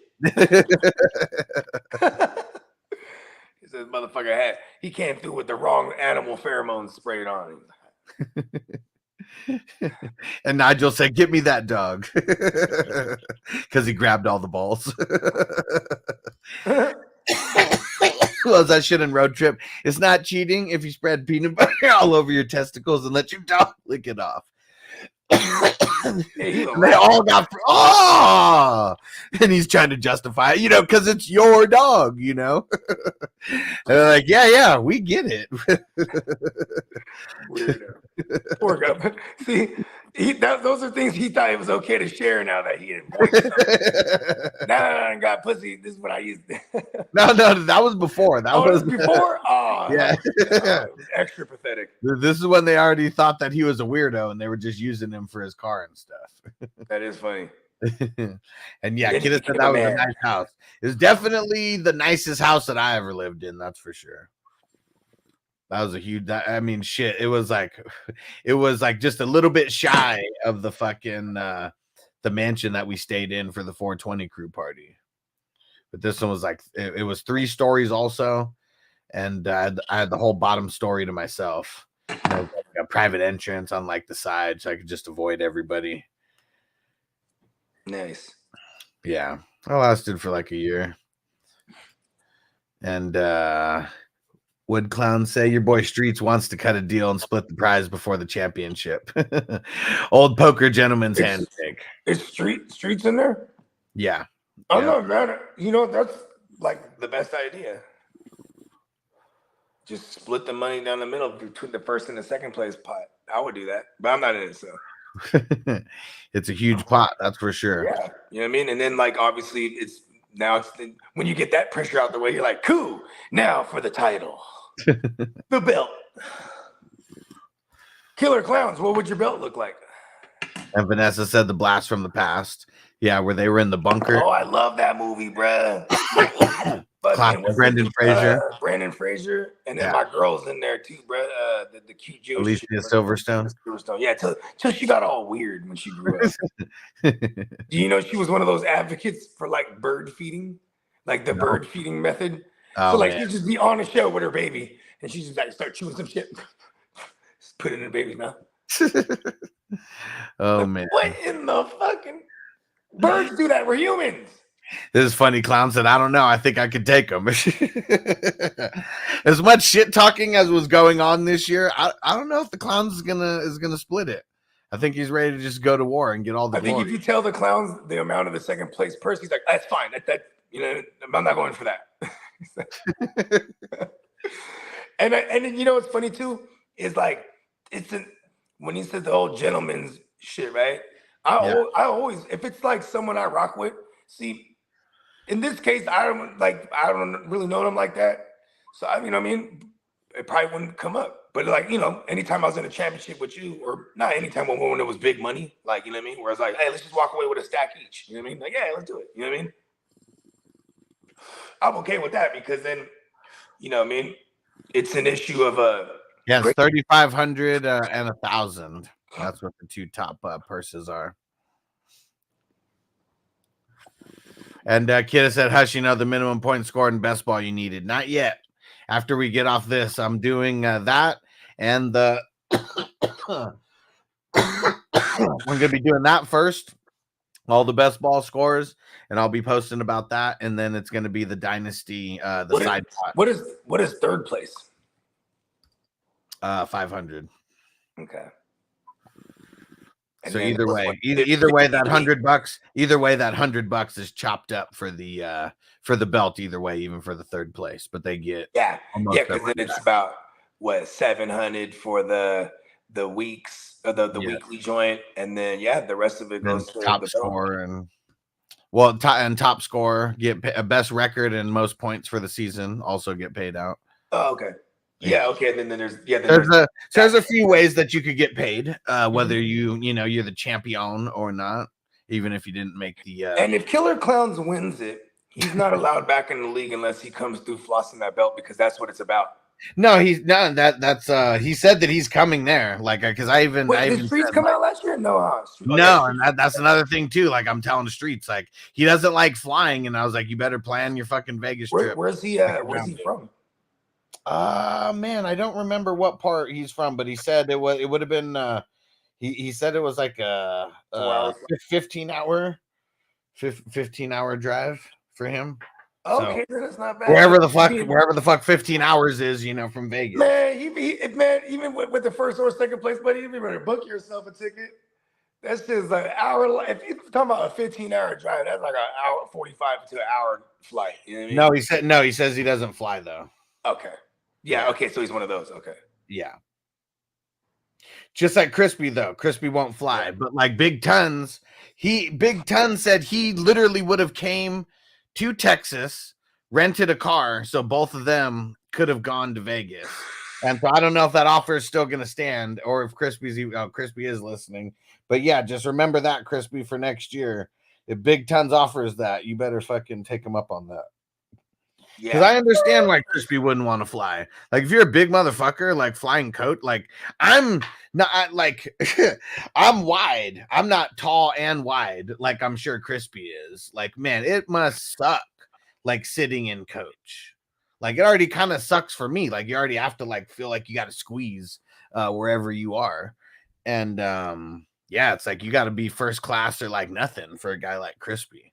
He says, motherfucker he came through with the wrong animal pheromones sprayed on him. And Nigel said, "Get me that dog," because he grabbed all the balls. Was that shit in Road Trip? It's not cheating if you spread peanut butter all over your testicles and let your dog lick it off. They all got and he's trying to justify it, because it's your dog, and they're like, yeah, we get it. Weirdo. Poor guy. See, those are things he thought it was okay to share. Now that he didn't I got pussy. This is what I used to. No, that was before. That was before. Oh, yeah. It was extra pathetic. This is when they already thought that he was a weirdo and they were just using him for his car and stuff. That is funny. And yeah, Kidda said that was a nice house. It's definitely the nicest house that I ever lived in. That's for sure. That was a huge. I mean, shit. It was like just a little bit shy of the fucking the mansion that we stayed in for the 420 crew party. But this one was like it was 3 stories also, and I had the whole bottom story to myself. Like a private entrance on like the side, so I could just avoid everybody. Nice. Yeah, I lasted for like a year. And Wood Clown say your boy Streets wants to cut a deal and split the prize before the championship. Old poker gentleman's handshake. Is Streets in there? Yeah. I'm not mad at that's like the best idea. Just split the money down the middle between the first and the second place pot. I would do that, but I'm not in it, so. It's a huge pot, that's for sure. Yeah, you know what I mean? And then like obviously when you get that pressure out the way, you're like, cool, now for the title. The belt. Killer Clowns, what would your belt look like? And Vanessa said the Blast from the Past. Yeah, where they were in the bunker. Oh, I love that movie, bruh. Brendan Fraser. Brandon Fraser. And then my girl's in there too, bruh. The cute Jewish. Alicia Silverstone. Yeah, till she got all weird when she grew up. Do you know she was one of those advocates for like bird feeding? Like the bird feeding method. Oh, so like she'd just be on the show with her baby and she'd just like start chewing some shit. Just put it in the baby's mouth. Oh man. What in the fucking birds do that? We're humans. This is funny. Clown said, I don't know. I think I could take them. As much shit talking as was going on this year, I don't know if the Clowns is gonna split it. I think he's ready to just go to war and get all the glory. I think if you tell the Clowns the amount of the second place person, he's like, that's fine. That I'm not going for that. And then what's funny too is like when he says the old gentleman's shit, right? I always, if it's like someone I rock with, see, in this case, I don't really know them like that. So I mean, it probably wouldn't come up. But like, you know, anytime I was in a championship with you, or not anytime when it was big money, like, you know what I mean? Where it's like, hey, let's just walk away with a stack each. You know what I mean? Like, yeah, let's do it. You know what I mean? I'm okay with that because then, you know what I mean? It's an issue of yes, 3,500 and 1,000. That's what the two top purses are. And Kidda said, "Hush, you know the minimum point scored in best ball you needed? Not yet. After we get off this, I'm doing that, and the we're gonna be doing that first. All the best ball scores, and I'll be posting about that, and then it's gonna be the dynasty, the side pot. What is third place? 500. Okay. So either way, either way, that $100, either way, that $100 is chopped up for the belt. Either way, even for the third place, but they get because then it's about what 700 for the weeks or the weekly joint, and then the rest of it goes to top the score and top score get a best record and most points for the season also get paid out. Oh, okay. Yeah, okay. And then there's there's a few ways that you could get paid, whether you're the champion or not, even if you didn't make the. And if Killer Clowns wins it, he's not allowed back in the league unless he comes through flossing that belt because that's what it's about. No, that's he said that he's coming there. Like, because did Streets come out last year? No, no, and that's another thing too. Like, I'm telling the Streets, like he doesn't like flying, and I was like, you better plan your fucking Vegas trip. Where's he from? Man, I don't remember what part he's from, but he said it would have been he said it was like a 15-hour drive for him. Okay, so, that's not bad. Wherever the fuck 15 hours is, from Vegas. Man, man, even with the first or second place, buddy, you better book yourself a ticket. That's just like an hour. If you're talking about a 15-hour drive, that's like an hour 45 to an hour flight. You know what I mean? He says he doesn't fly though. Okay. Yeah, okay, so he's one of those. Okay. Yeah. Just like Crispy, though. Crispy won't fly. But like Big Tons, Big Ton said he literally would have came to Texas, rented a car, so both of them could have gone to Vegas. And so I don't know if that offer is still gonna stand or if Crispy is listening. But yeah, just remember that, Crispy, for next year. If Big Tons offers that, you better fucking take him up on that. Because I understand why Crispy wouldn't want to fly. Like, if you're a big motherfucker, like flying coat, like I'm not like I'm wide. I'm not tall and wide, like I'm sure Crispy is. Like, man, it must suck like sitting in coach. Like, it already kind of sucks for me. Like, you already have to like feel like you got to squeeze wherever you are. And it's like you got to be first class or like nothing for a guy like Crispy.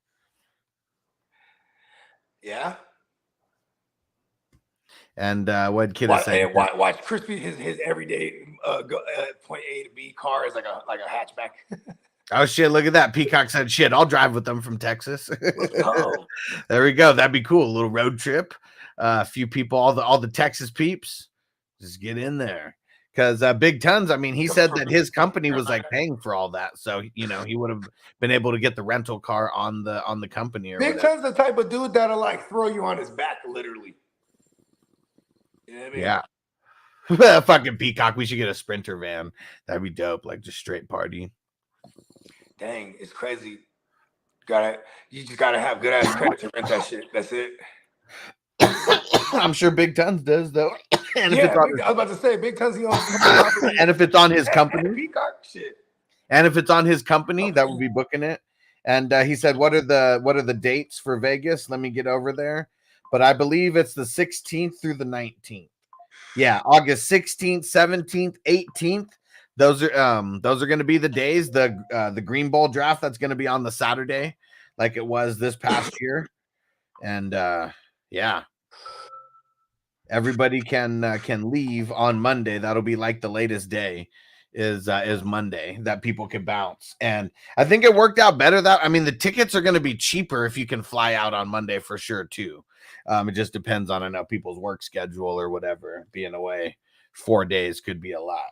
Yeah. And what Kid is saying? Watch Crispy his everyday point A to B car is like a hatchback. Oh shit! Look at that. Peacock said, "Shit, I'll drive with them from Texas." There we go. That'd be cool. A little road trip. A few people, all the Texas peeps, just get in there. Because Big Tons, I mean, he said that his company was like paying for all that, so he would have been able to get the rental car on the company. Or Big Tons the type of dude that'll like throw you on his back, literally. You know what I mean? Yeah. Fucking Peacock. We should get a Sprinter van. That'd be dope. Like, just straight party. Dang, it's crazy. You just gotta have good ass credit to rent that shit. That's it. I'm sure Big Tons does though. And I was about to say Big Tons. And if it's on his company, Peacock shit. And if it's on his company, that would be booking it. And he said, "What are the dates for Vegas? Let me get over there." But I believe it's the 16th through the 19th. Yeah, August 16th, 17th, 18th. Those are going to be the days. The Green Bowl draft, that's going to be on the Saturday, like it was this past year. And everybody can leave on Monday. That'll be like the latest day is Monday that people can bounce. And I think it worked out better the tickets are going to be cheaper if you can fly out on Monday for sure too. It just depends on, I know, people's work schedule or whatever. Being away 4 days could be a lot.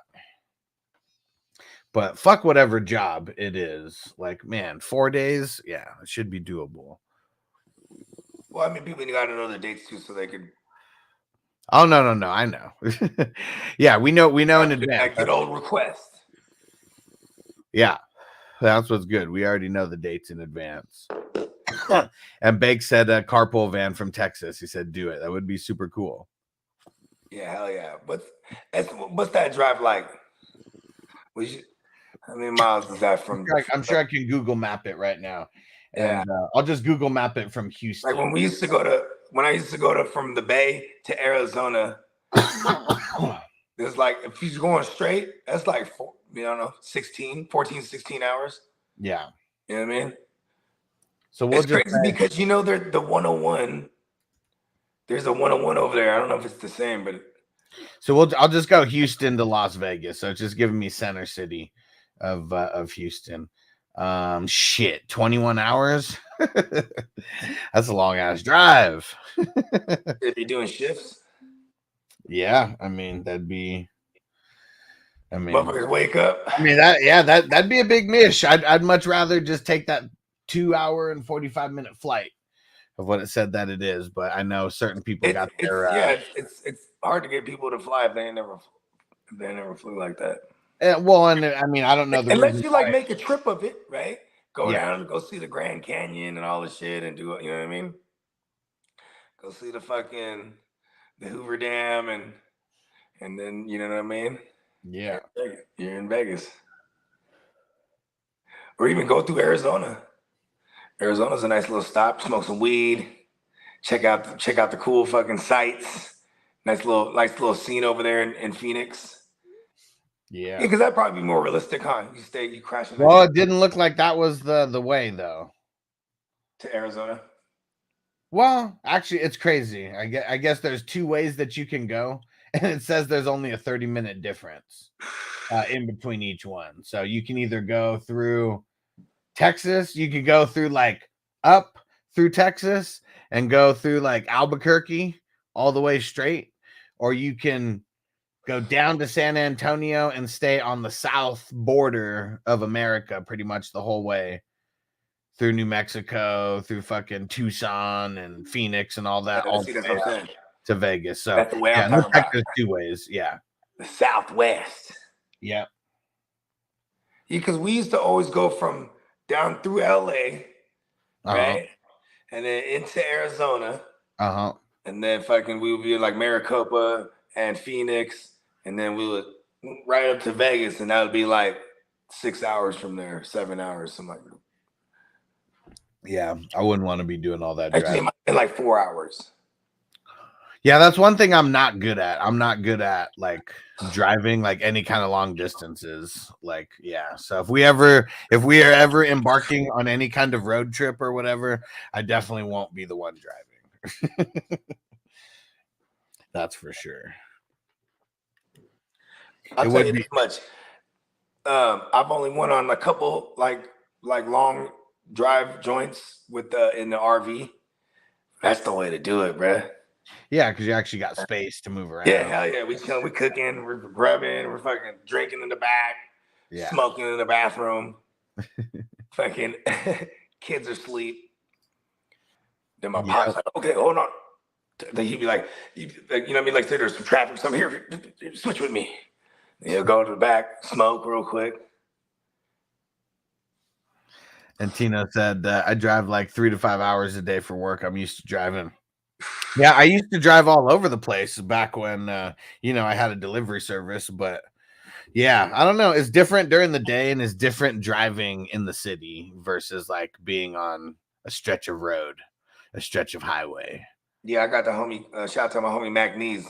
But fuck whatever job it is. Like, man, 4 days, yeah, it should be doable. Well, people got to know the dates too, so they could. Oh no, I know. Yeah, we know in advance. That good old request. Yeah, that's what's good. We already know the dates in advance. And Bake said a carpool van from Texas. He said, "Do it. That would be super cool." Yeah, hell yeah. What's that drive like? How many miles is that from? I'm sure I can Google map it right now, Yeah. and I'll just Google map it from Houston. Like when I used to go to from the Bay to Arizona. It's like if you're going straight, that's like 14, 16 hours. Yeah. You know what I mean? So we'll it's crazy because there's the 101. There's a 101 over there. I don't know if it's the same, but so I'll just go Houston to Las Vegas. So it's just giving me center city of Houston. 21 hours. That's a long ass drive. If you're doing shifts. Yeah, I mean motherfuckers wake up. I mean that'd be a big miss. I'd much rather just take that 2 hour and 45-minute flight of what it said that it is, but I know certain people got their it's hard to get people to fly if they never flew like that. Well, and I mean I don't know unless you like make a trip of it, right? Go down and go see the Grand Canyon and all the shit and do it, you know what I mean? Go see the Hoover Dam and then you know what I mean? Yeah. You're in Vegas. Or even go through Arizona. Arizona's a nice little stop. Smoke some weed. Check out the cool fucking sights. Nice little scene over there in Phoenix. Yeah. Because that'd probably be more realistic, huh? You crashing. Well, it didn't look like that was the way though. To Arizona. Well, actually, it's crazy. I guess there's two ways that you can go, and it says there's only a 30-minute difference in between each one. So you can either go through Texas, you could go through like up through Texas and go through like Albuquerque all the way straight, or you can go down to San Antonio and stay on the south border of America pretty much the whole way. Through New Mexico, through fucking Tucson and Phoenix and all that, all that's what I'm saying. To Vegas. So that's the way I'm talking about. There's two ways. Yeah. The Southwest. Yeah. Because we used to always go from down through LA, right? And then into Arizona. And then we would be like Maricopa and Phoenix. And then we would right up to Vegas. And that would be like 6 hours from there, 7 hours, something like that. Yeah, I wouldn't want to be doing all that. Actually, it might be like 4 hours. Yeah, that's one thing I'm not good at. I'm not good at like driving like any kind of long distances. Like, yeah. So if we are ever embarking on any kind of road trip or whatever, I definitely won't be the one driving. That's for sure. I'll tell you this much. I've only went on a couple like long drive joints with in the RV. That's the way to do it, bruh. Yeah, because you actually got space to move around. Yeah, hell yeah. We chilling, we cooking, we're grubbing, we're fucking drinking in the back, smoking in the bathroom. Fucking kids are asleep. Then my pop's like, okay, hold on. Then he'd be like, you know what I mean? Like, say there's some traffic, some here, switch with me. And he'll go to the back, smoke real quick. And Tino said, I drive like 3 to 5 hours a day for work. I'm used to driving. Yeah, I used to drive all over the place back when, I had a delivery service. But yeah, I don't know. It's different during the day and it's different driving in the city versus like being on a stretch of road, a stretch of highway. Yeah, I got the homie, shout out to my homie Mac Nees.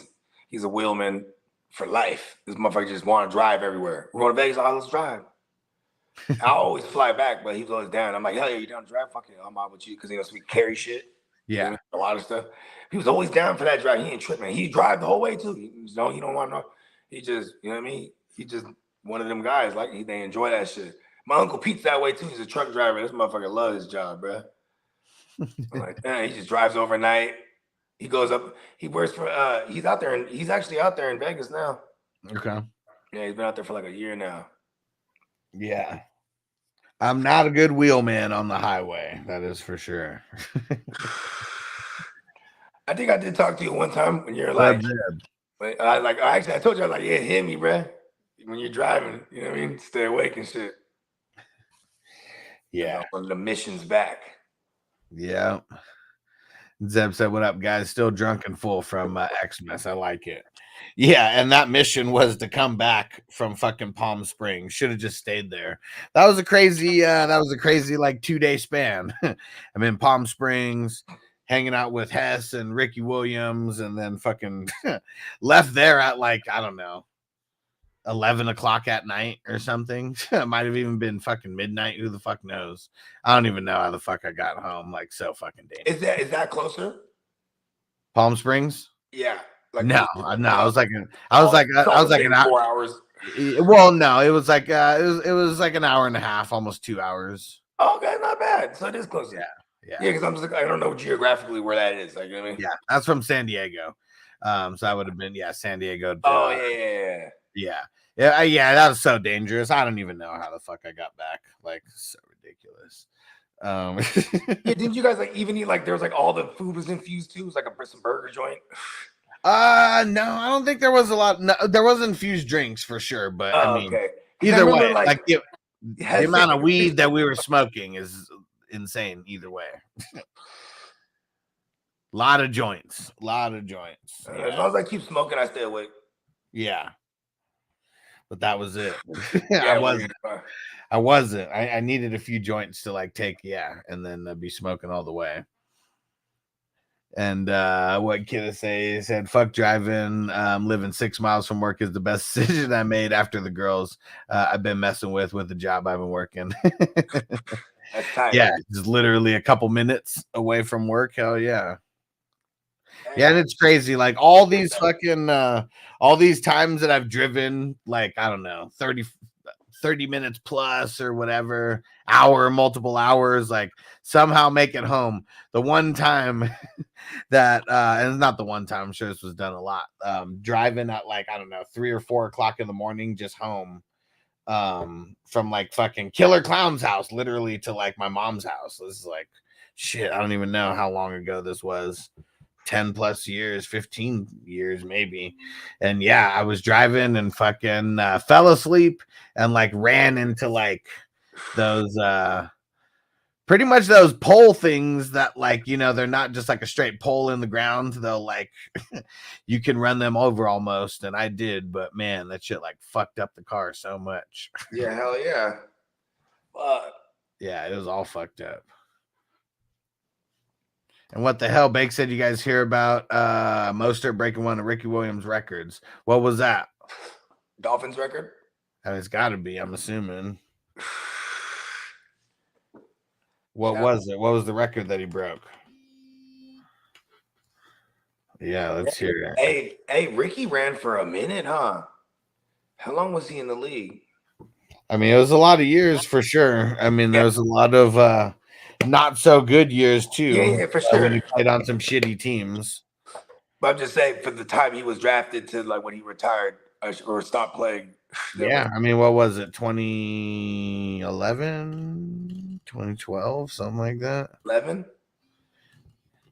He's a wheelman for life. This motherfucker just want to drive everywhere. We're going to Vegas, let's drive. I always fly back, but he's always down. I'm like, hell yeah, you down to drive? Fuck it, I'm out with you because he knows we carry shit. Yeah, a lot of stuff. He was always down for that drive. He ain't tripping. He drive the whole way too. He don't want to know. He just, you know what I mean? He just one of them guys. Like they enjoy that shit. My uncle Pete's that way too. He's a truck driver. This motherfucker loves his job, bro. I'm like, he just drives overnight. He goes up. He works for. He's out there, and he's actually out there in Vegas now. Okay. Yeah, he's been out there for like a year now. Yeah. I'm not a good wheelman on the highway. That is for sure. I think I did talk to you one time when you're What like, Zeb? I told you, I was like, yeah, hit me, bro. When you're driving, you know what I mean? Stay awake and shit. Yeah. On the mission's back. Yeah. Zeb said, "What up, guys? Still drunk and full from Xmas. I like it." Yeah, and that mission was to come back from fucking Palm Springs. Should have just stayed there. That was a crazy like 2-day span. I'm in Palm Springs, hanging out with Hess and Ricky Williams, and then fucking left there at like, I don't know, 11 o'clock at night or something. It might have even been fucking midnight. Who the fuck knows? I don't even know how the fuck I got home. Like, so fucking dangerous. Is that closer? Palm Springs? Yeah. Like No. I was like an 4 hours. Well, no, it was like it was like an hour and a half, almost 2 hours. Okay, not bad. So it is closer. Yeah. Because I'm just like, I don't know geographically where that is. Like, you know what I mean? Yeah, that's from San Diego. So that would have been San Diego. Yeah. That was so dangerous. I don't even know how the fuck I got back. Like, so ridiculous. Yeah, didn't you guys like even eat like there was like all the food was infused too? It was like some burger joint. No, I don't think there was a lot. No, there was infused drinks for sure, but I mean, either way, like the amount of weed that we were smoking is insane. Either way, lot of joints. As long as I keep smoking, I stay awake. Yeah, but that was it. Yeah, I wasn't. I needed a few joints to like take, and then be smoking all the way. And what kid I say? He said, "Fuck driving. Living 6 miles from work is the best decision I made after the girls I've been messing with the job I've been working." That's tight. Yeah, just literally a couple minutes away from work. Hell yeah. Yeah, and it's crazy. Like all these fucking all these times that I've driven, like, I don't know, 30 minutes plus or whatever, multiple hours, like somehow make it home. The one time that and it's not the one time, I'm sure this was done a lot, driving at like, I don't know, 3 or 4 o'clock in the morning just home from like fucking Killer Clown's house literally to like my mom's house. This is like shit, I don't even know how long ago this was. 10 plus years, 15 years maybe. And yeah, I was driving and fucking fell asleep and like ran into like those pretty much those pole things that, like, you know, they're not just like a straight pole in the ground. They'll like you can run them over almost, and I did, but man, that shit like fucked up the car so much. Yeah, hell yeah. Yeah, it was all fucked up. And what the hell, Bake said you guys hear about Mostert breaking one of Ricky Williams' records. What was that? Dolphins record? I mean, it's got to be, I'm assuming. What was it? What was the record that he broke? Yeah, let's hear it. Hey, Ricky ran for a minute, huh? How long was he in the league? I mean, it was a lot of years for sure. I mean, there was a lot of not so good years too. Yeah, for sure. When he played on some shitty teams. But I'm just saying, for the time he was drafted to like when he retired or stopped playing. Yeah, I mean, what was it? 2011, 2012, something like that. 11.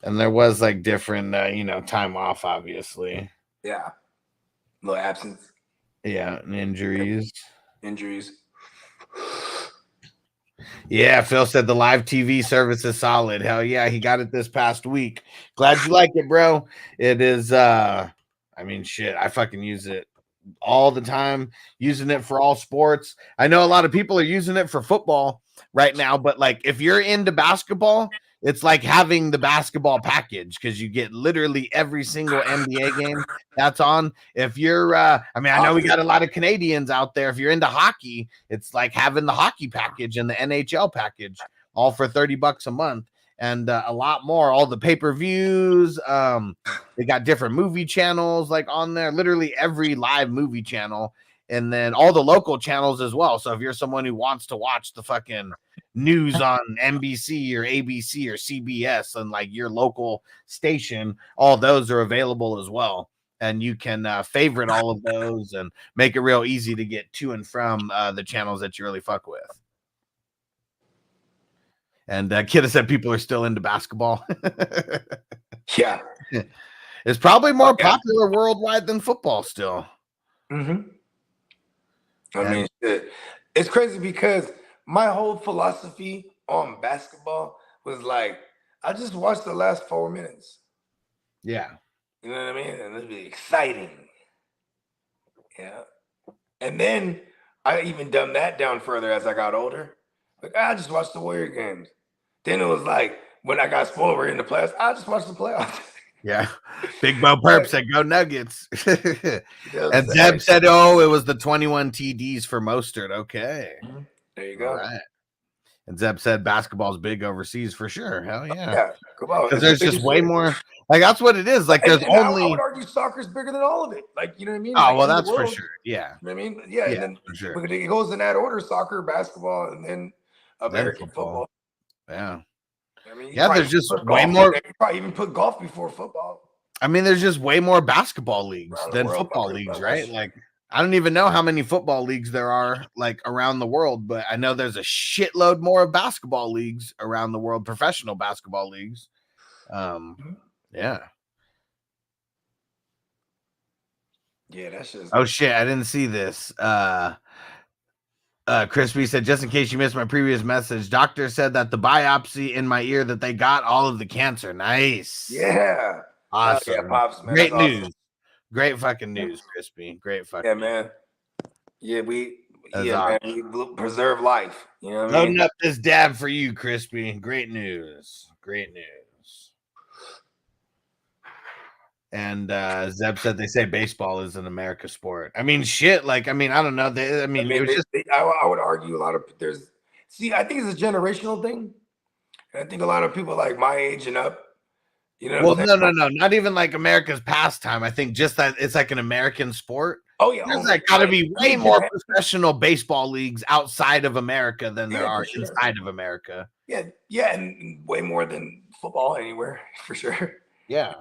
And there was like different, time off, obviously. Yeah, no absence. Yeah, and injuries. Yeah, Phil said the live TV service is solid. Hell yeah, he got it this past week. Glad you like it, bro. It is I mean, shit, I fucking use it all the time, using it for all sports. I know a lot of people are using it for football right now, but like if you're into basketball, it's like having the basketball package because you get literally every single NBA game that's on. If you're, I know we got a lot of Canadians out there. If you're into hockey, it's like having the hockey package and the NHL package, all for $30 a month and a lot more. All the pay-per-views, they got different movie channels like on there. Literally every live movie channel, and then all the local channels as well. So if you're someone who wants to watch the fucking news on NBC or ABC or CBS and like your local station, all those are available as well. And you can favorite all of those and make it real easy to get to and from the channels that you really fuck with. And Kidda said people are still into basketball. Yeah. It's probably more popular worldwide than football still. Mm-hmm. I mean, shit. It's crazy because my whole philosophy on basketball was like, I just watched the last 4 minutes. Yeah. You know what I mean? And it'd be exciting. Yeah. And then I even dumbed that down further as I got older. Like, I just watched the Warrior games. Then it was like, when I got spoiled, we're in the playoffs, I just watched the playoffs. Yeah. Big Bo Perp said, go Nuggets. And Zeb said, oh, it was the 21 TDs for Mostert. Okay. There you go. All right. And Zeb said basketball's big overseas for sure. Hell yeah. Yeah, come on. Because there's just way more. Like, that's what it is. Like, there's only. I would argue soccer's bigger than all of it. Like, you know what I mean? Oh, like, well, that's for sure. Yeah. You know what I mean? Yeah, and then for sure. It goes in that order: soccer, basketball, and then American football. Yeah. I mean, yeah, there's just way more. You probably even put golf before football. I mean, there's just way more basketball leagues than football leagues, right? Like, I don't even know how many football leagues there are like around the world, but I know there's a shitload more of basketball leagues around the world, professional basketball leagues. Yeah. Yeah, that's just. Oh shit, I didn't see this. Crispy said, just in case you missed my previous message, doctor said that the biopsy in my ear that they got all of the cancer. Nice. Yeah. Awesome. Yeah, Pops, man. Great That's news. awesome. Great fucking news, Crispy. Great fucking news. Man. Yeah, That's man, we preserve life. You know what I mean? Loading up this dab for you, Crispy. Great news. Great news. And Zeb said they say baseball is an America sport. I mean, shit. Like, I mean, I don't know. It was just. I would argue a lot of I think it's a generational thing. And I think a lot of people like my age and up. You know. Well, no, not even like America's pastime. I think just that it's like an American sport. Oh yeah, there's like got to be way more professional baseball leagues outside of America than there are inside of America. Yeah, and way more than football anywhere for sure. Yeah,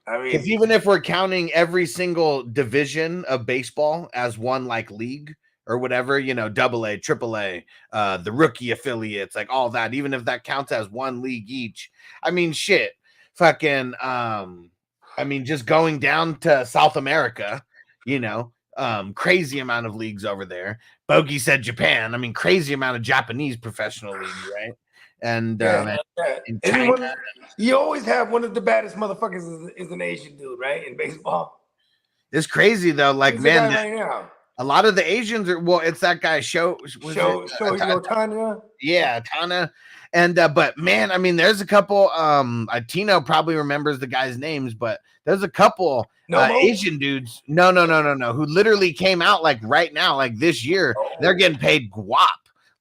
I mean, because even if we're counting every single division of baseball as one like league or whatever, you know, AA, AAA, the rookie affiliates, like all that, even if that counts as one league each, I mean, shit, fucking, I mean, just going down to South America, you know, crazy amount of leagues over there. Bogey said Japan. I mean, crazy amount of Japanese professional leagues, right? And in China, you always have one of the baddest motherfuckers is an Asian dude, right? In baseball. It's crazy though. Like, man, right now. A lot of the Asians are. Well, it's that guy Tanya. Yeah, Tana. And but man, I mean, there's a couple. Tino probably remembers the guys' names, but there's a couple Asian dudes. No, who literally came out like right now, like this year. They're getting paid guap.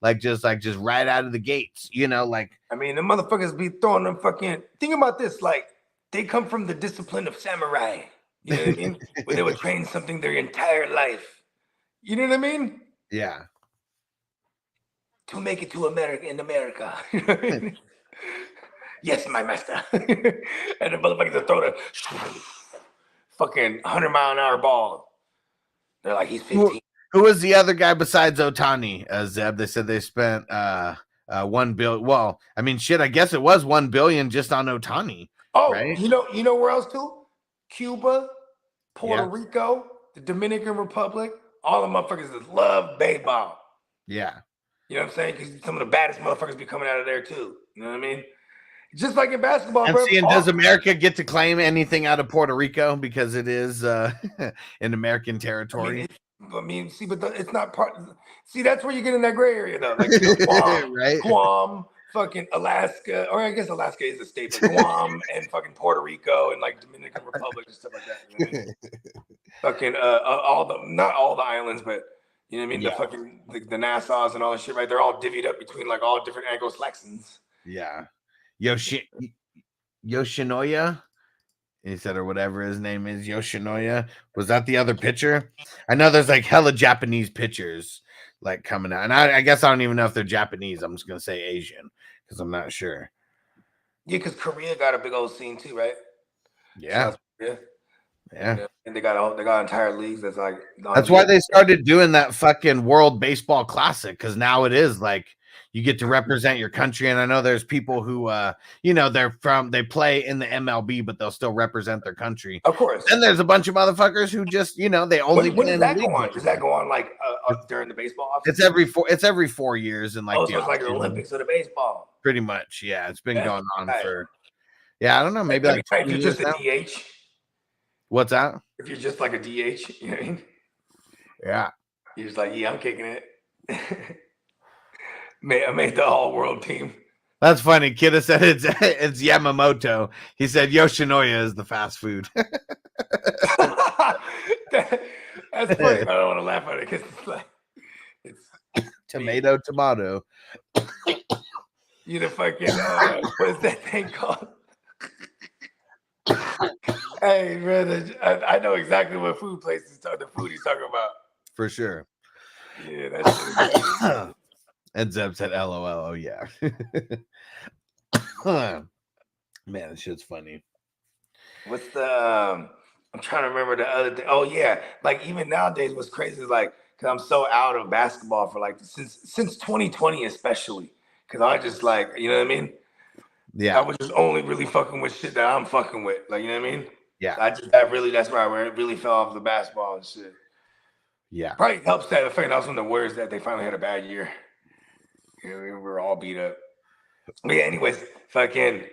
Like just right out of the gates, you know, like. I mean, the motherfuckers be throwing them fucking. Think about this, like they come from the discipline of samurai. You know what I mean? Where they would train something their entire life. You know what I mean? Yeah. To make it to America in America. You know what I mean? Yes, my master. And the motherfuckers throw the fucking 100-mile-an-hour ball. They're like, he's 15. Who was the other guy besides Otani, Zeb? They said they spent $1 billion. Well, I mean, shit, I guess it was $1 billion just on Otani. Oh, right? You know where else too? Cuba, Puerto Rico, the Dominican Republic. All the motherfuckers that love baseball. Yeah. You know what I'm saying? Because some of the baddest motherfuckers be coming out of there too. You know what I mean? Just like in basketball, and bro. See, and does America get to claim anything out of Puerto Rico because it is in American territory? I mean, see, but it's not part. See, that's where you get in that gray area, though. Like Guam, right? Guam, fucking Alaska, or I guess Alaska is a state, but Guam and fucking Puerto Rico and like Dominican Republic and stuff like that. You know what I mean? Fucking not all the islands, but you know what I mean. The fucking the Nassaus and all that shit, right? They're all divvied up between like all different Anglo-Saxons. Yeah, Yoshinoya. He said, or whatever his name is, Yoshinoya. Was that the other pitcher? I know there's like hella Japanese pitchers like coming out. And I guess I don't even know if they're Japanese. I'm just going to say Asian because I'm not sure. Yeah, because Korea got a big old scene too, right? Yeah. Yeah. And they got entire leagues that's like. That's why they started doing that fucking World Baseball Classic because now it is like You get to represent your country. And I know there's people who, you know, they play in the MLB, but they'll still represent their country. Of course. And there's a bunch of motherfuckers who just, you know, they only When play does in that the go league. on? Does that go on like during the baseball offseason? It's every 4 years, and like so it's like the Olympics of the baseball. Pretty much, yeah. It's been going on right. for, yeah, I don't know, maybe like if you're just a DH. What's that? If you're just like a DH, you know what I mean? Yeah. You're just like, yeah, I'm kicking it. I made the all-world team. That's funny. Kidda said it's Yamamoto. He said Yoshinoya is the fast food. That's funny. I don't want to laugh at it because it's like tomato. You the fucking what is that thing called? Hey, man, I know exactly what food place the food he's talking about. For sure. Yeah, that's and Zeb said LOL. Oh yeah. Man, this shit's funny. What's the I'm trying to remember the other thing. Oh yeah, like even nowadays, what's crazy is like, cause I'm so out of basketball for like since 2020 especially, cause I just like, you know what I mean? Yeah. I was just only really fucking with shit that I'm fucking with, like, you know what I mean? Yeah. That's where it really fell off the basketball and shit. Yeah. Probably helps that the fact that I was on the Warriors that they finally had a bad year. You know, we were all beat up. But yeah, anyways, fucking.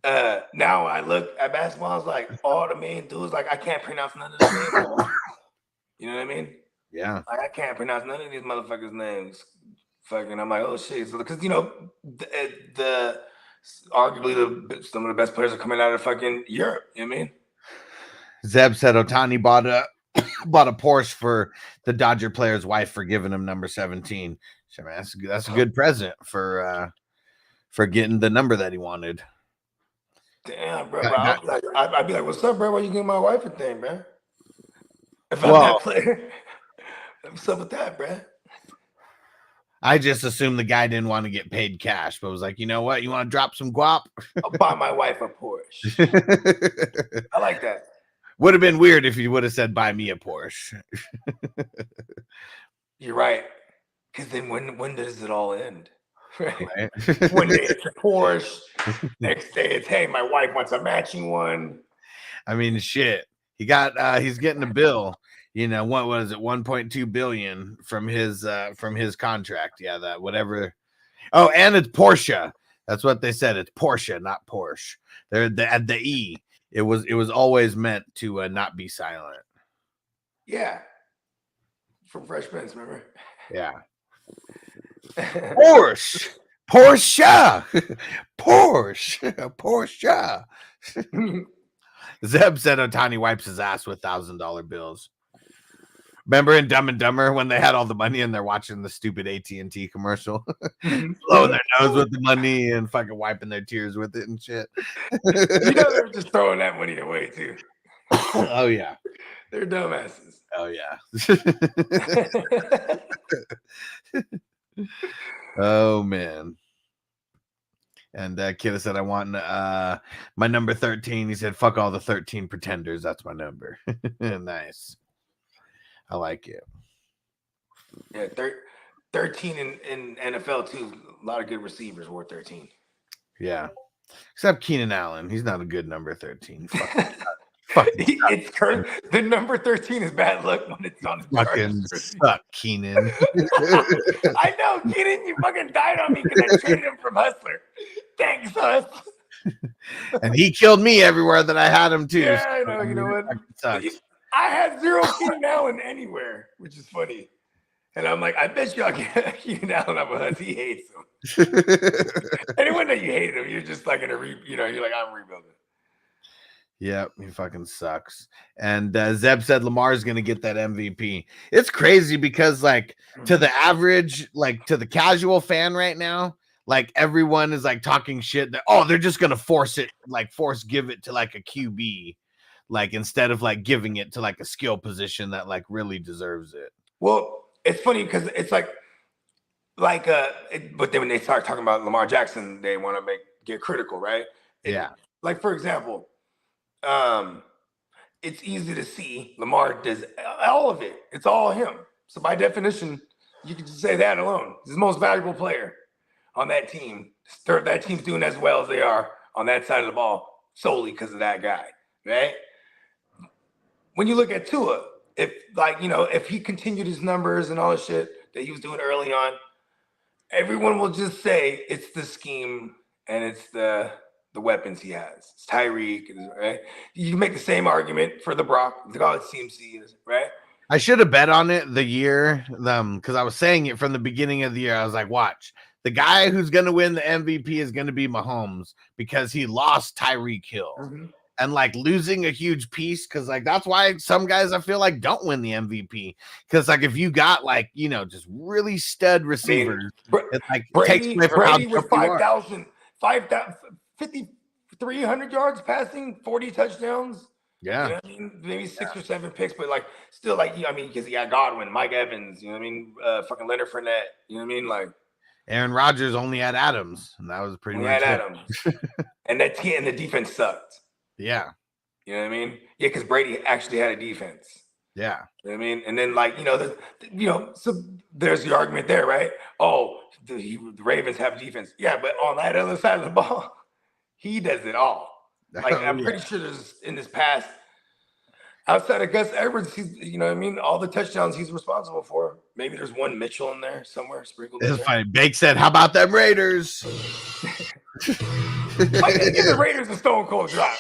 Now I look at basketball, it's like all the main dudes, like I can't pronounce none of the names. You know what I mean? Yeah. Like I can't pronounce none of these motherfuckers' names. Fucking, I'm like, oh shit. So, because you know, the arguably some of the best players are coming out of fucking Europe. You know what I mean? Zeb said Ohtani bought a Porsche for the Dodger player's wife for giving him number 17. So man, that's a good present for getting the number that he wanted. Damn, bro. I'd be like, what's up, bro? Why you giving my wife a thing, bro? If I'm Well, that player, what's up with that, bro? I just assumed the guy didn't want to get paid cash, but was like, you know what? You want to drop some guap? I'll buy my wife a Porsche. I like that. Would have been weird if you would have said, buy me a Porsche. You're right. Because then when does it all end? Right. One day it's a Porsche. Next day it's, hey, my wife wants a matching one. I mean, shit. He's getting a bill. You know, what was it? 1.2 billion from his contract. Yeah, that whatever. Oh, and it's Porsche. That's what they said. It's Porsche, not Porsche. They're at the E. It was always meant to not be silent. Yeah. From Fresh Prince, remember? Yeah. Porsche. Zeb said Ohtani wipes his ass with $1,000 bills. Remember in Dumb and Dumber when they had all the money and they're watching the stupid AT&T commercial, blowing their nose with the money and fucking wiping their tears with it and shit. You know they're just throwing that money away too. Oh yeah, they're dumbasses. Oh yeah. Oh man. And Kidda said, I want my number 13. He said, fuck all the 13 pretenders. That's my number. Nice. I like it. Yeah, 13 in NFL too. A lot of good receivers wore 13. Yeah. Except Keenan Allen. He's not a good number 13. Fuck. It's Kurt. The number 13 is bad luck when it's on his fucking suck, Keenan. I know, Keenan, you fucking died on me because I traded him from Hustler. Thanks, Hus. And he killed me everywhere that I had him too. Yeah, I know. You know what? I had 0 Keenan Allen anywhere, which is funny. And I'm like, I bet y'all get Keenan Allen up with Hus. He hates him. Anyone that you hated him, you're just like you're like, I'm rebuilding. Yep, he fucking sucks. And Zeb said Lamar's gonna get that MVP. It's crazy because, like, to the average, like to the casual fan right now, like everyone is like talking shit that they're just gonna give it to like a QB, like instead of like giving it to like a skill position that like really deserves it. Well, it's funny because it's but then when they start talking about Lamar Jackson, they want to get critical, right? Yeah. Like for example. It's easy to see Lamar does all of it. It's all him. So by definition, you can just say that alone. He's the most valuable player. on that team. That team's doing as well as they are on that side of the ball solely because of that guy, right? When you look at Tua, if he continued his numbers and all the shit that he was doing early on, everyone will just say it's the scheme and it's the weapons he has. It's Tyreek, right? You can make the same argument for the Brock. It's CMC, right? I should have bet on it the year, because I was saying it from the beginning of the year. I was like, watch, the guy who's going to win the MVP is going to be Mahomes because he lost Tyreek Hill. Mm-hmm. And like losing a huge piece, because like that's why some guys I feel like don't win the MVP, because like if you got like just really stud receivers, it like takes away from how with 5,300 yards passing, 40 touchdowns. Yeah, you know what I mean, maybe 6 or 7 picks, but like still like because he got Godwin, Mike Evans, fucking Leonard Fournette, you know what I mean, like Aaron Rodgers only had Adams, and that was pretty much Adams, and the defense sucked. Yeah. You know what I mean? Yeah, because Brady actually had a defense. Yeah. You know what I mean? And then so there's the argument there, right? Oh, the Ravens have defense. Yeah, but on that other side of the ball, he does it all. Like I'm pretty sure there's in this past, outside of Gus Edwards, he's all the touchdowns he's responsible for. Maybe there's one Mitchell in there somewhere sprinkled. It's funny. Bake said, "How about them Raiders?" Like, give the Raiders a stone cold drop.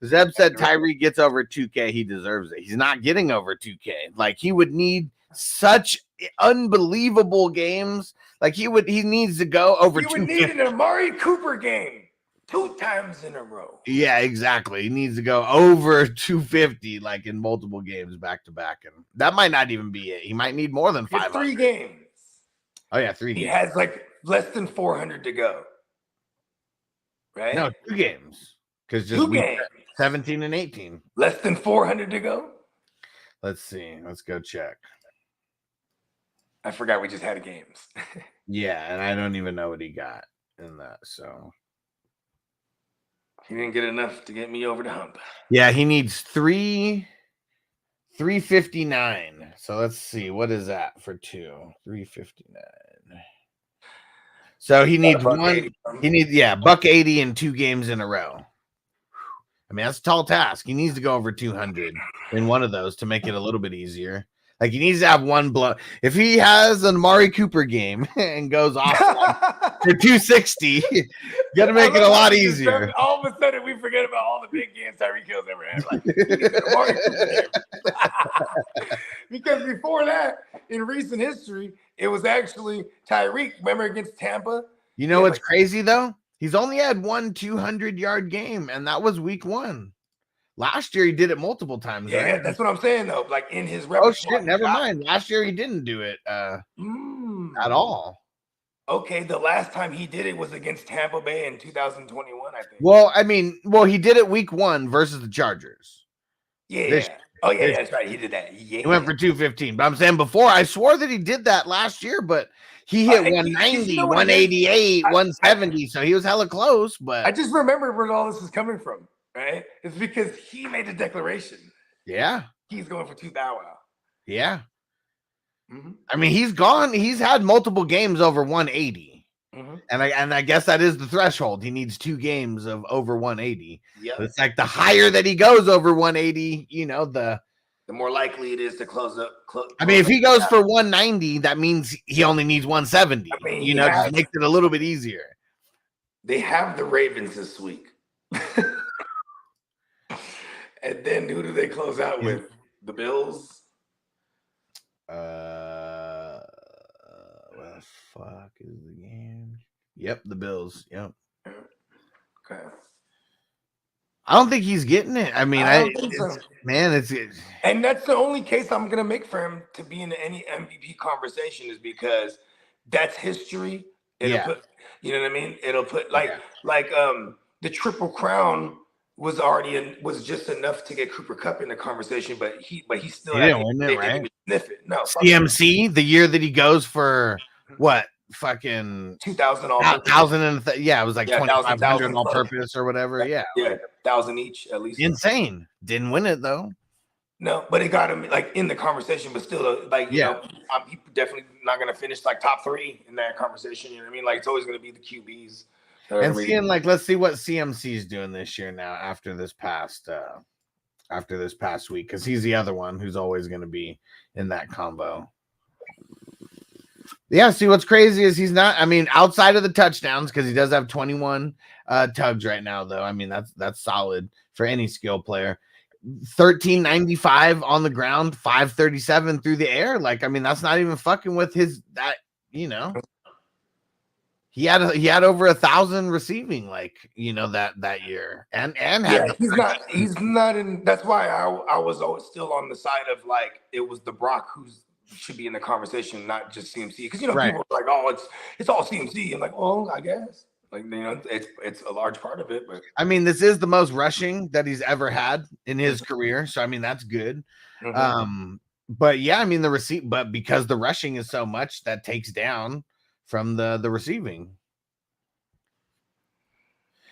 Zeb said Tyreek gets over 2K, he deserves it. He's not getting over 2K. Like he would need such unbelievable games. Like he needs to go over 2K. He would need an Amari Cooper game 2 times in a row. Yeah, exactly. He needs to go over 250, like in multiple games back to back, and that might not even be it. He might need more than 5. 3 games. Oh yeah, 3 games. He has like less than 400 to go. Right? No, 2 games. Because just 2 games. 17 and 18. Less than 400 to go? Let's see. Let's go check. I forgot we just had games. Yeah, and I don't even know what he got in that. So he didn't get enough to get me over the hump. Yeah, he needs 359. So let's see. What is that for 2? 359. So he needs one. He needs $180 in 2 games in a row. I mean, that's a tall task. He needs to go over 200 in one of those to make it a little bit easier. Like he needs to have one blow. If he has an Amari Cooper game and goes off for 260, got to make it a lot easier. All of a sudden, we forget about all the big games Tyreek Hill's ever had. Like, Amari Cooper game. Because before that, in recent history, it was actually Tyreek. Remember against Tampa? You know what's crazy though? He's only had 1 200-yard game, and that was week 1. Last year he did it multiple times. Yeah, right? That's what I'm saying though. Like in his repertoire. Oh shit! Never mind. Last year he didn't do it at all. Okay, the last time he did it was against Tampa Bay in 2021, I think. Well, I mean, he did it week 1 versus the Chargers. Yeah. That's right. He did that. Yeah. He went for 215. But I'm saying before, I swore that he did that last year, but he hit 190, 188, 170. So he was hella close. But I just remember where all this is coming from, right? It's because he made the declaration. Yeah. He's going for 2,000. Yeah. Mm-hmm. I mean, he's gone. He's had multiple games over 180. Mm-hmm. And I guess that is the threshold. He needs 2 games of over 180. Yeah. It's like the higher that he goes over 180, the more likely it is to close up. I mean, if he goes for 190, that means he only needs 170. I mean, just makes it a little bit easier. They have the Ravens this week. And then who do they close out with? The Bills? What the fuck is the game? Yep, the Bills. Yep. Okay. I don't think he's getting it. I mean, it's and that's the only case I'm gonna make for him to be in any MVP conversation is because that's history. It'll put, you know what I mean? It'll put the Triple Crown was just enough to get Cooper Kupp in the conversation, but he still didn't win it, right? Didn't sniff it. No, CMC the year that he goes for what? Fucking 2,000 all. 1,000 and it was like 2,500 all plus. Purpose or whatever. Yeah, 1,000 each at least. Insane. Didn't win it though. No, but it got him like in the conversation, but still, like you know, he's definitely not gonna finish like top 3 in that conversation. You know what I mean? Like it's always gonna be the QBs. And seeing like, let's see what CMC is doing this year now after this past week, because he's the other one who's always going to be in that combo. Yeah, see what's crazy is he's not. I mean, outside of the touchdowns, because he does have 21 tugs right now, though. I mean, that's solid for any skill player. 1395 on the ground, 537 through the air. Like, I mean, that's not even fucking with his that, you know. He had over 1,000 receiving, like, you know, that year, and yeah, he's not in. That's why I was always still on the side of like it was the Brock who should be in the conversation, not just CMC, because you know people are like, oh, it's all CMC. I'm like, well, I guess like you know it's a large part of it, but I mean, this is the most rushing that he's ever had in his career, so I mean that's good. But yeah, I mean but because the rushing is so much, that takes down from the receiving.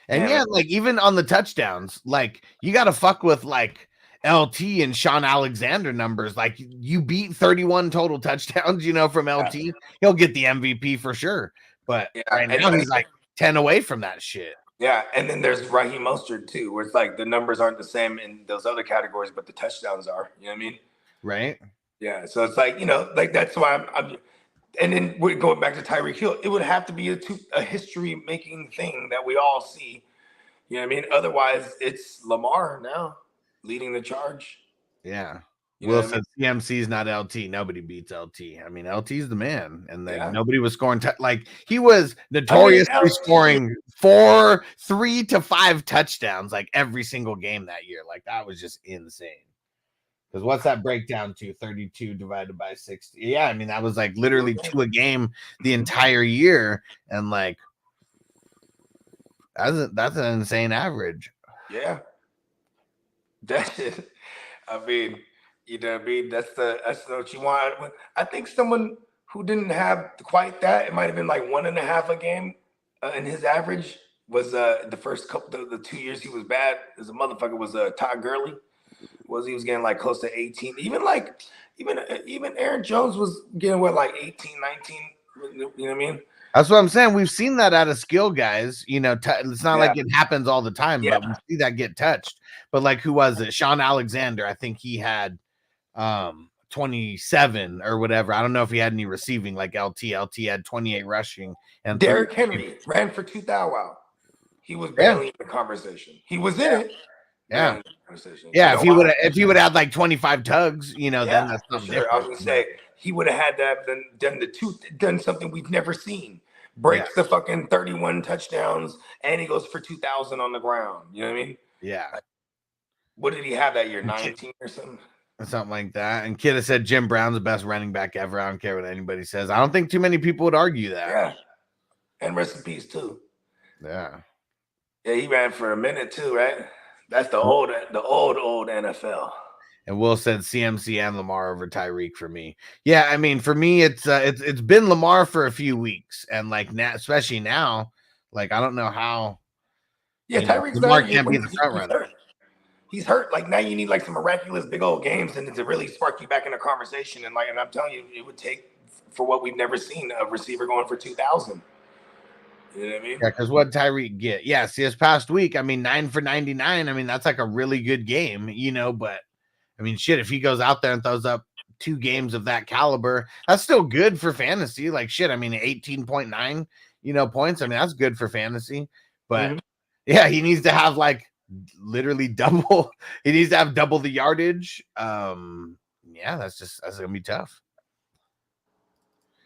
And yeah, like even on the touchdowns, like you got to fuck with like LT and Sean Alexander numbers. Like you beat 31 total touchdowns, you know, from LT, he'll get the MVP for sure. But right now he's like 10 away from that shit. Yeah, and then there's Raheem Mostert too, where it's like the numbers aren't the same in those other categories, but the touchdowns are. You know what I mean? Right. Yeah. So it's like, you know, like that's why I'm and then we're going back to Tyreek Hill. It would have to be a history-making thing that we all see. You know what I mean? Otherwise, it's Lamar now leading the charge. Yeah. Will said CMC is not LT. Nobody beats LT. I mean, LT's the man, and then nobody was scoring. Like he was notoriously scoring 3 to 5 touchdowns like every single game that year. Like that was just insane. Because what's that breakdown to? 32 divided by 60. Yeah, I mean, that was like literally 2 a game the entire year. And like, that's an insane average. Yeah. That's it. I mean, you know what I mean? That's what you want. I think someone who didn't have quite that, it might have been like 1.5 a game in his average, was the first couple, the 2 years he was bad as a motherfucker, was Todd Gurley. He was getting like close to 18. Even Aaron Jones was getting what, like 18, 19. You know what I mean? That's what I'm saying. We've seen that out of skill guys. You know, it's not like it happens all the time, but we see that get touched. But like, who was it? Sean Alexander. I think he had 27 or whatever. I don't know if he had any receiving like LT. LT had 28 rushing. And Derrick Henry ran for 2,000. Wow. He was barely in the conversation. He was in it. Yeah. Yeah, if he would have had like 25 tugs, you know, then that's something different. I was gonna say he would have had that, done something we've never seen. Breaks the fucking 31 touchdowns, and he goes for 2,000 on the ground. You know what I mean? Yeah. What did he have that year? 19 or something? Something like that. And Kidda said Jim Brown's the best running back ever. I don't care what anybody says. I don't think too many people would argue that. Yeah. And rest in peace too. Yeah. Yeah, he ran for a minute too, right? That's the old NFL. And Will said CMC and Lamar over Tyreek for me. Yeah, I mean, for me, it's been Lamar for a few weeks, and like now, especially now, like I don't know how. Yeah, Tyreek's Lamar can't be the front runner. He's hurt. Like now, you need like some miraculous big old games, and to really spark you back in a conversation. And I'm telling you, it would take for what we've never seen, a receiver going for 2,000. You know what I mean? Yeah, because what Tyreek get? Yeah, see, this past week, I mean, 9 for 99. I mean, that's like a really good game, you know. But I mean, shit, if he goes out there and throws up 2 games of that caliber, that's still good for fantasy. Like shit, I mean, 18.9, you know, points. I mean, that's good for fantasy. But yeah, he needs to have like literally double. He needs to have double the yardage. Yeah, that's gonna be tough.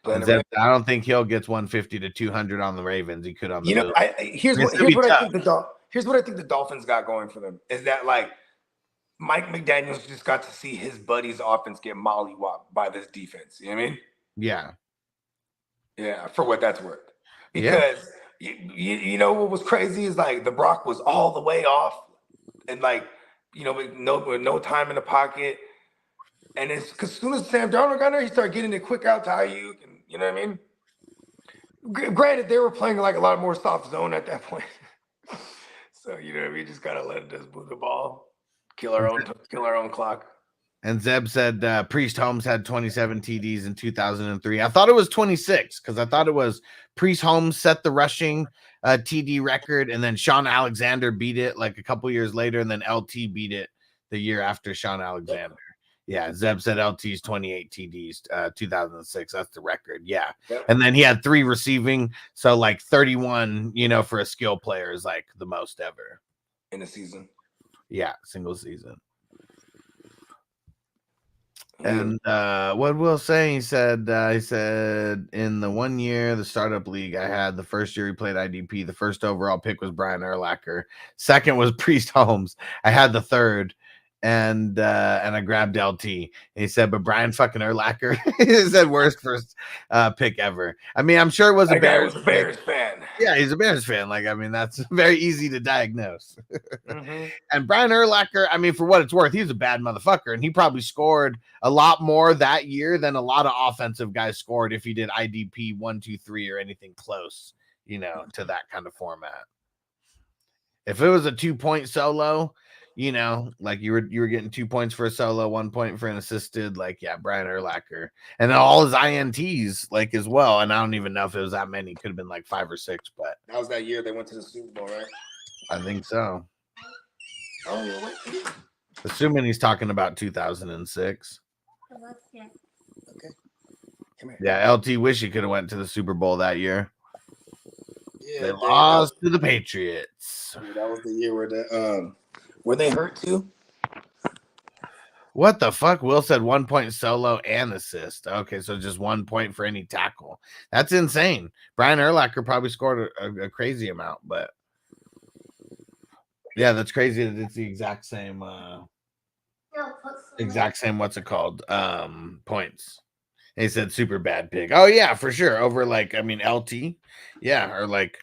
I don't think Hill gets 150 to 200 on the Ravens. He could on the. You know, here's what I think the Dolphins got going for them is that like Mike McDaniels just got to see his buddy's offense get mollywopped by this defense. You know what I mean? Yeah. Yeah, for what that's worth. Because you know what was crazy is like the Brock was all the way off, and like you know with no time in the pocket. And it's because as soon as Sam Darnold got there, he started getting it quick out to Ayuk, and you know what I mean. Granted, they were playing like a lot more soft zone at that point, so you know what I mean. Just gotta let us move the ball, kill our own clock. And Zeb said Priest Holmes had 27 TDs in 2003. I thought it was 26 because I thought it was Priest Holmes set the rushing TD record, and then Sean Alexander beat it like a couple years later, and then LT beat it the year after Sean Alexander. Yeah, Zeb said LT's 28 TDs, 2006. That's the record. Yeah. And then he had 3 receiving. So like 31, for a skill player is like the most ever. In a season. Yeah, single season. And what Will say? He said in the 1 year, the startup league I had, the first year he played IDP, the first overall pick was Brian Urlacher. Second was Priest Holmes. I had the third. And I grabbed LT. And he said, but Brian fucking Urlacher he said worst first pick ever. I mean, I'm sure it was a Bears fan. Yeah, he's a Bears fan. Like, I mean, that's very easy to diagnose. And Brian Urlacher, I mean, for what it's worth, he's a bad motherfucker, and he probably scored a lot more that year than a lot of offensive guys scored if he did IDP 1, 2, 3 or anything close, to that kind of format. If it was a 2-point solo, like you were getting 2 points for a solo, 1 point for an assisted, like, yeah, Brian Urlacher. And then all his INTs, like, as well. And I don't even know if it was that many. Could have been like 5 or 6, but that was that year they went to the Super Bowl, right? I think so. Oh, yeah, wait. Assuming he's talking about 2006. Okay. Come here. Yeah, LT wish he could have went to the Super Bowl that year. Yeah, they lost to the Patriots. That was the year where were they hurt too? What the fuck? Will said 1 point solo and assist. Okay, so just 1 point for any tackle. That's insane. Brian Urlacher probably scored a crazy amount, but yeah, that's crazy that it's the exact same what's it called? Points. And he said super bad pick. Oh yeah, for sure. Over like, I mean, LT. Yeah, or like,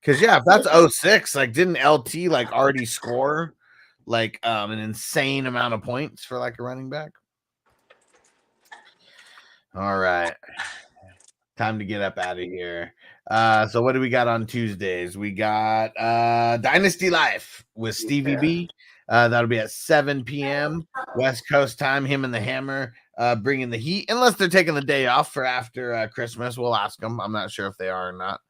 because yeah, if that's 06, like didn't LT like already score like an insane amount of points for like a running back? All right, time to get up out of here. So what do we got on Tuesdays? We got Dynasty Life with Stevie B. That'll be at 7 p.m. West Coast time. Him and the Hammer bringing the heat, unless they're taking the day off for after Christmas. We'll ask them. I'm not sure if they are or not.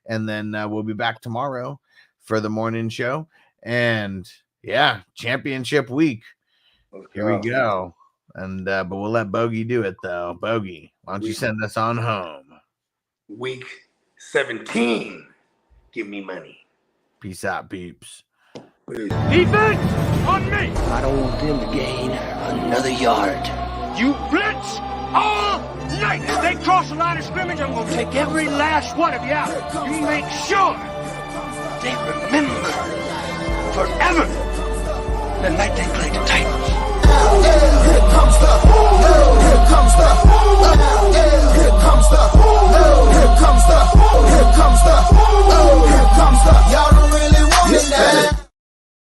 And then we'll be back tomorrow for the morning show. And yeah, championship week. Here we go. And but we'll let Bogey do it though. Bogey, why don't you send us on home? Week 17. Give me money. Peace out, peeps. Defense on me. I don't want them to gain another yard. You blitz all night. If they cross the line of scrimmage, I'm going to take every last one of you out. You make sure they remember forever the night they played the Titans. Here comes the